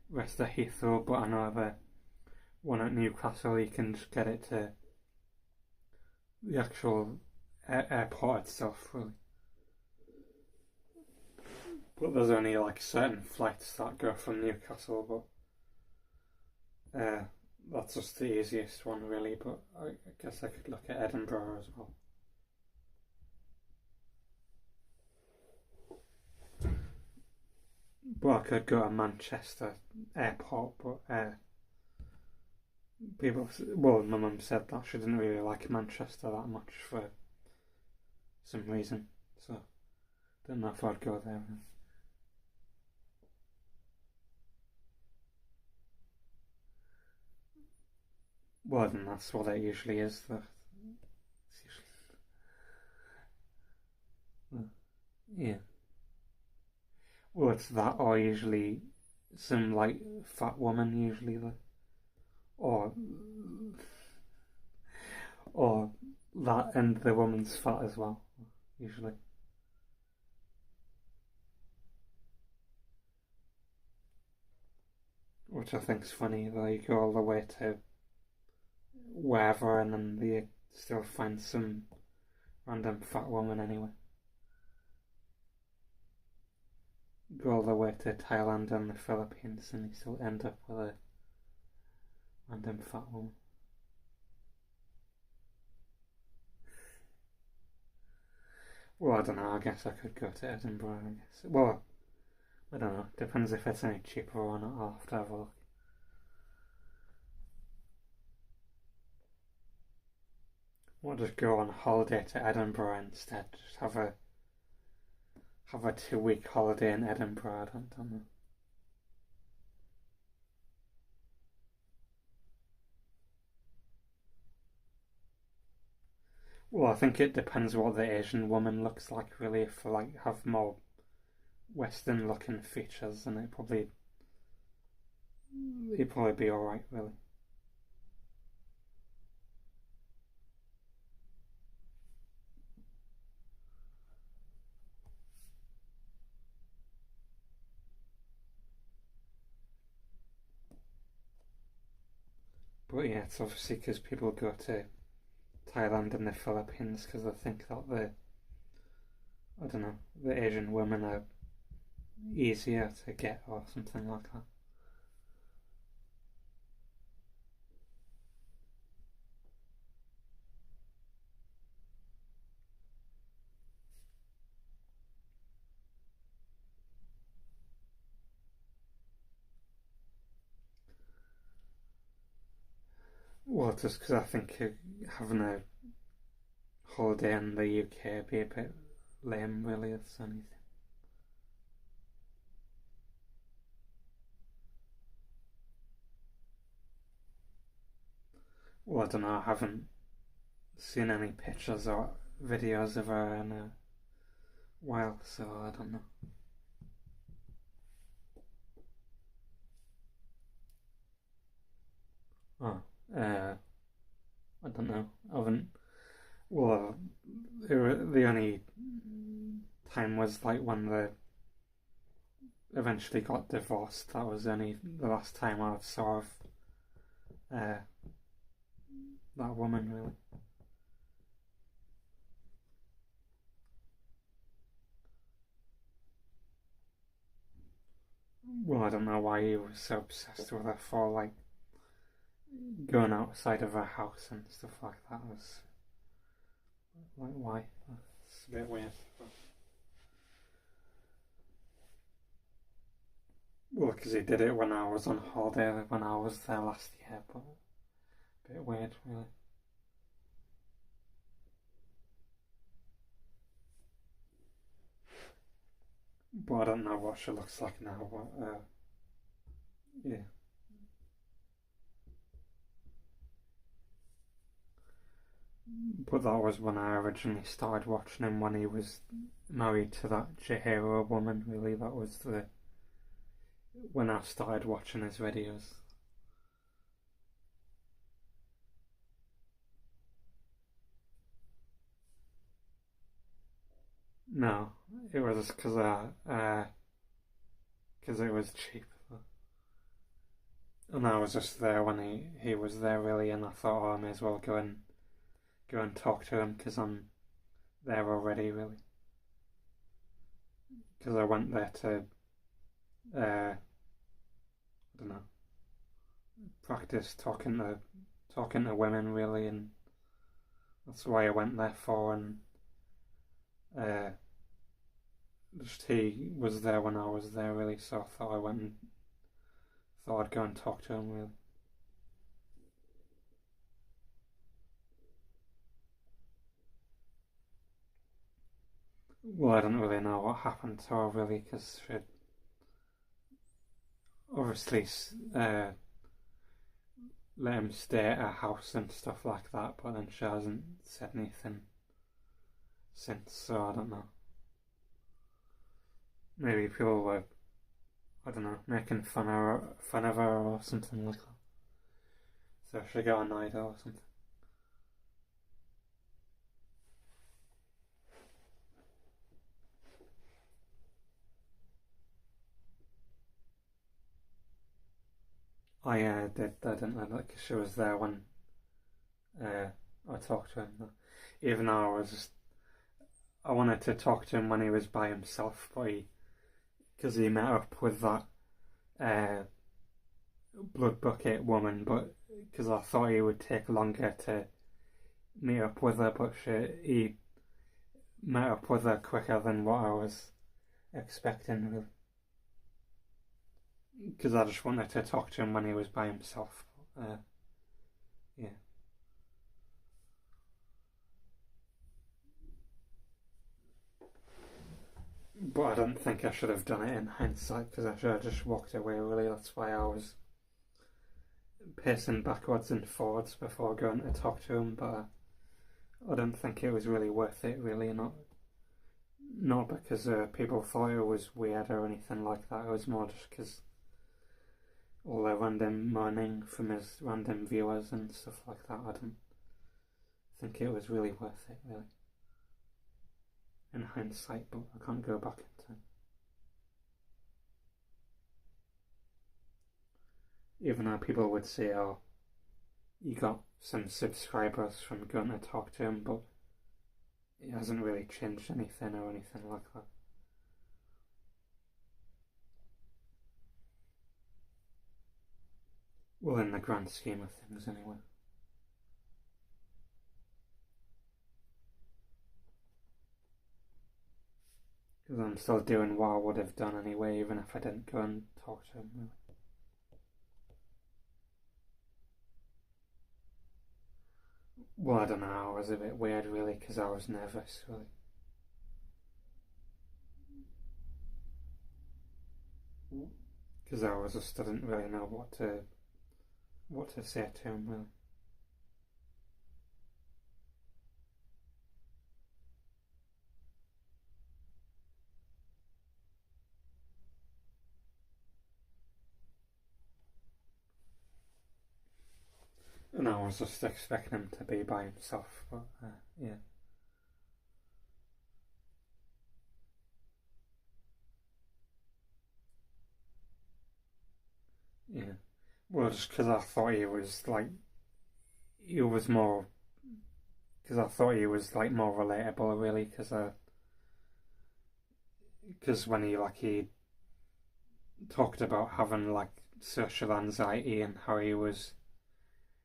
rest of Heathrow, but I know the one at Newcastle you can just get it to the actual airport itself, really. But there's only like certain flights that go from Newcastle, but that's just the easiest one, really. But I guess I could look at Edinburgh as well. Well, I could go to Manchester Airport, but my mum said that she didn't really like Manchester that much for some reason, so don't know if I'd go there. Well, then that's what it usually is. Yeah. Well, it's that, or usually some like fat woman, usually, or or that and the woman's fat as well, usually. Which I think's funny. They go all the way to wherever, and then they still find some random fat woman anyway. Go all the way to Thailand and the Philippines, and you still end up with a random fat woman. Well, I don't know. I guess I could go to Edinburgh. I guess. Well, I don't know. Depends if it's any cheaper or not. I'll have to have a look. We'll just go on holiday to Edinburgh instead. Just have a 2-week holiday in Edinburgh. I don't know. Well, I think it depends what the Asian woman looks like, really. If like have more Western looking features, then it'd probably be alright, really. But yeah, it's obviously because people go to Thailand and the Philippines because they think that I don't know, the Asian women are easier to get or something like that. Well, just because I think having a holiday in the UK would be a bit lame, really, it's anything. Well, I don't know, I haven't seen any pictures or videos of her in a while, so I don't know. Oh, I don't know. I haven't. Well, the only time was like when they eventually got divorced. That was only the last time I saw of uh, that woman, really. Well, I don't know why he was so obsessed with her for, like, going outside of her house and stuff like that. Was like, why? It's a bit weird. Well, because he did it when I was on holiday when I was there last year, but a bit weird, really. But I don't know what she looks like now. But yeah. But that was when I originally started watching him when he was married to that Chihiro woman. Really, that was the when I started watching his videos. No, it was because it was cheap, and I was just there when he was there really, and I thought, oh, I may as well go and talk to him because I'm there already, really. Because I went there to I don't know, practice talking to women really, and that's why I went there for. And uh, just he was there when I was there really, so I thought I went and thought I'd go and talk to him really. Well, I don't really know what happened to her really because she obviously let him stay at her house and stuff like that, but then she hasn't said anything since, so I don't know. Maybe people were, I don't know, making fun of her or something like that. So she got annoyed or something. I did, I didn't know that because she was there when uh, I talked to him. Even though I wanted to talk to him when he was by himself, but because he met up with that uh, blood bucket woman, but because I thought he would take longer to meet up with her, but he met up with her quicker than what I was expecting, really. Because I just wanted to talk to him when he was by himself. Yeah. But I don't think I should have done it in hindsight because I should have just walked away, really. That's why I was pacing backwards and forwards before going to talk to him. But I don't think it was really worth it, really. Not because people thought it was weird or anything like that. It was more just because all the random moaning from his random viewers and stuff like that. I don't think it was really worth it, really. In hindsight, but I can't go back in time. Even though people would say, oh, you got some subscribers from going to talk to him, but it hasn't really changed anything or anything like that. Well, in the grand scheme of things, anyway. Because I'm still doing what I would have done anyway, even if I didn't go and talk to him. Really. Well, I don't know. It was a bit weird, really, because I was nervous, really. Because I didn't really know what to say to him, really. I was just expecting him to be by himself, but yeah. Yeah. Well, just because I thought he was more, because I thought he was like more relatable, really, because when he talked about having like social anxiety and how he was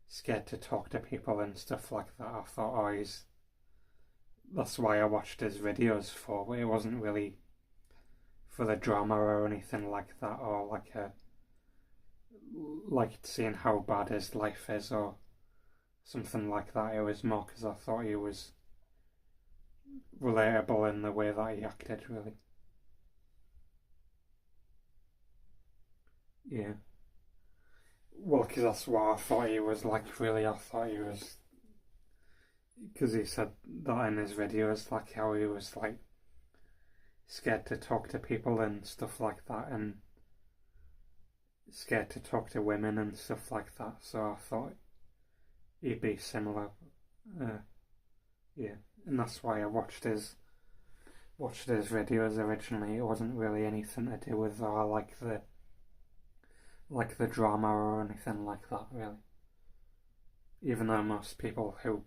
scared to talk to people and stuff like that, I thought, that's why I watched his videos for, but it wasn't really for the drama or anything like that, or like seeing how bad his life is or something like that. It was more because I thought he was relatable in the way that he acted, really. Yeah. Well, because that's what I thought he was like, really. I thought he was. Because he said that in his videos, like how he was like scared to talk to people and stuff like that, and scared to talk to women and stuff like that. So I thought he'd be similar. Yeah, and that's why I watched his videos originally. It wasn't really anything to do with like the drama or anything like that, really. Even though most people who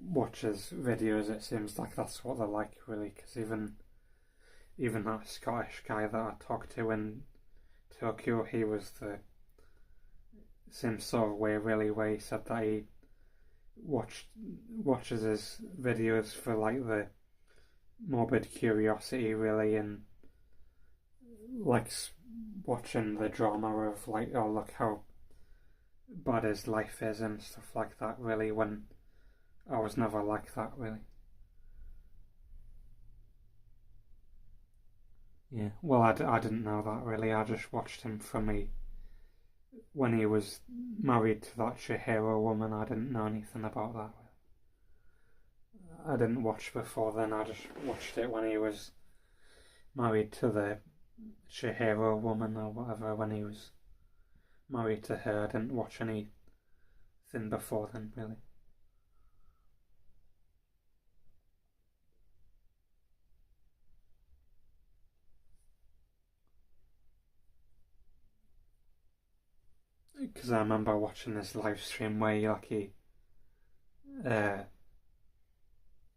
watch his videos, it seems like that's what they're like, really. Because even that Scottish guy that I talked to in Tokyo, he was the same sort of way, really, where he said that he watches his videos for like the morbid curiosity, really, and likes watching the drama of like, oh, look how bad his life is and stuff like that, really, when I was never like that, really. Yeah, well, I didn't know that, really. I just watched him from when he was married to that Shihiro woman. I didn't know anything about that. I didn't watch before then. I just watched it when he was married to the Shihiro woman or whatever. When he was married to her, I didn't watch anything before then, really. Because I remember watching this live stream where uh,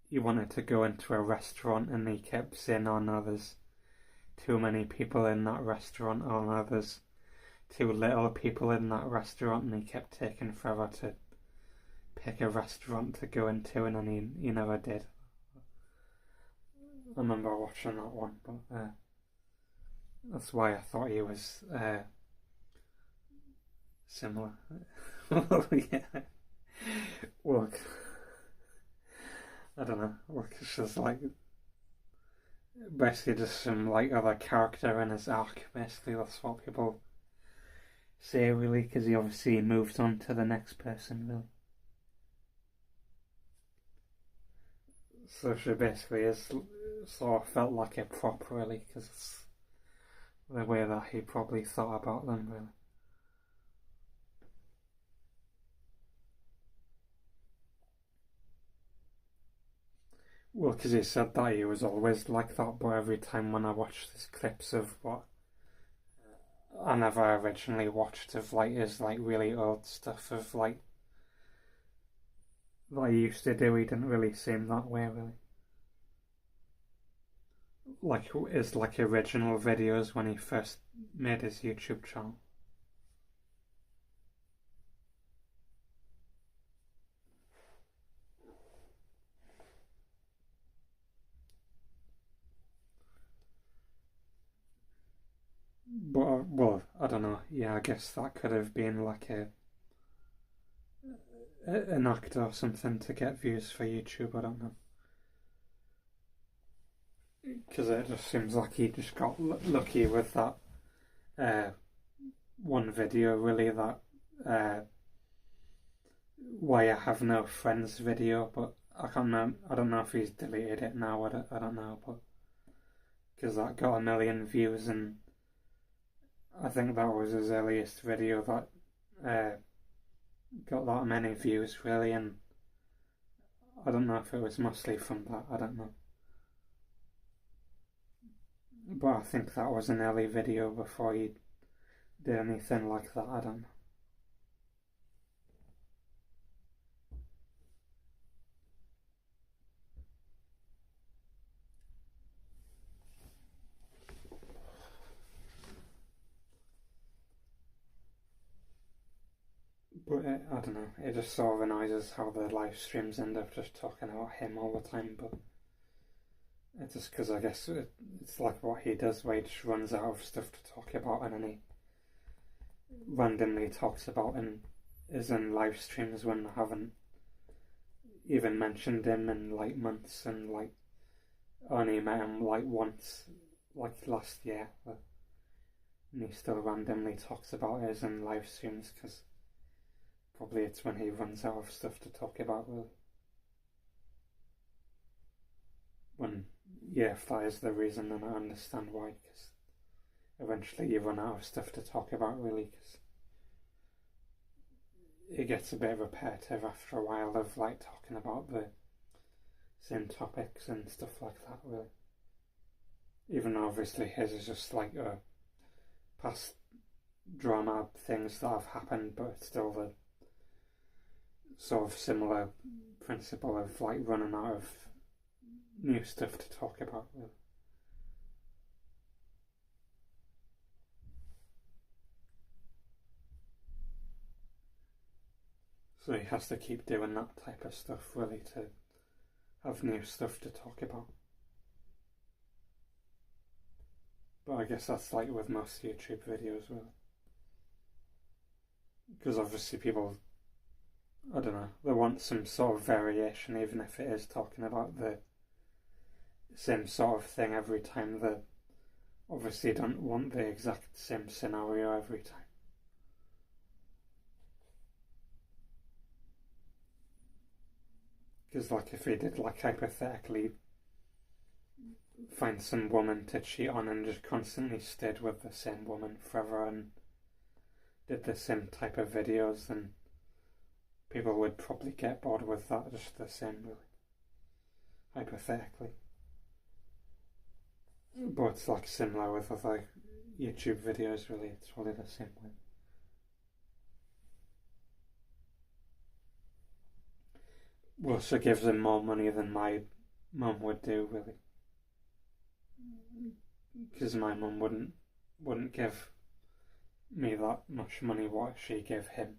he wanted to go into a restaurant and he kept saying, "Oh no, there's too many people in that restaurant. Oh no, there's too little people in that restaurant," and he kept taking forever to pick a restaurant to go into, and then he never did. I remember watching that one, but that's why I thought he was similar. Yeah. Well, I don't know. Look, it's just like basically just some like other character in his arc. Basically, that's what people say, really, because he obviously moved on to the next person, really. So she basically is sort of felt like a prop, really, because it's the way that he probably thought about them, really. Well, because he said that he was always like that, but every time when I watch these clips of what I never originally watched of like his like really old stuff of like that he used to do, he didn't really seem that way, really. Like his like original videos when he first made his YouTube channel. But well, I don't know. Yeah, I guess that could have been like an act or something to get views for YouTube. I don't know, because it just seems like he just got lucky with that uh, one video, really. That uh, why I have no friends video, but I can't know. I don't know if he's deleted it now. I don't know, but because that got a million views, and I think that was his earliest video that got that many views really, and I don't know if it was mostly from that, I don't know. But I think that was an early video before he did anything like that, I don't know. But I don't know, it just sort of annoys us how the live streams end up just talking about him all the time, but it's just because I guess it's like what he does, where he just runs out of stuff to talk about, and then he randomly talks about and is in live streams when I haven't even mentioned him in like months, and like only met him like once, like last year, and he still randomly talks about it in live streams because probably it's when he runs out of stuff to talk about. When, yeah, if that is the reason, then I understand why, because eventually you run out of stuff to talk about, really, because it gets a bit repetitive after a while of like talking about the same topics and stuff like that, really. Even though obviously his is just like a past drama things that have happened, but it's still the sort of similar principle of like running out of new stuff to talk about, really. So he has to keep doing that type of stuff, really, to have new stuff to talk about. But I guess that's like with most YouTube videos, really. Because obviously people, I don't know, they want some sort of variation, even if it is talking about the same sort of thing every time. They obviously don't want the exact same scenario every time. Because like if he did like hypothetically find some woman to cheat on and just constantly stayed with the same woman forever and did the same type of videos, then people would probably get bored with that just the same, really. Hypothetically. But it's like similar with other YouTube videos, really. It's really the same way. Well, she gives him more money than my mum would do, really. Because my mum wouldn't give me that much money what she gave him.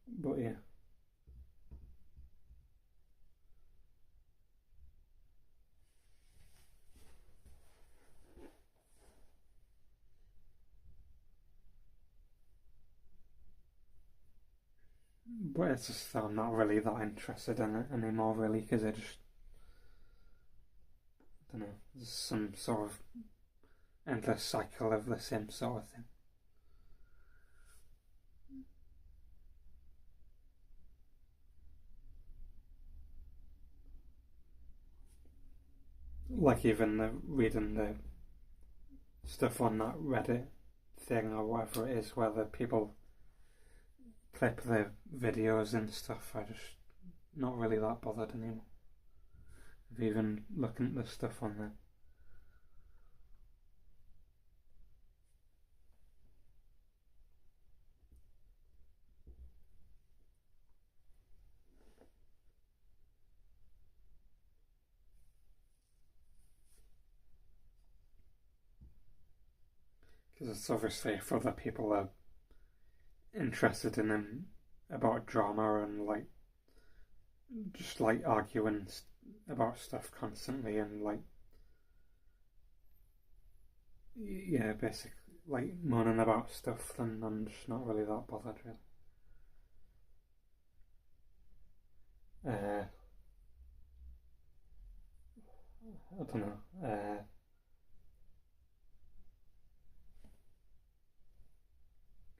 But yeah. But it's just I'm not really that interested in it anymore, really, because I just, I don't know, there's some sort of endless cycle of the same sort of thing. Like even reading the stuff on that Reddit thing or whatever it is, where the people clip the videos and stuff, I just not really that bothered anymore of even looking at the stuff on there. Because it's obviously if other people are interested in him about drama and like just like arguing about stuff constantly and like, yeah, basically like moaning about stuff, then I'm just not really that bothered, really. I don't know.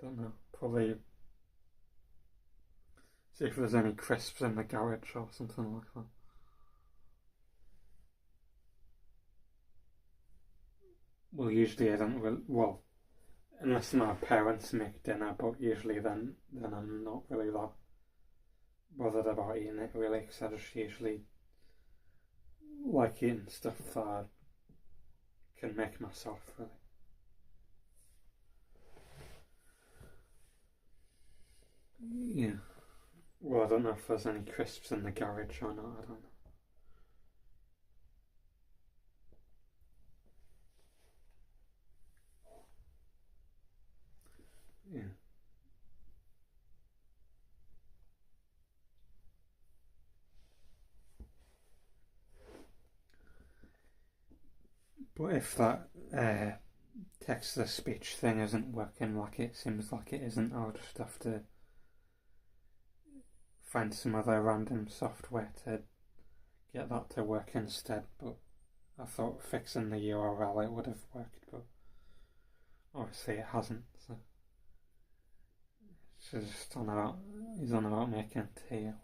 Don't know. Probably see if there's any crisps in the garage or something like that. Well, usually I don't really. Well, unless my parents make dinner, but usually then I'm not really that bothered about eating it really, because I just usually like eating stuff that I can make myself really. Yeah. Well, I don't know if there's any crisps in the garage or not, I don't know. Yeah. But if that text to speech thing isn't working like it seems like it isn't, I'll just have to find some other random software to get that to work instead. But I thought fixing the URL it would have worked, but obviously it hasn't. So he's on about making tea, or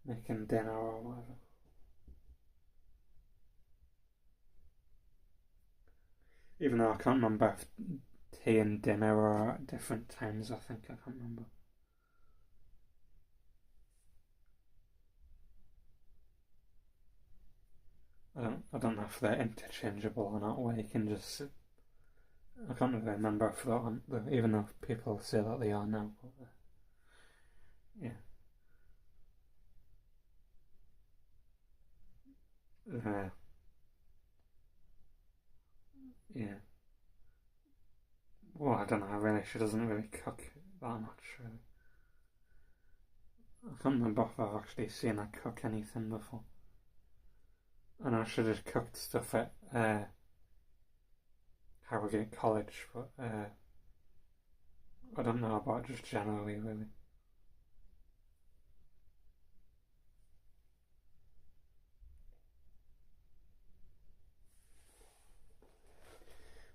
making dinner or whatever. Even though I can't remember if tea and dinner are at different times, I think I can't remember. I don't know if they're interchangeable or not, where you can just, I can't really remember if they're on, even though people say that they are now, but yeah. Uh, yeah. Well, I don't know, really, she doesn't really cook that much, really. I can't remember if I've actually seen her cook anything before. I know she just cooked stuff at Harrogate College, but I don't know about just generally, really.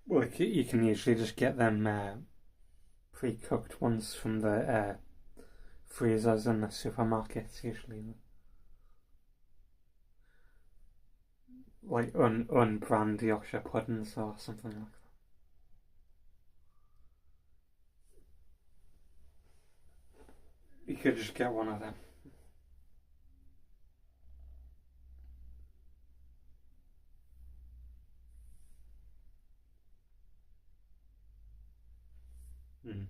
Well, you can usually just get them pre-cooked ones from the freezers in the supermarkets, usually. Like unbrand Yorkshire puddings or something like that. You could just get one of them. Mm.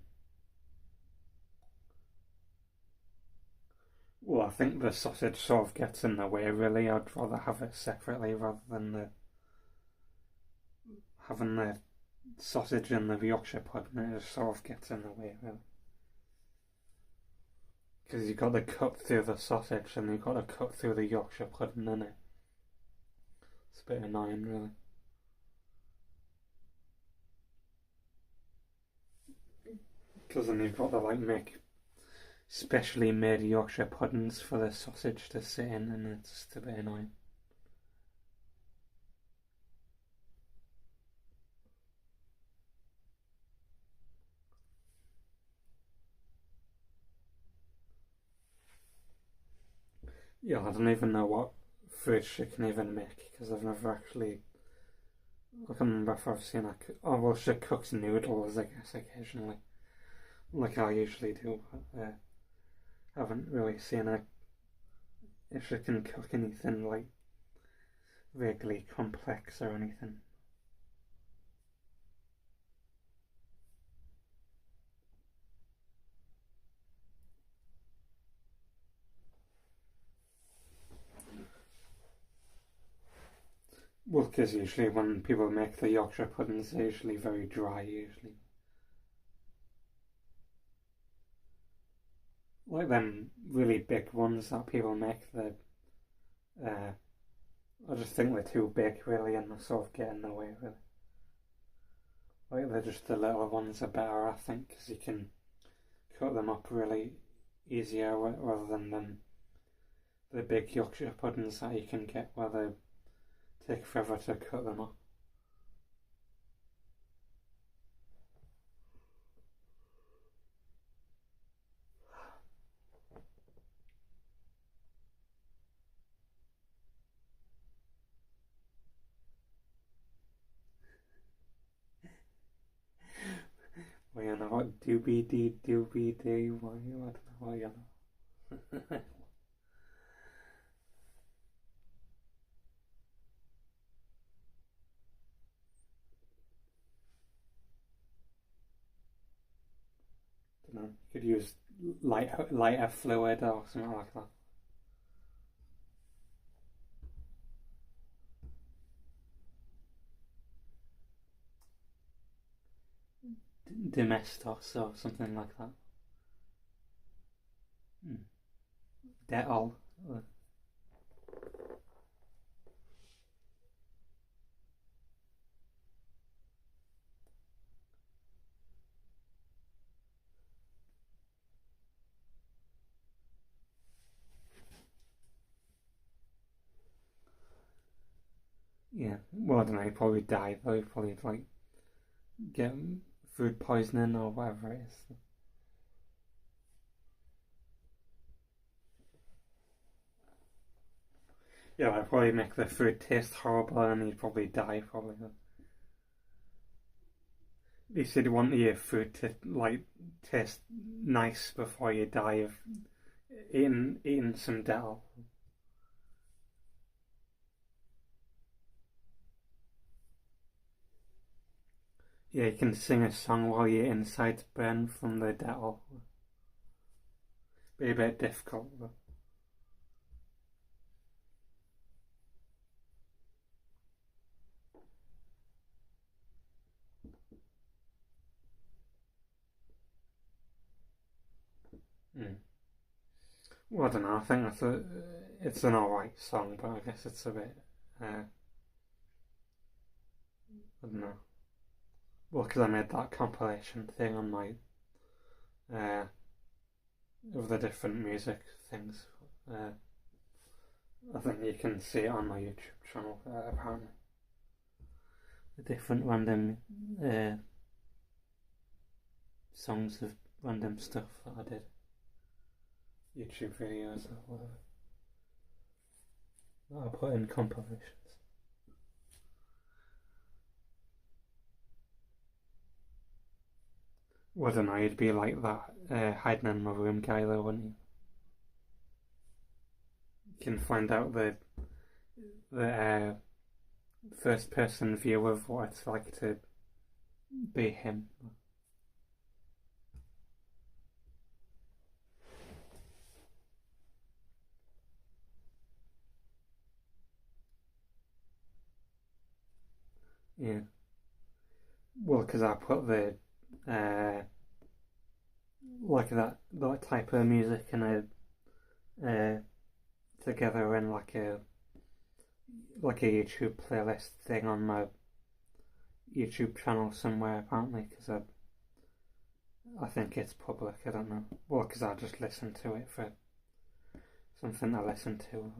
Well, I think the sausage sort of gets in the way, really. I'd rather have it separately rather than having the sausage in the Yorkshire pudding. It just sort of gets in the way, really. Because you've got to cut through the sausage and you've got to cut through the Yorkshire pudding in it. It's a bit annoying, really. Because then you've got to like make specially made Yorkshire puddings for the sausage to sit in, and it's just a bit annoying. Yeah, I don't even know what food she can even make because I've never actually. I can't remember if I've seen her. Oh well, she cooks noodles, I guess, occasionally, like I usually do. But I haven't really seen her if she can cook anything like vaguely complex or anything. Well, because usually when people make the Yorkshire puddings, they're usually very dry. Usually, like them really big ones that people make, uh, I just think they're too big, really, and they sort of get in the way, really. Like they're just the little ones are better, I think, because you can cut them up really easier rather than the big Yorkshire puddings that you can get where they take forever to cut them up. doobie dee doobie dee. Why? I don't know why you know. Don't know. You could use lighter fluid or something like that. Domestos or something like that. Dettol. Yeah, well, I don't know. He'd probably die though. He'd probably like get food poisoning or whatever it is. Yeah, that'd probably make the food taste horrible, and he'd probably die. Probably. He said he wanted your food to like taste nice before you die of eating some Dettol. Yeah, you can sing a song while your insides burn from the Dettol. Be a bit difficult, but well, I don't know. I think it's an alright song, but I guess it's a bit. I don't know. Well, because I made that compilation thing on my uh, of the different music things. Uh, I think you can see it on my YouTube channel. Apparently, the different random songs of random stuff that I did, YouTube videos or whatever. That I put in compilations. Well, I don't know. You'd be like that hiding in my room guy, though, wouldn't you? You can find out the first person view of what it's like to be him. Yeah. Well, because I put the like that type of music in uh, together in like a YouTube playlist thing on my YouTube channel somewhere apparently because I think it's public. I don't know. Well, because I just listen to it for something I listen to.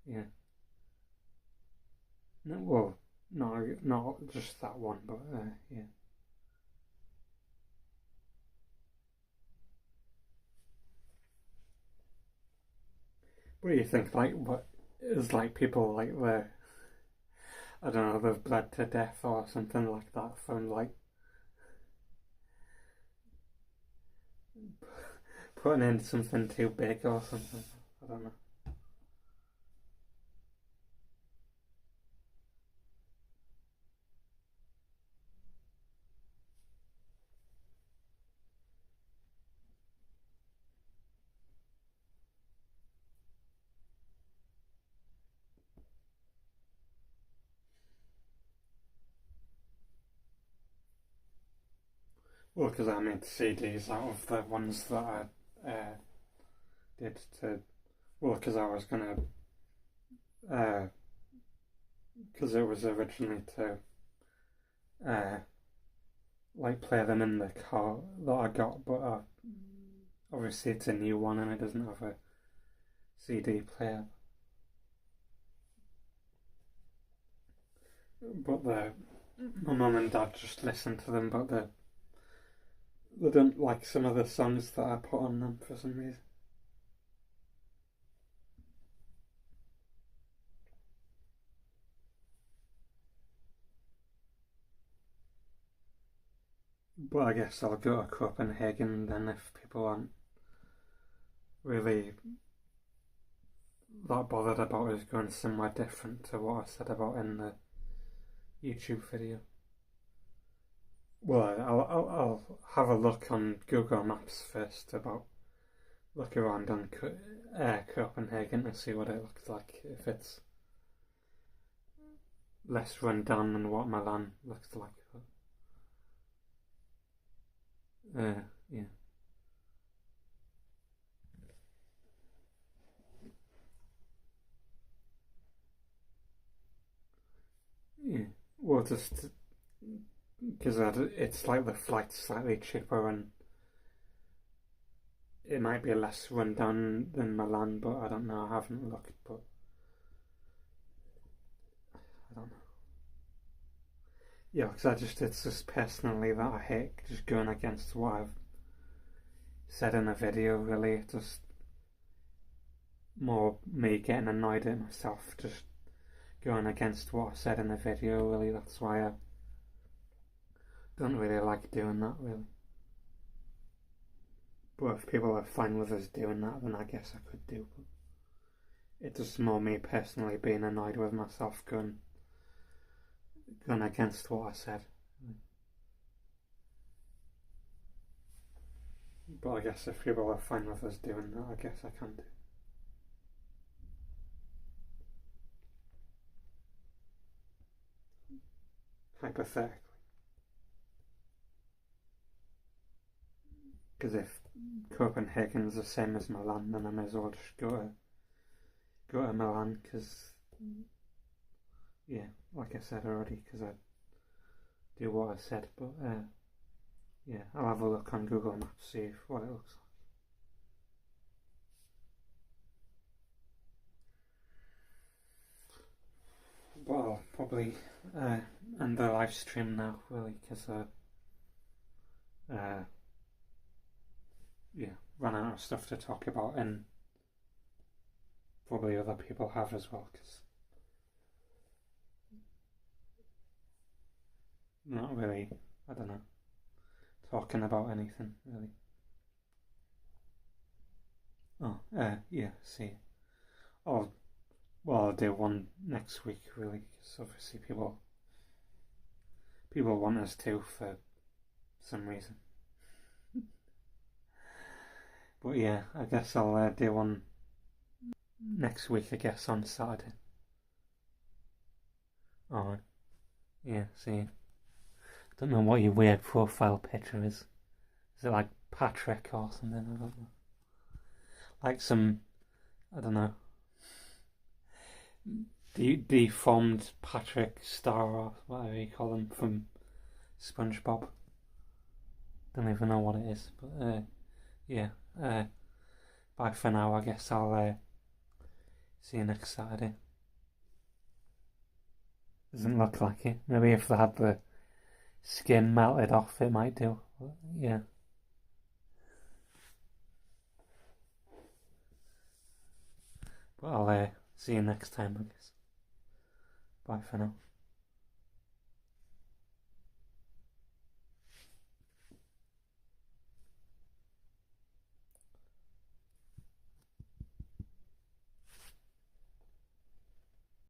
Yeah. No, well, no, not just that one, but yeah. What do you think? Like, what is like people like the I don't know they've bled to death or something like that from like putting in something too big or something. I don't know. Well, because I made CDs out of the ones that I did to. Well, because I was gonna. Because it was originally to uh, like play them in the car that I got, but obviously it's a new one and it doesn't have a CD player. But my mum and dad just listen to them, but they don't like some of the songs that I put on them for some reason. But I guess I'll go to Copenhagen then if people aren't really that bothered about us going somewhere different to what I said about in the YouTube video. Well, I'll have a look on Google Maps first about look around on Copenhagen to see what it looks like, if it's less run down than what Milan looks like. Yeah. Yeah. Well, just because it's like the flight's slightly cheaper and it might be less run down than Milan, but I don't know. I haven't looked, but I don't know. Yeah, because it's just personally that I hate just going against what I've said in a video, really. It's just more me getting annoyed at myself, just going against what I said in the video, really. That's why I don't really like doing that, really. But if people are fine with us doing that, then I guess I could do. But it's just more me personally being annoyed with myself going against what I said. But I guess if people are fine with us doing that, I guess I can do. Hypothetically. Because if Copenhagen's the same as Milan, then I may as well just go to Milan, because, yeah, like I said already, because I do what I said, but yeah, I'll have a look on Google Maps, see what it looks like. But I'll probably end the live stream now, really, because yeah, run out of stuff to talk about, and probably other people have as well, because not really, I don't know, talking about anything, really. Oh, yeah, see. Oh, well, I'll do one next week, really, because obviously people want us to for some reason. But yeah, I guess I'll do one next week, I guess, on Saturday. Alright. Yeah, see. Don't know what your weird profile picture is. Is it like Patrick or something? I don't know. Like some, I don't know, deformed Patrick Star or whatever you call him from SpongeBob. Don't even know what it is, but yeah. Bye for now. I guess I'll see you next Saturday. Doesn't look like it. Maybe if they had the skin melted off, it might do. But yeah. But I'll see you next time, I guess. Bye for now.